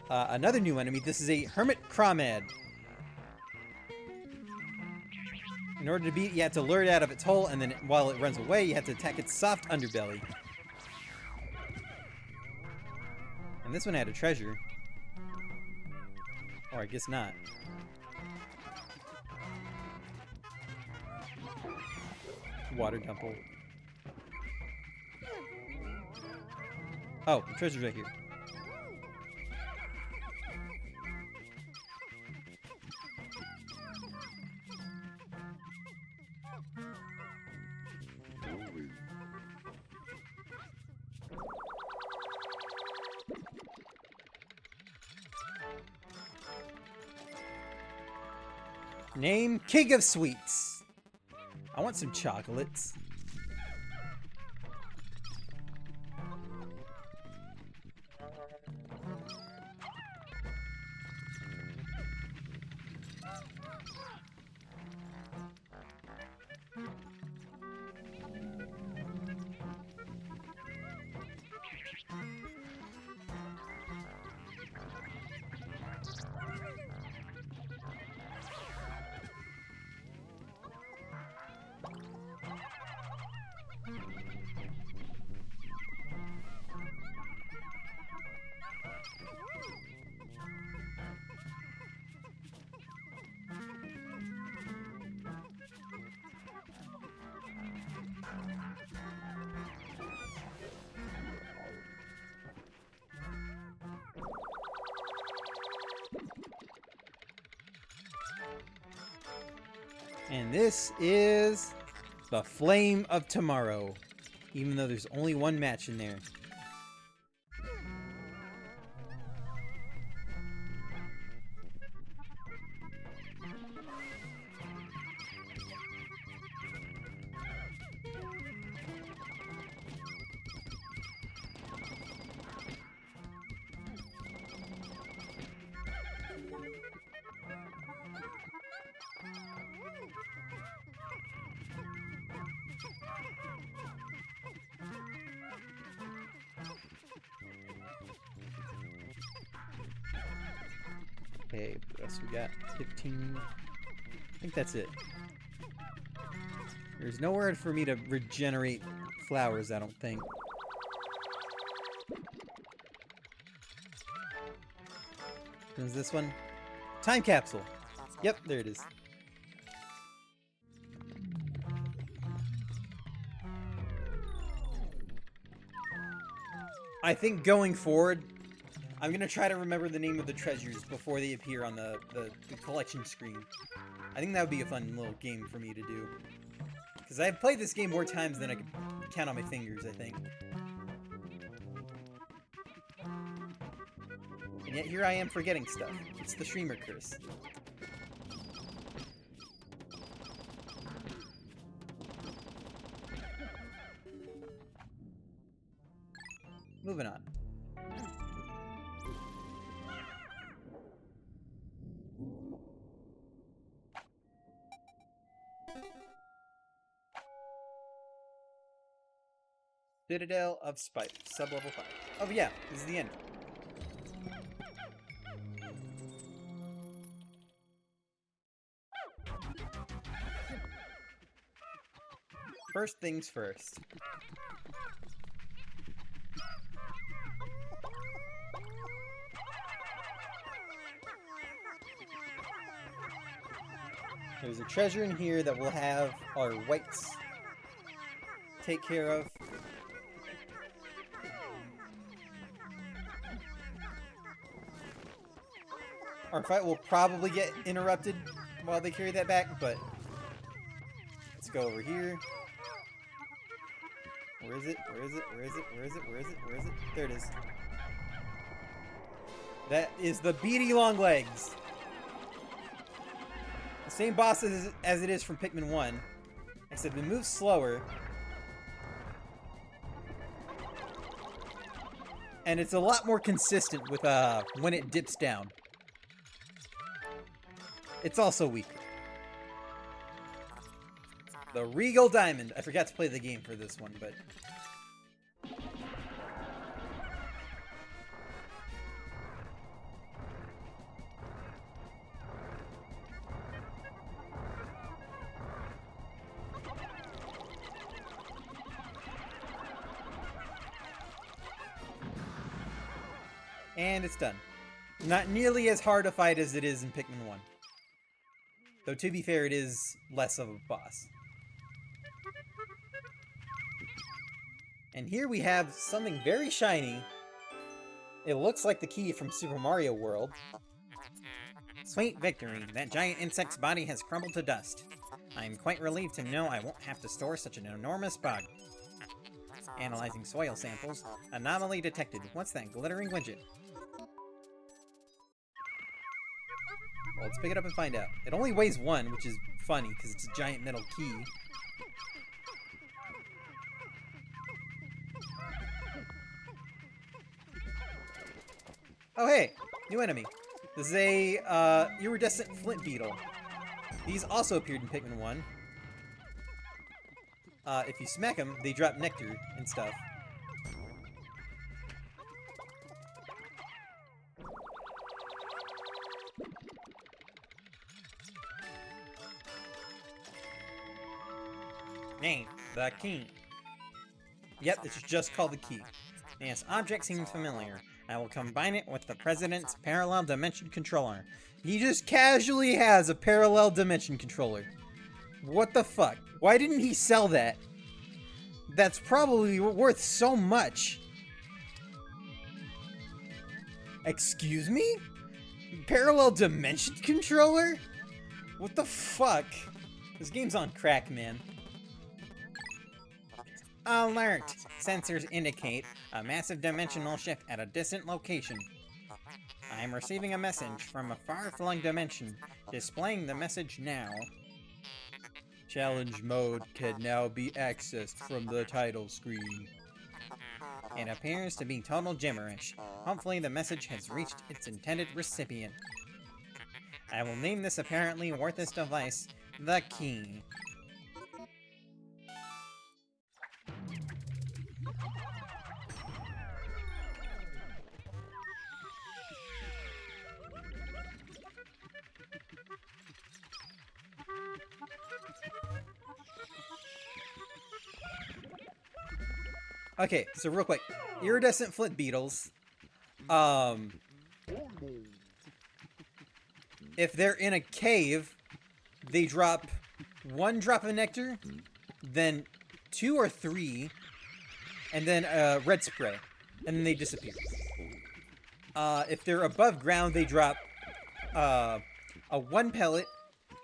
Another new enemy. This is a Hermit Crawmad. In order to beat it, you have to lure it out of its hole, and then while it runs away, you have to attack its soft underbelly. And this one had a treasure. Or I guess not. Water dumple. Oh, the treasure's right here. Name King of Sweets. I want some chocolates. And this is The Flame of Tomorrow. Even though there's only one match in there. Okay, what else we got? 15. I think that's it. There's nowhere for me to regenerate flowers, I don't think. What is this one? Time capsule. Yep, there it is. I think going forward, I'm gonna try to remember the name of the treasures before they appear on the collection screen. I think that would be a fun little game for me to do. Because I've played this game more times than I could count on my fingers, I think. And yet here I am forgetting stuff. It's the streamer curse. Moving on. Citadel of Spiders, sub-level 5. Oh yeah, this is the end. First things first. There's a treasure in here that we'll have our whites take care of. Our fight will probably get interrupted while they carry that back, but let's go over here. Where is it? Where is it? Where is it? Where is it? Where is it? Where is it? There it is. That is the beady long legs. The same boss as it is from Pikmin 1, except it moves slower. And it's a lot more consistent with when it dips down. It's also weaker. The Regal Diamond. I forgot to play the game for this one, but... And it's done. Not nearly as hard a fight as it is in Pikmin 1. Though, to be fair, it is less of a boss. And here we have something very shiny. It looks like the key from Super Mario World. Sweet victory. That giant insect's body has crumbled to dust. I'm quite relieved to know I won't have to store such an enormous bug. Analyzing soil samples. Anomaly detected. What's that glittering widget? Well, let's pick it up and find out. It only weighs 1, which is funny, because it's a giant metal key. Oh, hey! New enemy. This is a, iridescent flint beetle. These also appeared in Pikmin 1. If you smack them, they drop nectar and stuff. Name, the key. Yep, it's just called the key. This object seems familiar. I will combine it with the President's Parallel Dimension Controller. He just casually has a parallel dimension controller. What the fuck? Why didn't he sell that? That's probably worth so much. Excuse me? Parallel dimension controller? What the fuck? This game's on crack, man. Alert! Sensors indicate a massive dimensional shift at a distant location. I am receiving a message from a far-flung dimension. Displaying the message now. Challenge mode can now be accessed from the title screen. It appears to be total gibberish. Hopefully the message has reached its intended recipient. I will name this apparently worthless device the key. Okay, so real quick, iridescent flint beetles. Um, if they're in a cave, they drop 1 drop of nectar, then 2 or 3, and then a red spray, and then they disappear. If they're above ground, they drop a 1 pellet,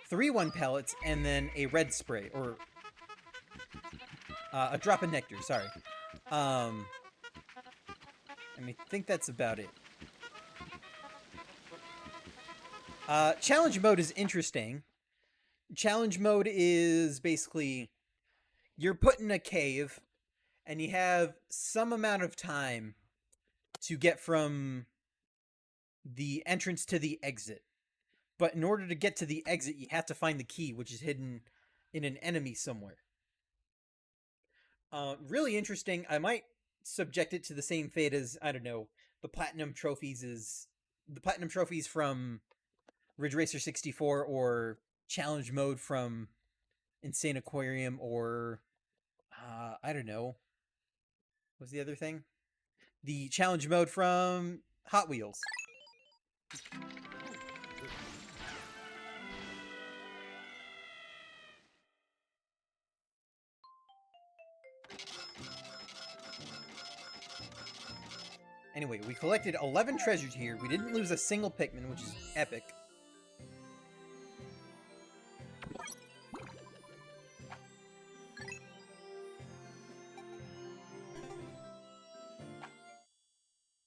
3 1 pellets, and then a red spray, or a drop of nectar, sorry. I think that's about it. Challenge mode is interesting. Challenge mode is basically you're put in a cave and you have some amount of time to get from the entrance to the exit. But in order to get to the exit, you have to find the key, which is hidden in an enemy somewhere. Really interesting. I might subject it to the same fate as, I don't know, the platinum trophies from Ridge Racer 64, or challenge mode from Insane Aquarium, or I don't know. What's the other thing? The challenge mode from Hot Wheels. Anyway, we collected 11 treasures here. We didn't lose a single Pikmin, which is epic.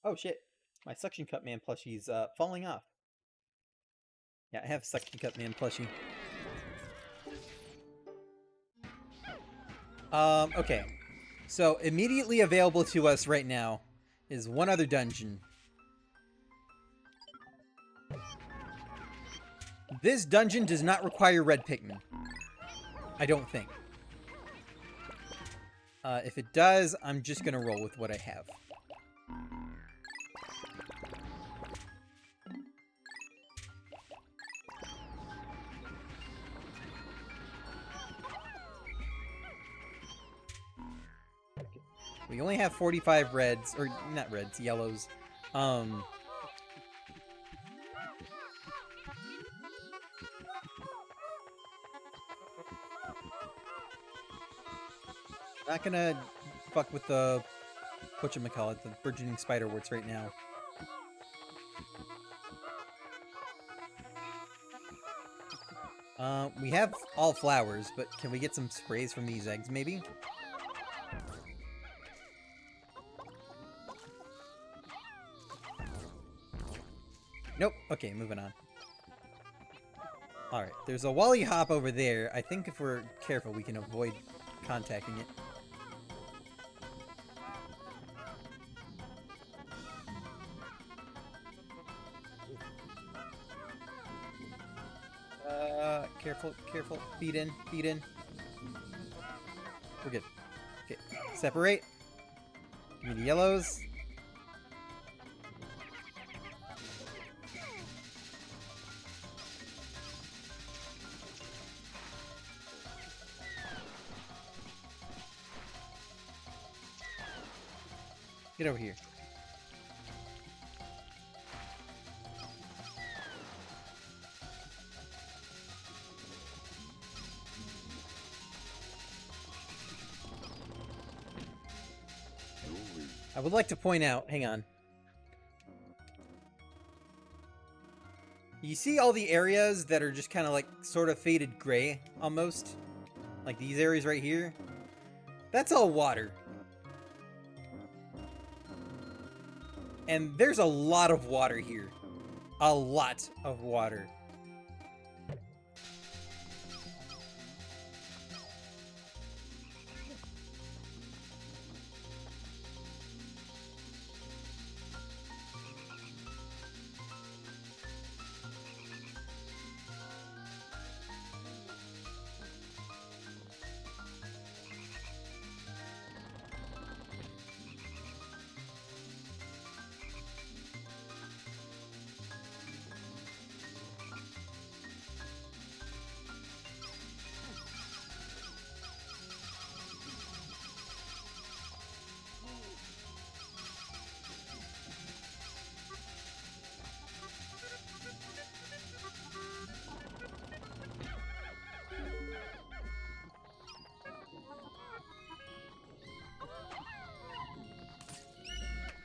Oh shit, my Suction Cup Man plushie's falling off. Yeah, I have Suction Cup Man plushie. Okay. So, immediately available to us right now is one other dungeon. This dungeon does not require red Pikmin. I don't think. If it does, I'm just gonna roll with what I have. We only have 45 reds, or not reds, yellows. Not gonna fuck with the whatchamacallit, the burgeoning spiderworts right now. We have all flowers, but can we get some sprays from these eggs, maybe? Nope. Okay, moving on. Alright, there's a Wally Hop over there. I think if we're careful, we can avoid contacting it. Careful, careful. Feed in, feed in. We're good. Okay, separate. Give me the yellows. Get over here. I would like to point out, hang on. You see all the areas that are just kind of like sort of faded gray almost? Like these areas right here? That's all water. And there's a lot of water here. A lot of water.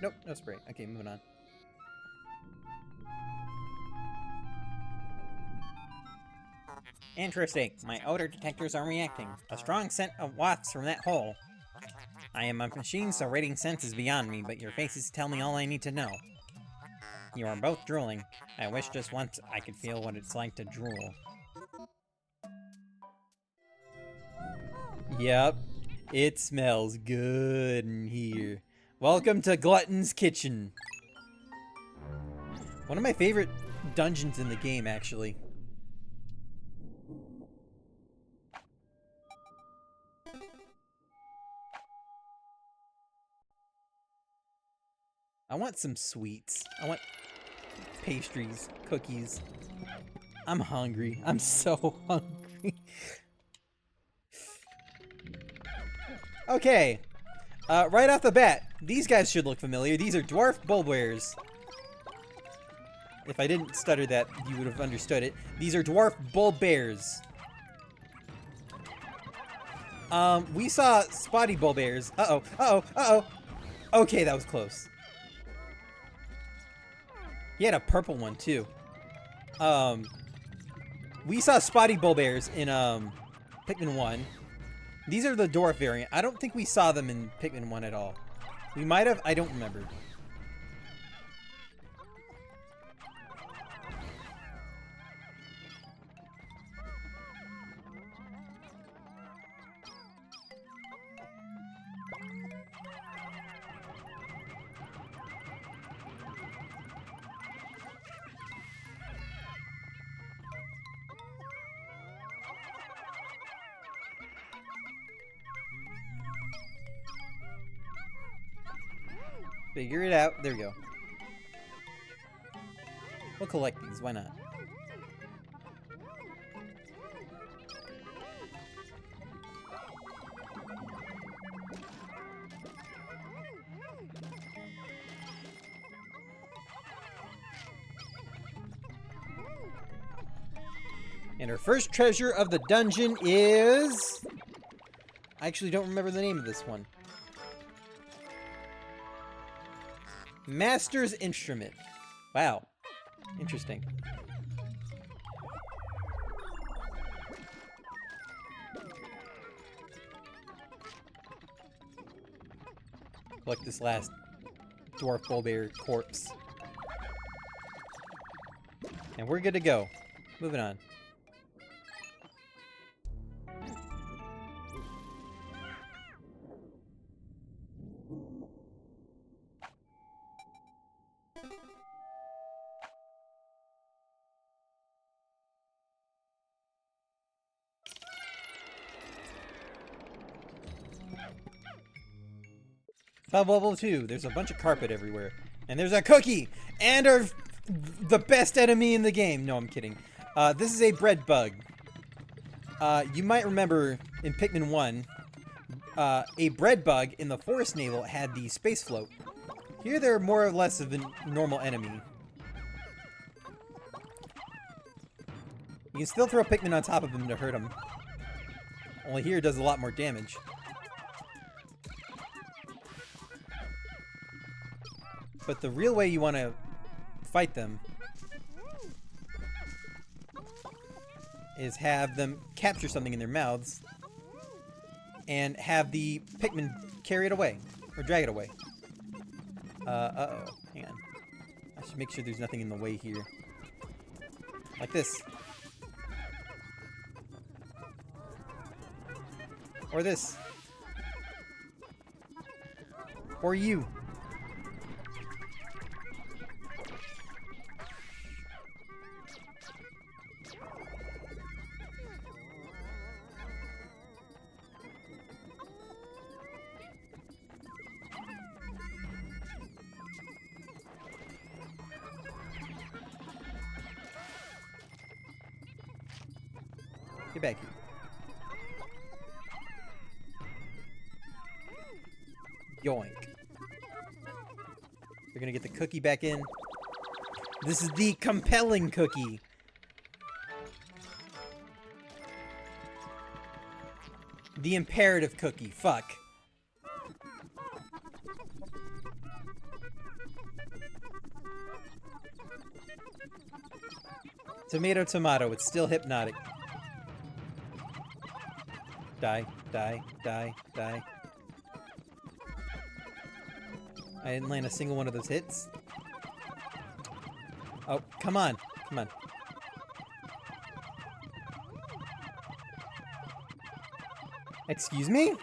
Nope, no spray. Okay, moving on. Interesting. My odor detectors are reacting. A strong scent of wafts from that hole. I am a machine, so rating scents is beyond me, but your faces tell me all I need to know. You are both drooling. I wish just once I could feel what it's like to drool. Yep, it smells good in here. Welcome to Glutton's Kitchen. One of my favorite dungeons in the game, actually. I want some sweets. I want pastries, cookies. I'm hungry. I'm so hungry. Okay. Right off the bat, these guys should look familiar. These are dwarf bullbears. If I didn't stutter that, you would have understood it. These are dwarf bullbears. We saw spotty bullbears. Uh-oh, uh-oh, uh-oh. Okay, that was close. He had a purple one, too. We saw spotty bullbears in, Pikmin 1. These are the dwarf variant. I don't think we saw them in Pikmin 1 at all. We might have. I don't remember. Figure it out. There we go. We'll collect these. Why not? And our first treasure of the dungeon is... I actually don't remember the name of this one. Master's Instrument. Wow. Interesting. Collect this last dwarf bullbear corpse. And we're good to go. Moving on. Level 2, there's a bunch of carpet everywhere. And there's a cookie! And the best enemy in the game. No, I'm kidding. This is a bread bug. You might remember in Pikmin 1, a bread bug in the forest navel had the space float. Here they're more or less of a normal enemy. You can still throw Pikmin on top of him to hurt him. Only here it does a lot more damage. But the real way you want to fight them is have them capture something in their mouths and have the Pikmin carry it away or drag it away. Uh-oh. Hang on. I should make sure there's nothing in the way here. Like this. Or this. Or you. Get back here. Yoink. You're gonna get the cookie back in. This is the compelling cookie. The imperative cookie. Fuck. Tomato, tomato. It's still hypnotic. Die, die, die, die. I didn't land a single one of those hits. Oh, come on. Come on. Excuse me?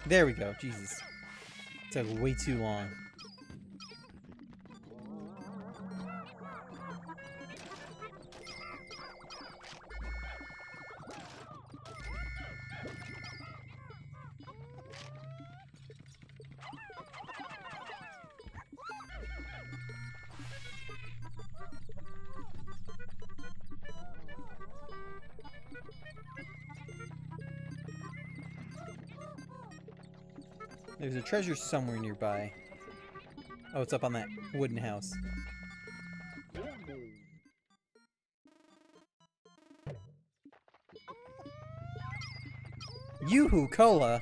There we go. Jesus. Took way too long. There's a treasure somewhere nearby. Oh, it's up on that wooden house. Yoo-hoo Cola?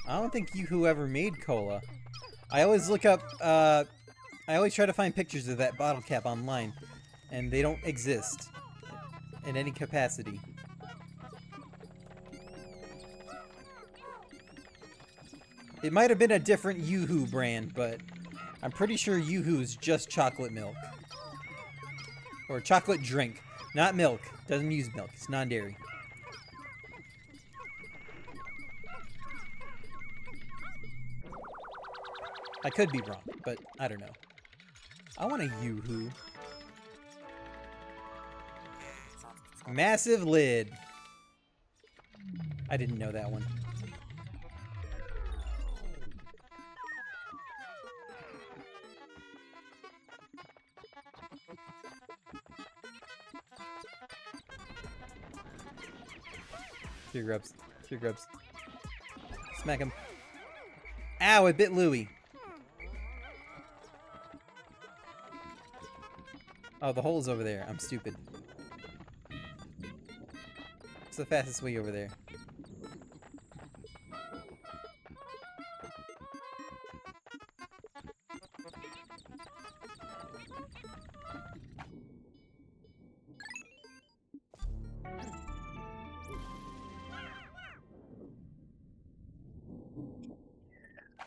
I don't think Yoo-hoo ever made cola. I always look up, I always try to find pictures of that bottle cap online, and they don't exist in any capacity. It might have been a different Yoo-hoo brand, but I'm pretty sure Yoo-hoo is just chocolate milk. Or chocolate drink. Not milk. Doesn't use milk. It's non-dairy. I could be wrong, but I don't know. I want a Yoo-hoo. Massive lid. I didn't know that one. Here, Grubs. Here, Grubs. Smack him. Ow, it bit Louie. Oh, the hole is over there. I'm stupid. It's the fastest way over there.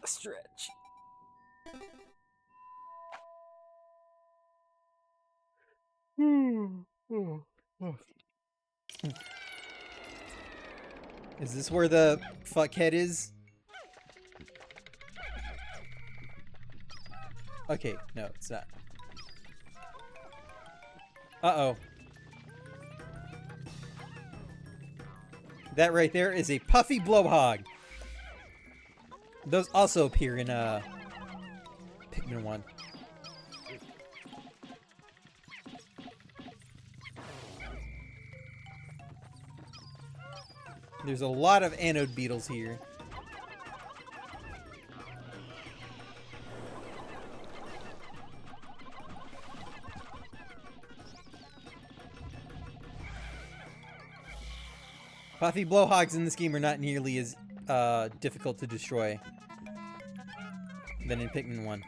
Stretch. Is this where the fuckhead is? Okay, no, it's not. Uh-oh. That right there is a puffy blowhog. Those also appear in Pikmin 1. There's a lot of anode beetles here. Puffy blowhogs in this game are not nearly as difficult to destroy than in Pikmin 1.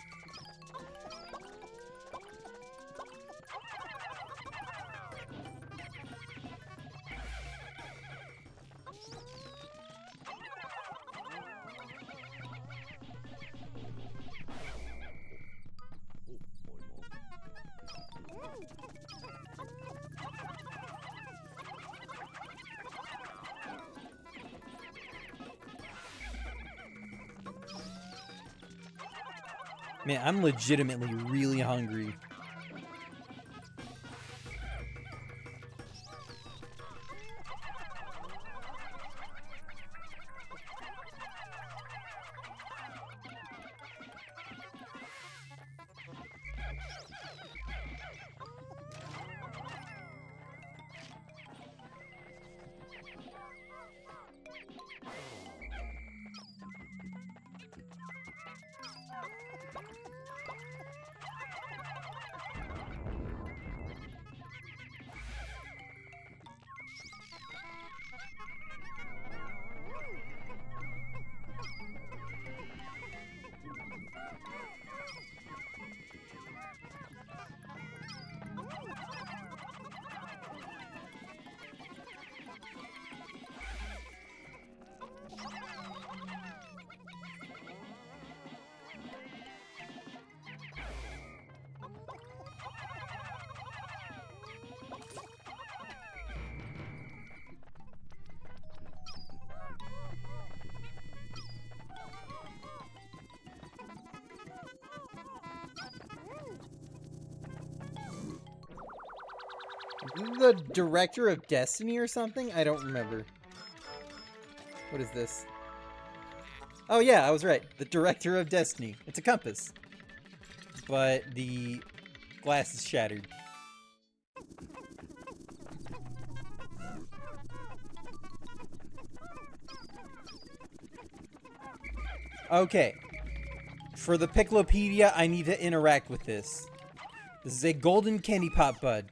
Man, I'm legitimately really hungry. The director of Destiny or something? I don't remember. What is this? Oh yeah, I was right. The director of Destiny. It's a compass. But the glass is shattered. Okay. For the Picklopedia, I need to interact with this. This is a golden candy pop bud.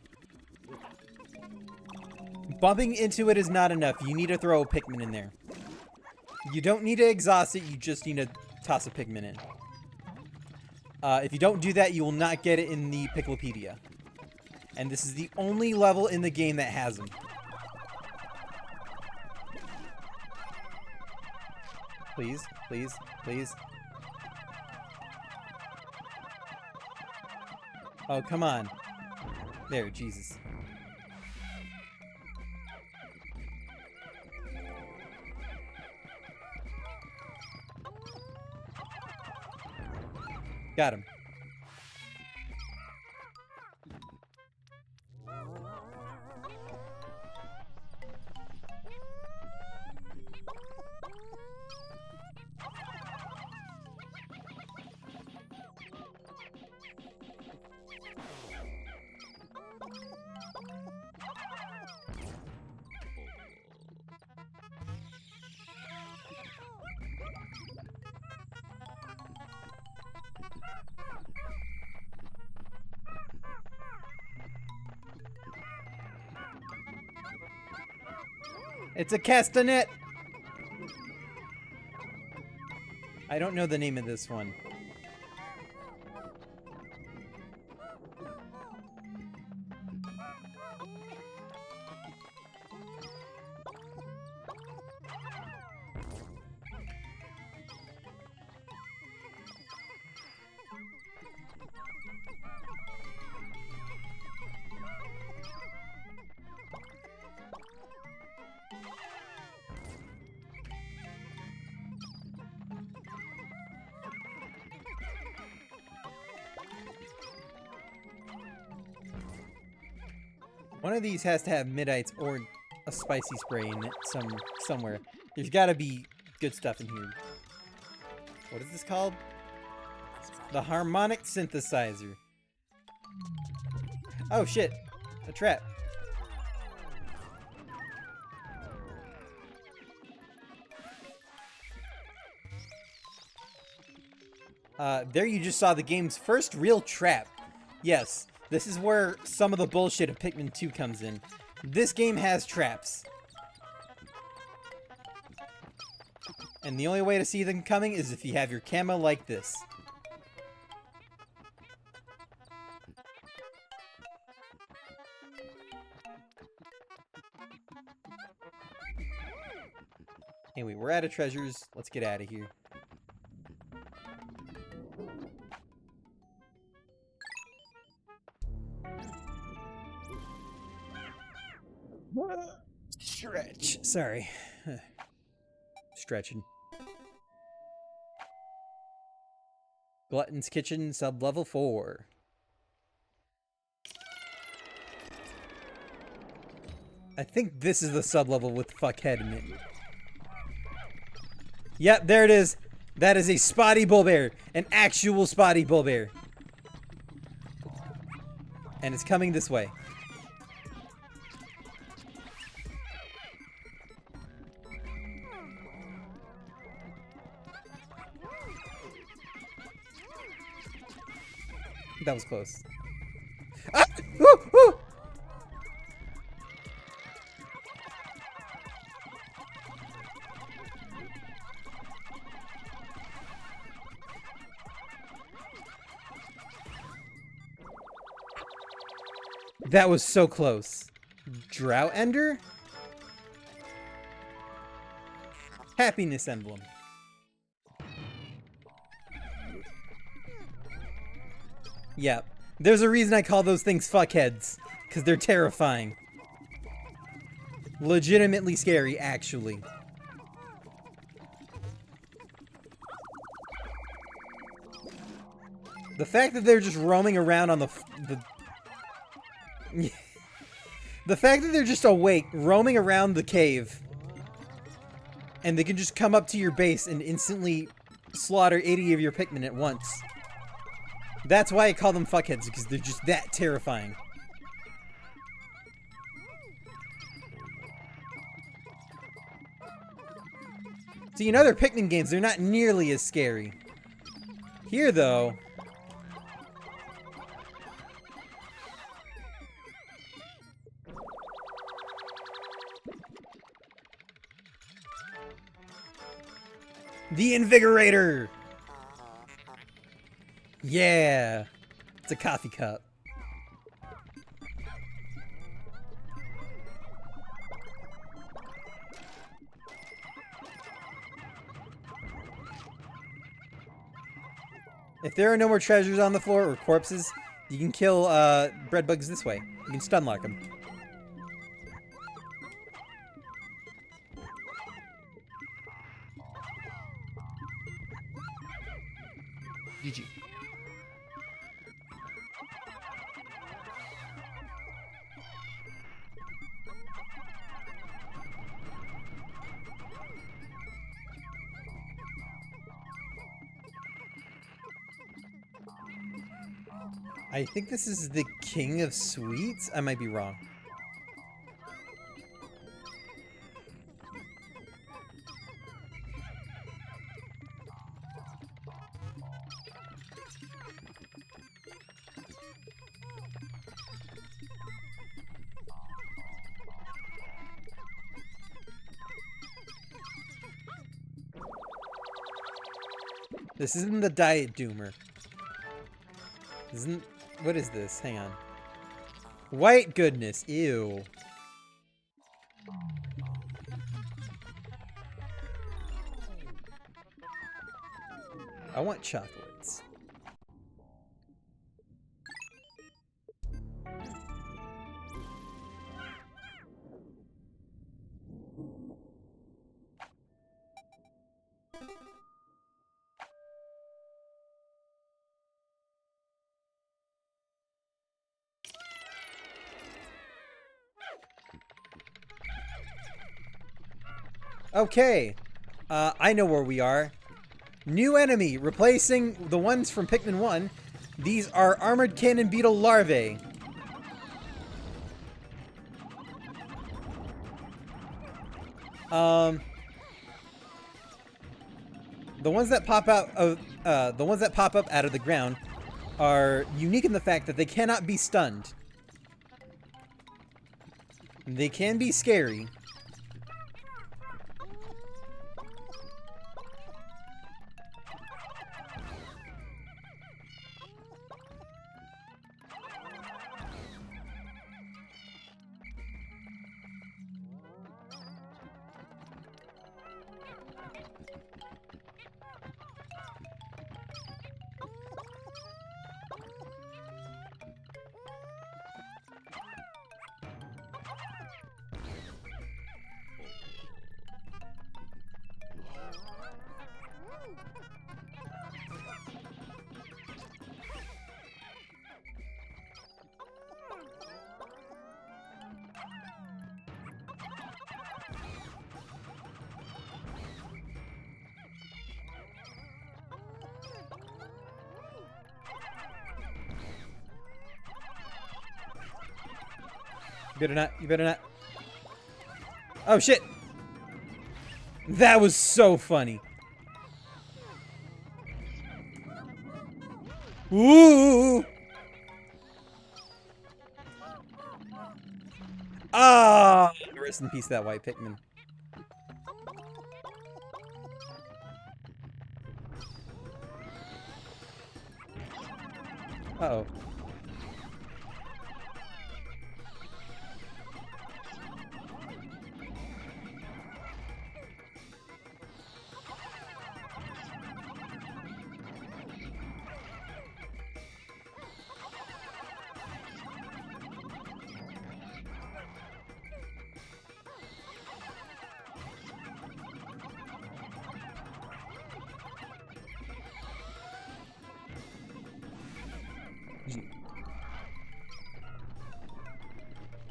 Bumping into it is not enough. You need to throw a Pikmin in there. You don't need to exhaust it, you just need to toss a Pikmin in. If you don't do that, you will not get it in the Picklopedia. And this is the only level in the game that has them. Please, please, please. Oh, come on. There, Jesus. Got him. It's a castanet! I don't know the name of this one. One of these has to have Midites or a spicy spray in it somewhere. There's gotta be good stuff in here. What is this called? The harmonic synthesizer. Oh shit! A trap. There you just saw the game's first real trap. Yes, this is where some of the bullshit of Pikmin 2 comes in. This game has traps. And the only way to see them coming is if you have your camo like this. Anyway, we're out of treasures. Let's get out of here. Stretch. Sorry. Stretching. Glutton's Kitchen, sub-level 4. I think this is the sub-level with fuckhead in it. Yep, there it is. That is a spotty bullbear. An actual spotty bullbear. And it's coming this way. That was close. Ah! Ooh, ooh! That was so close. Drought Ender? Happiness Emblem. Yep. There's a reason I call those things fuckheads. Because they're terrifying. Legitimately scary, actually. The fact that they're just roaming around on the the fact that they're just awake, roaming around the cave, and they can just come up to your base and instantly slaughter 80 of your Pikmin at once. That's why I call them fuckheads, because they're just that terrifying. See, in other Pikmin games, they're not nearly as scary. Here, though... The Invigorator! Yeah! It's a coffee cup. If there are no more treasures on the floor or corpses, you can kill bread bugs this way. You can stun lock them. GG. I think this is the King of Sweets? I might be wrong. This isn't the Diet Doomer. Isn't... What is this? Hang on. White goodness. Ew. I want chocolates. Okay, I know where we are. New enemy, replacing the ones from Pikmin 1. These are Armored Cannon Beetle larvae. The ones that pop out of the ones that pop up out of the ground are unique in the fact that they cannot be stunned. They can be scary. better not. You better not. Oh, shit. That was so funny. Ooh. Ah. Rest in peace, that white Pikmin. Uh-oh.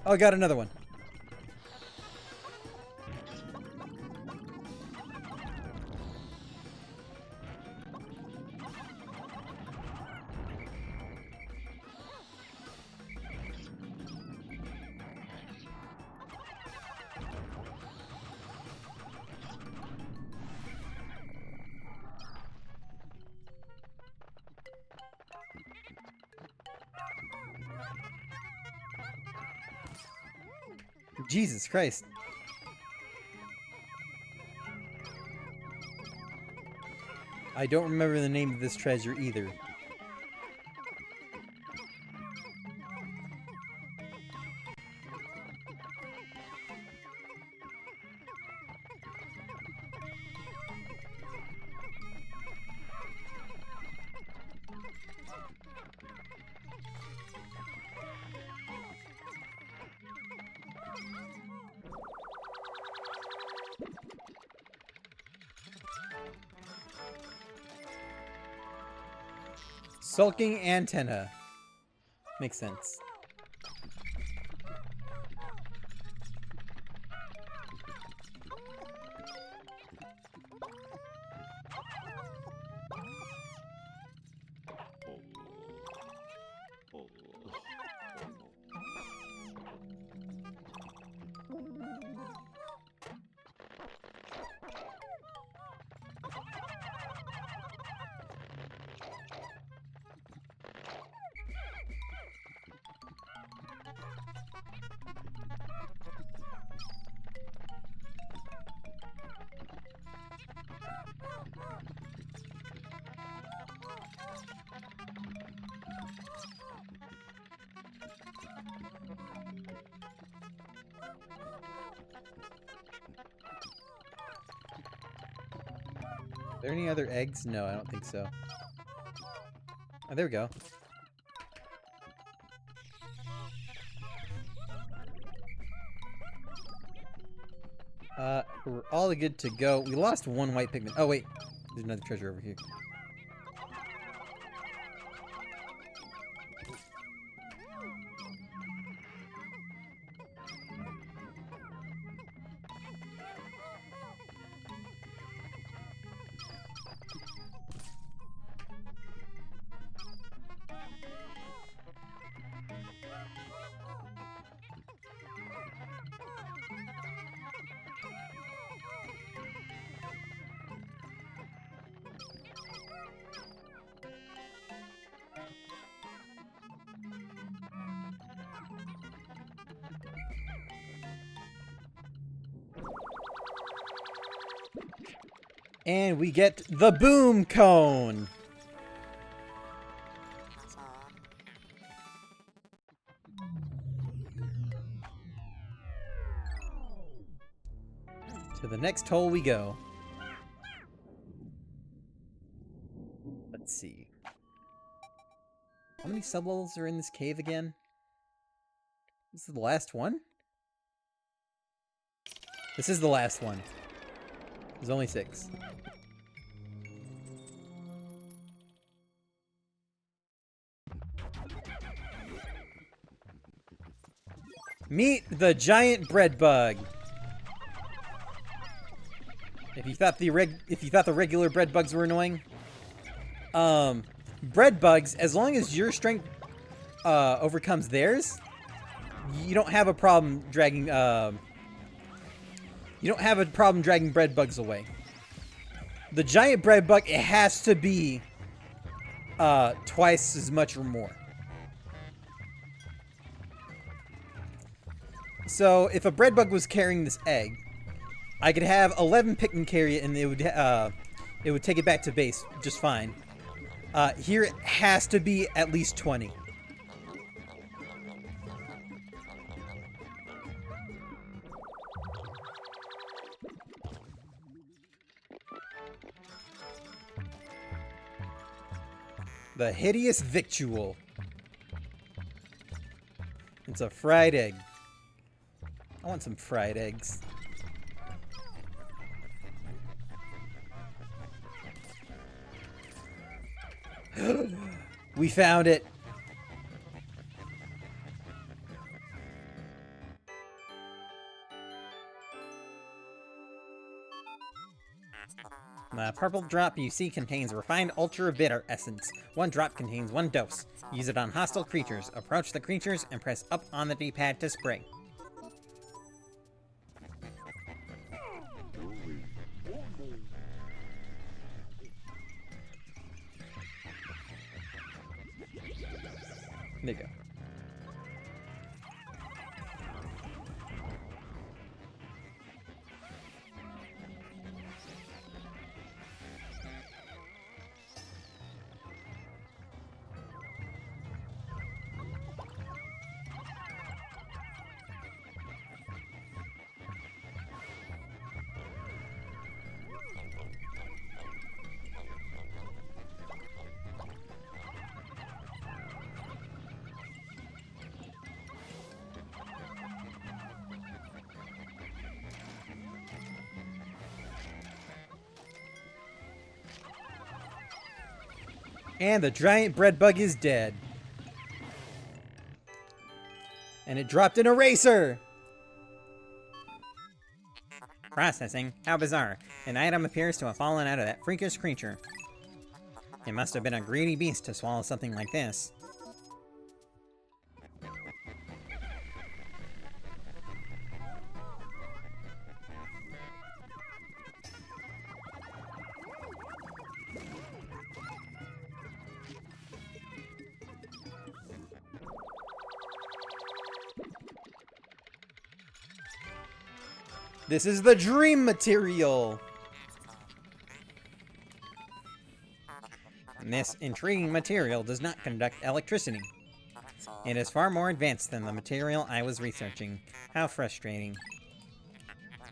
Oh, I got another one. Jesus Christ. I don't remember the name of this treasure either. Sulking antenna. Makes sense. Are there any other eggs? No, I don't think so. Oh, there we go. We're all good to go. We lost one white Pikmin. Oh, wait. There's another treasure over here. And we get the boom cone. To the next hole we go. Let's see. How many sublevels are in this cave again? This is the last one? This is the last one. There's only 6. Meet the giant bread bug. If you thought the regular bread bugs were annoying, bread bugs, as long as your strength overcomes theirs, you don't have a problem dragging bread bugs away. The giant bread bug, it has to be twice as much or more. So if a bread bug was carrying this egg, I could have 11 Pikmin carry it, and it would take it back to base just fine. Here it has to be at least 20. The hideous victual. It's a fried egg. I want some fried eggs. We found it. The purple drop you see contains refined ultra bitter essence. One drop contains one dose. Use it on hostile creatures. Approach the creatures and press up on the D-pad to spray. There you go. And the giant bread bug is dead. And it dropped an eraser! Processing. How bizarre. An item appears to have fallen out of that freakish creature. It must have been a greedy beast to swallow something like this. This is the dream material! This intriguing material does not conduct electricity. It is far more advanced than the material I was researching. How frustrating.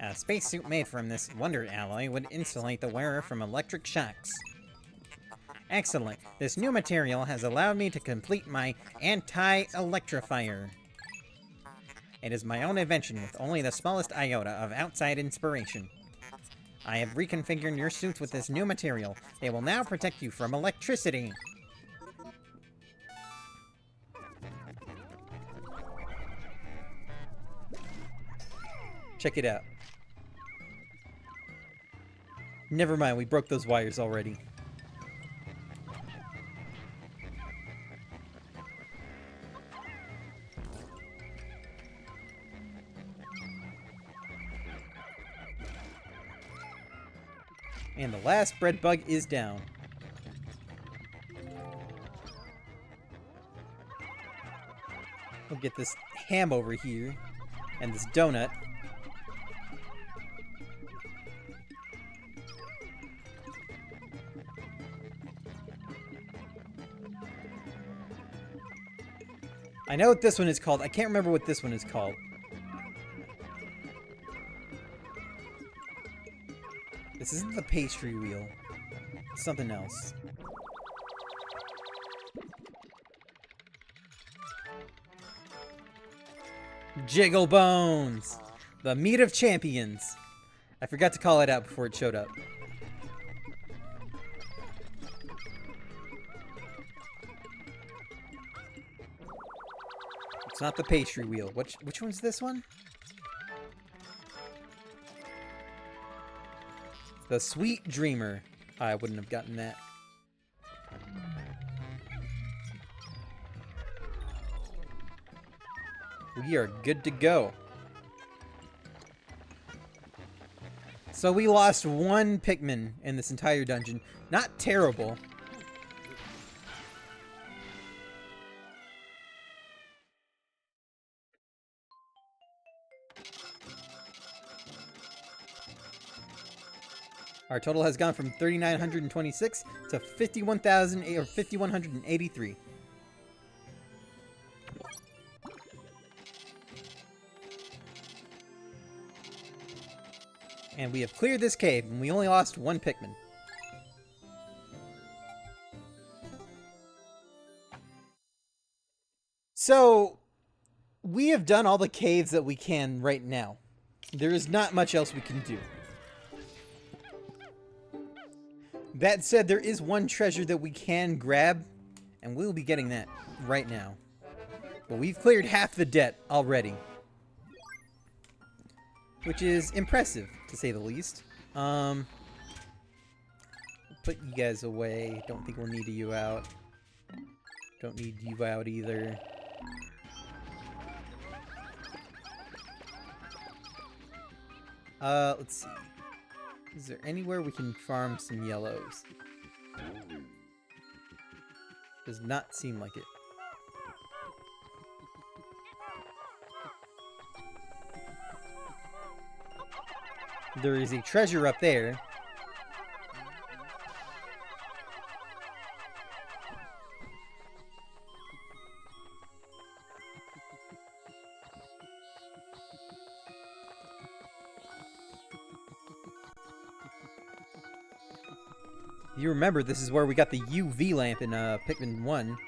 A spacesuit made from this wonder alloy would insulate the wearer from electric shocks. Excellent. This new material has allowed me to complete my anti-electrifier. It is my own invention with only the smallest iota of outside inspiration. I have reconfigured your suits with this new material. They will now protect you from electricity. Check it out. Never mind, we broke those wires already. And the last bread bug is down. We'll get this ham over here. And this donut. I know what this one is called. I can't remember what this one is called. This isn't the pastry wheel. It's something else. Jiggle Bones! The meat of champions. I forgot to call it out before it showed up. It's not the pastry wheel. Which one's this one? The Sweet Dreamer. I wouldn't have gotten that. We are good to go. So we lost one Pikmin in this entire dungeon. Not terrible. Our total has gone from 3,926 to 51,000 or 5,183. And we have cleared this cave, and we only lost one Pikmin. So, we have done all the caves that we can right now. There is not much else we can do. That said, there is one treasure that we can grab, and we'll be getting that right now. But we've cleared half the debt already. Which is impressive, to say the least. Put you guys away. Don't think we'll need you out. Don't need you out either. Let's see. Is there anywhere we can farm some yellows? Does not seem like it. There is a treasure up there. You remember this is where we got the UV lamp in Pikmin 1.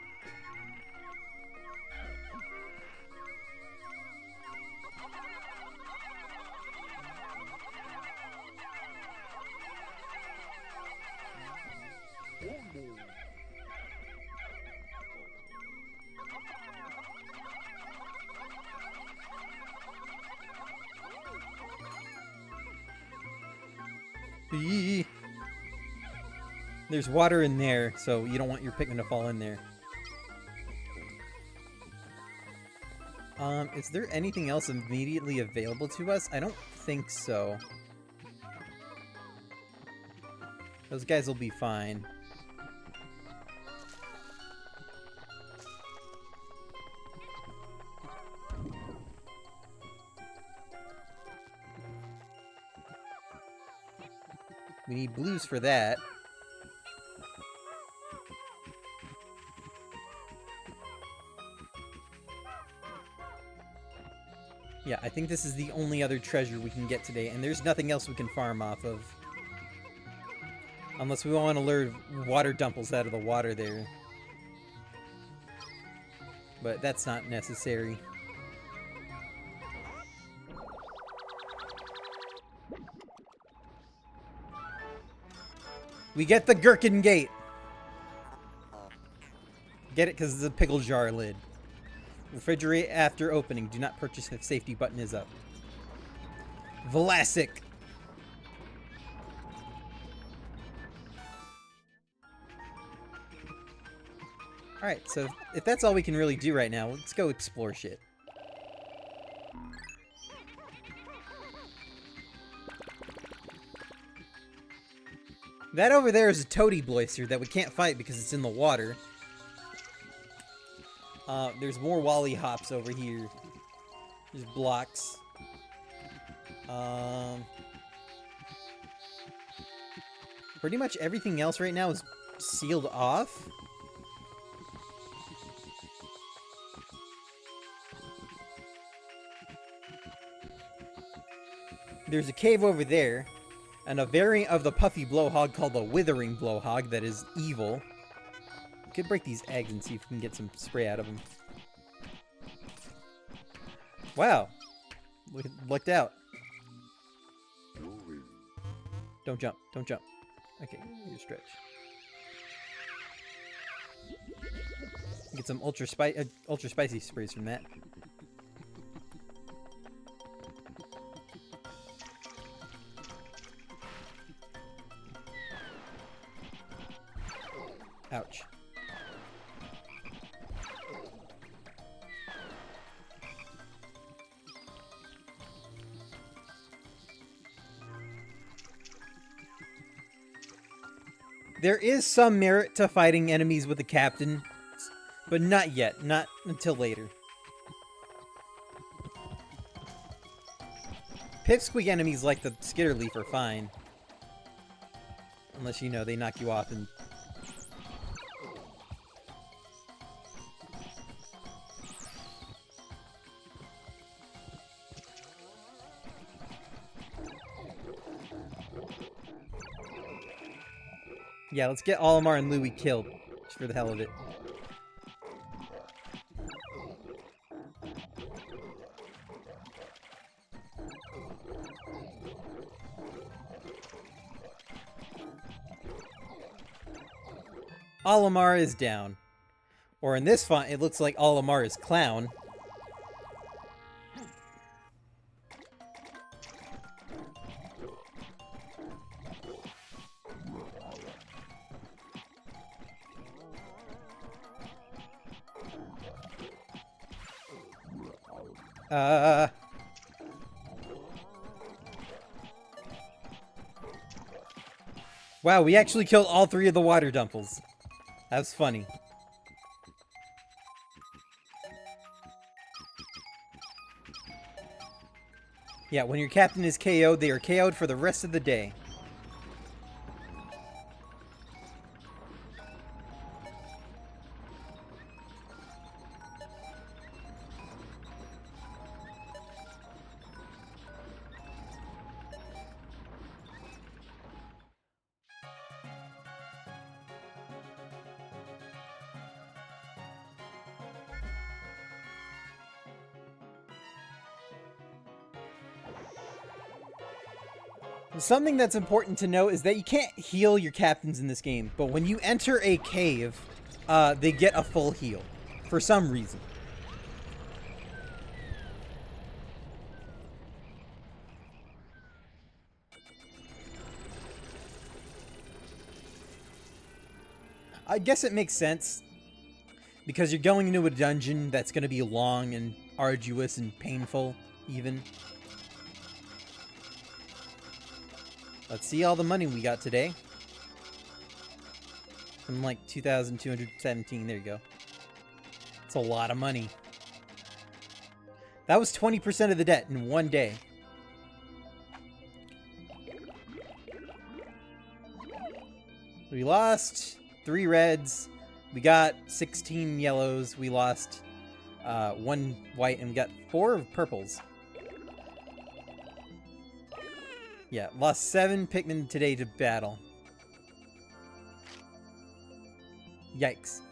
Eee. There's water in there, so you don't want your Pikmin to fall in there. Is there anything else immediately available to us? I don't think so. Those guys will be fine. We need blues for that. Yeah, I think this is the only other treasure we can get today, and there's nothing else we can farm off of. Unless we want to lure water dumples out of the water there. But that's not necessary. We get the Gherkin Gate! Get it? Because it's a pickle jar lid. Refrigerate after opening. Do not purchase if safety button is up. Vlasic! Alright, so if that's all we can really do right now, let's go explore shit. That over there is a toady bloister that we can't fight because it's in the water. There's more Wally Hops over here. There's blocks. Pretty much everything else right now is sealed off. There's a cave over there, and a variant of the puffy blowhog called the withering blowhog that is evil. We could break these eggs and see if we can get some spray out of them. Wow. We lucked out. Don't jump. Don't jump. Okay, you stretch. Get some ultra spicy sprays from that. Ouch. There is some merit to fighting enemies with the captain, but not yet. Not until later. Pipsqueak enemies like the Skitterleaf are fine. Unless, you know, they knock you off and... Yeah, let's get Olimar and Louie killed, just for the hell of it. Olimar is down. Or in this font, it looks like Olimar is clown. Wow, we actually killed all 3 of the water dumples. That was funny. Yeah, when your captain is KO'd, they are KO'd for the rest of the day. Something that's important to know is that you can't heal your captains in this game, but when you enter a cave, they get a full heal. For some reason. I guess it makes sense. Because you're going into a dungeon that's going to be long and arduous and painful, even. Let's see all the money we got today. From like 2,217. There you go. It's a lot of money. That was 20% of the debt in one day. We lost 3 reds. We got 16 yellows. We lost 1 white, and we got 4 purples. Yeah, lost 7 Pikmin today to battle. Yikes.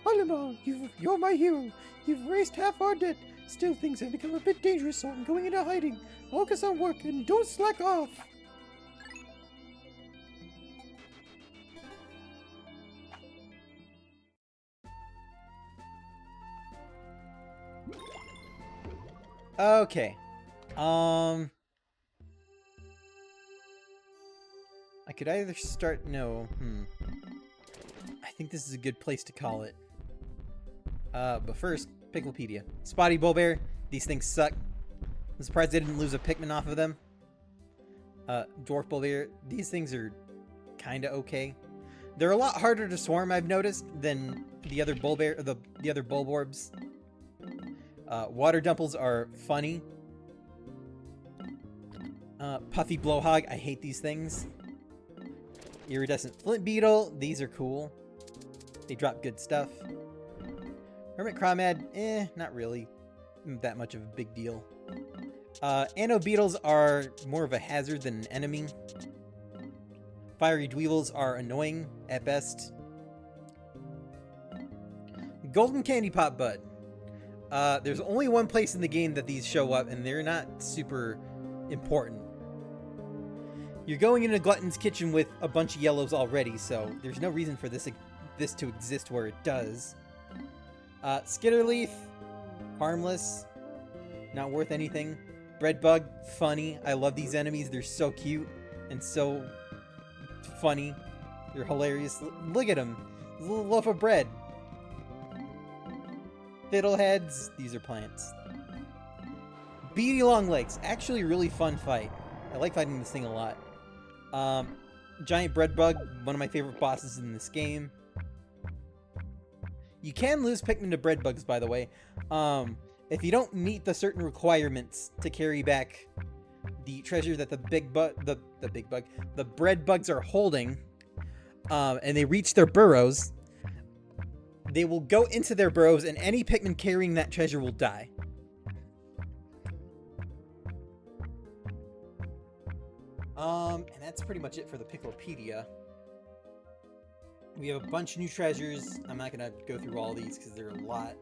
Olimar, you're my hero. You've raised half our debt. Still, things have become a bit dangerous, so I'm going into hiding. Focus on work and don't slack off. Okay. I could either start... No. I think this is a good place to call it. But first, Picklepedia. Spotty Bullbear. These things suck. I'm surprised they didn't lose a Pikmin off of them. Dwarf Bullbear. These things are kinda okay. They're a lot harder to swarm, I've noticed, than the other Bullbear... The other Bulborbs. Water Dumples are funny. Puffy Blowhog, I hate these things. Iridescent Flint Beetle, these are cool. They drop good stuff. Hermit Crawmad, not really that much of a big deal. Anno Beetles are more of a hazard than an enemy. Fiery Dweevils are annoying at best. Golden Candy Pop Bud. There's only one place in the game that these show up, and they're not super important. You're going into Glutton's kitchen with a bunch of yellows already, so there's no reason for this to exist where it does. Skitterleaf, harmless, not worth anything. Breadbug, funny. I love these enemies. They're so cute and so funny. They're hilarious. Look at them. A little loaf of bread. Fiddleheads, these are plants. Beady Longlegs, actually a really fun fight. I like fighting this thing a lot. giant bread bug, one of my favorite bosses in this game. You can lose Pikmin to bread bugs, by the way. If you don't meet the certain requirements to carry back the treasure that the bread bugs are holding, and they reach their burrows, they will go into their burrows, and any Pikmin carrying that treasure will die. And that's pretty much it for the Picklepedia. We have a bunch of new treasures. I'm not gonna go through all these because there are a lot.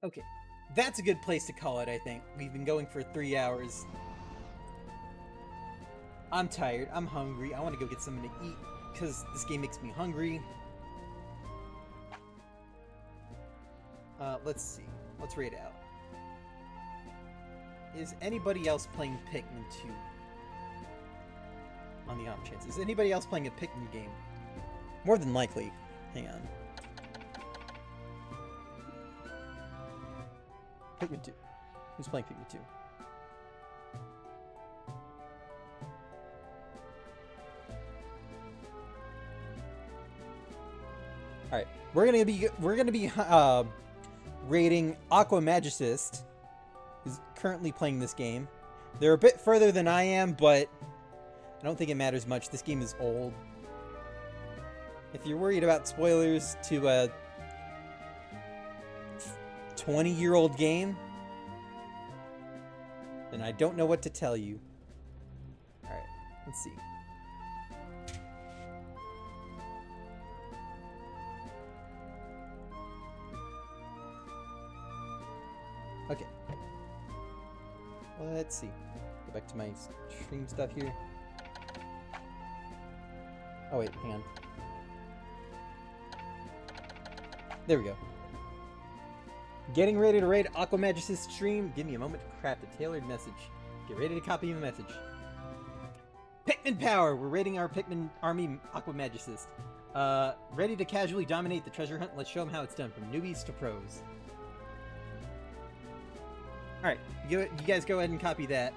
Okay, that's a good place to call it, I think. We've been going for 3 hours. I'm tired. I'm hungry. I want to go get something to eat because this game makes me hungry. Let's see. Let's rate out. Is anybody else playing Pikmin 2? On the off chance. Is anybody else playing a Pikmin game? More than likely. Hang on. Pikmin 2. Who's playing Pikmin 2? Alright. We're gonna be rating Aqua Magicist, who's currently playing this game. They're a bit further than I am, but I don't think it matters much. This game is old. If you're worried about spoilers to a 20-year-old game, then I don't know what to tell you. Alright, let's see. Okay. Let's see. Go back to my stream stuff here. Oh wait, hang on. There we go. Getting ready to raid Aqua Magicist stream. Give me a moment to craft a tailored message. Get ready to copy the message. Pikmin power! We're raiding our Pikmin army Aqua Magicist. Ready to casually dominate the treasure hunt? Let's show them how it's done, from newbies to pros. Alright, you guys go ahead and copy that.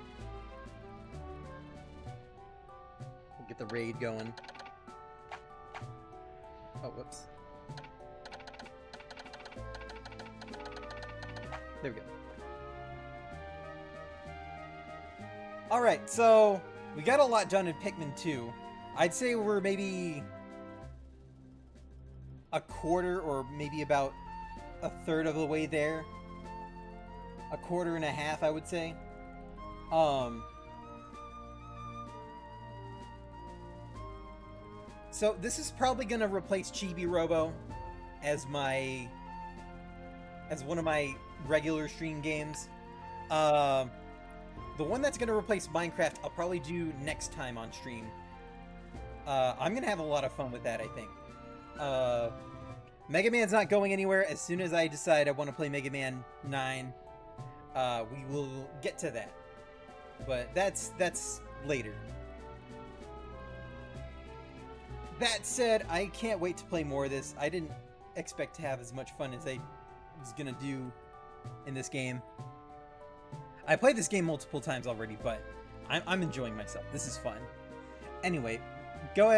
We'll get the raid going. Oh, whoops. There we go. Alright, so we got a lot done in Pikmin 2. I'd say we're maybe a quarter or maybe about a third of the way there. A quarter and a half, I would say. So this is probably gonna replace Chibi Robo as one of my regular stream games. The one that's gonna replace Minecraft, I'll probably do next time on stream. I'm gonna have a lot of fun with that, I think. Mega Man's not going anywhere. As soon as I decide I want to play Mega Man 9, we will get to that. But that's later. That said, I can't wait to play more of this. I didn't expect to have as much fun as I was gonna do in this game. I played this game multiple times already, but I'm enjoying myself. This is fun. Anyway, go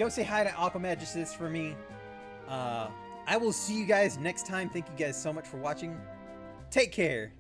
say hi to Aqua Magicist for me. I will see you guys next time. Thank you guys so much for watching. Take care.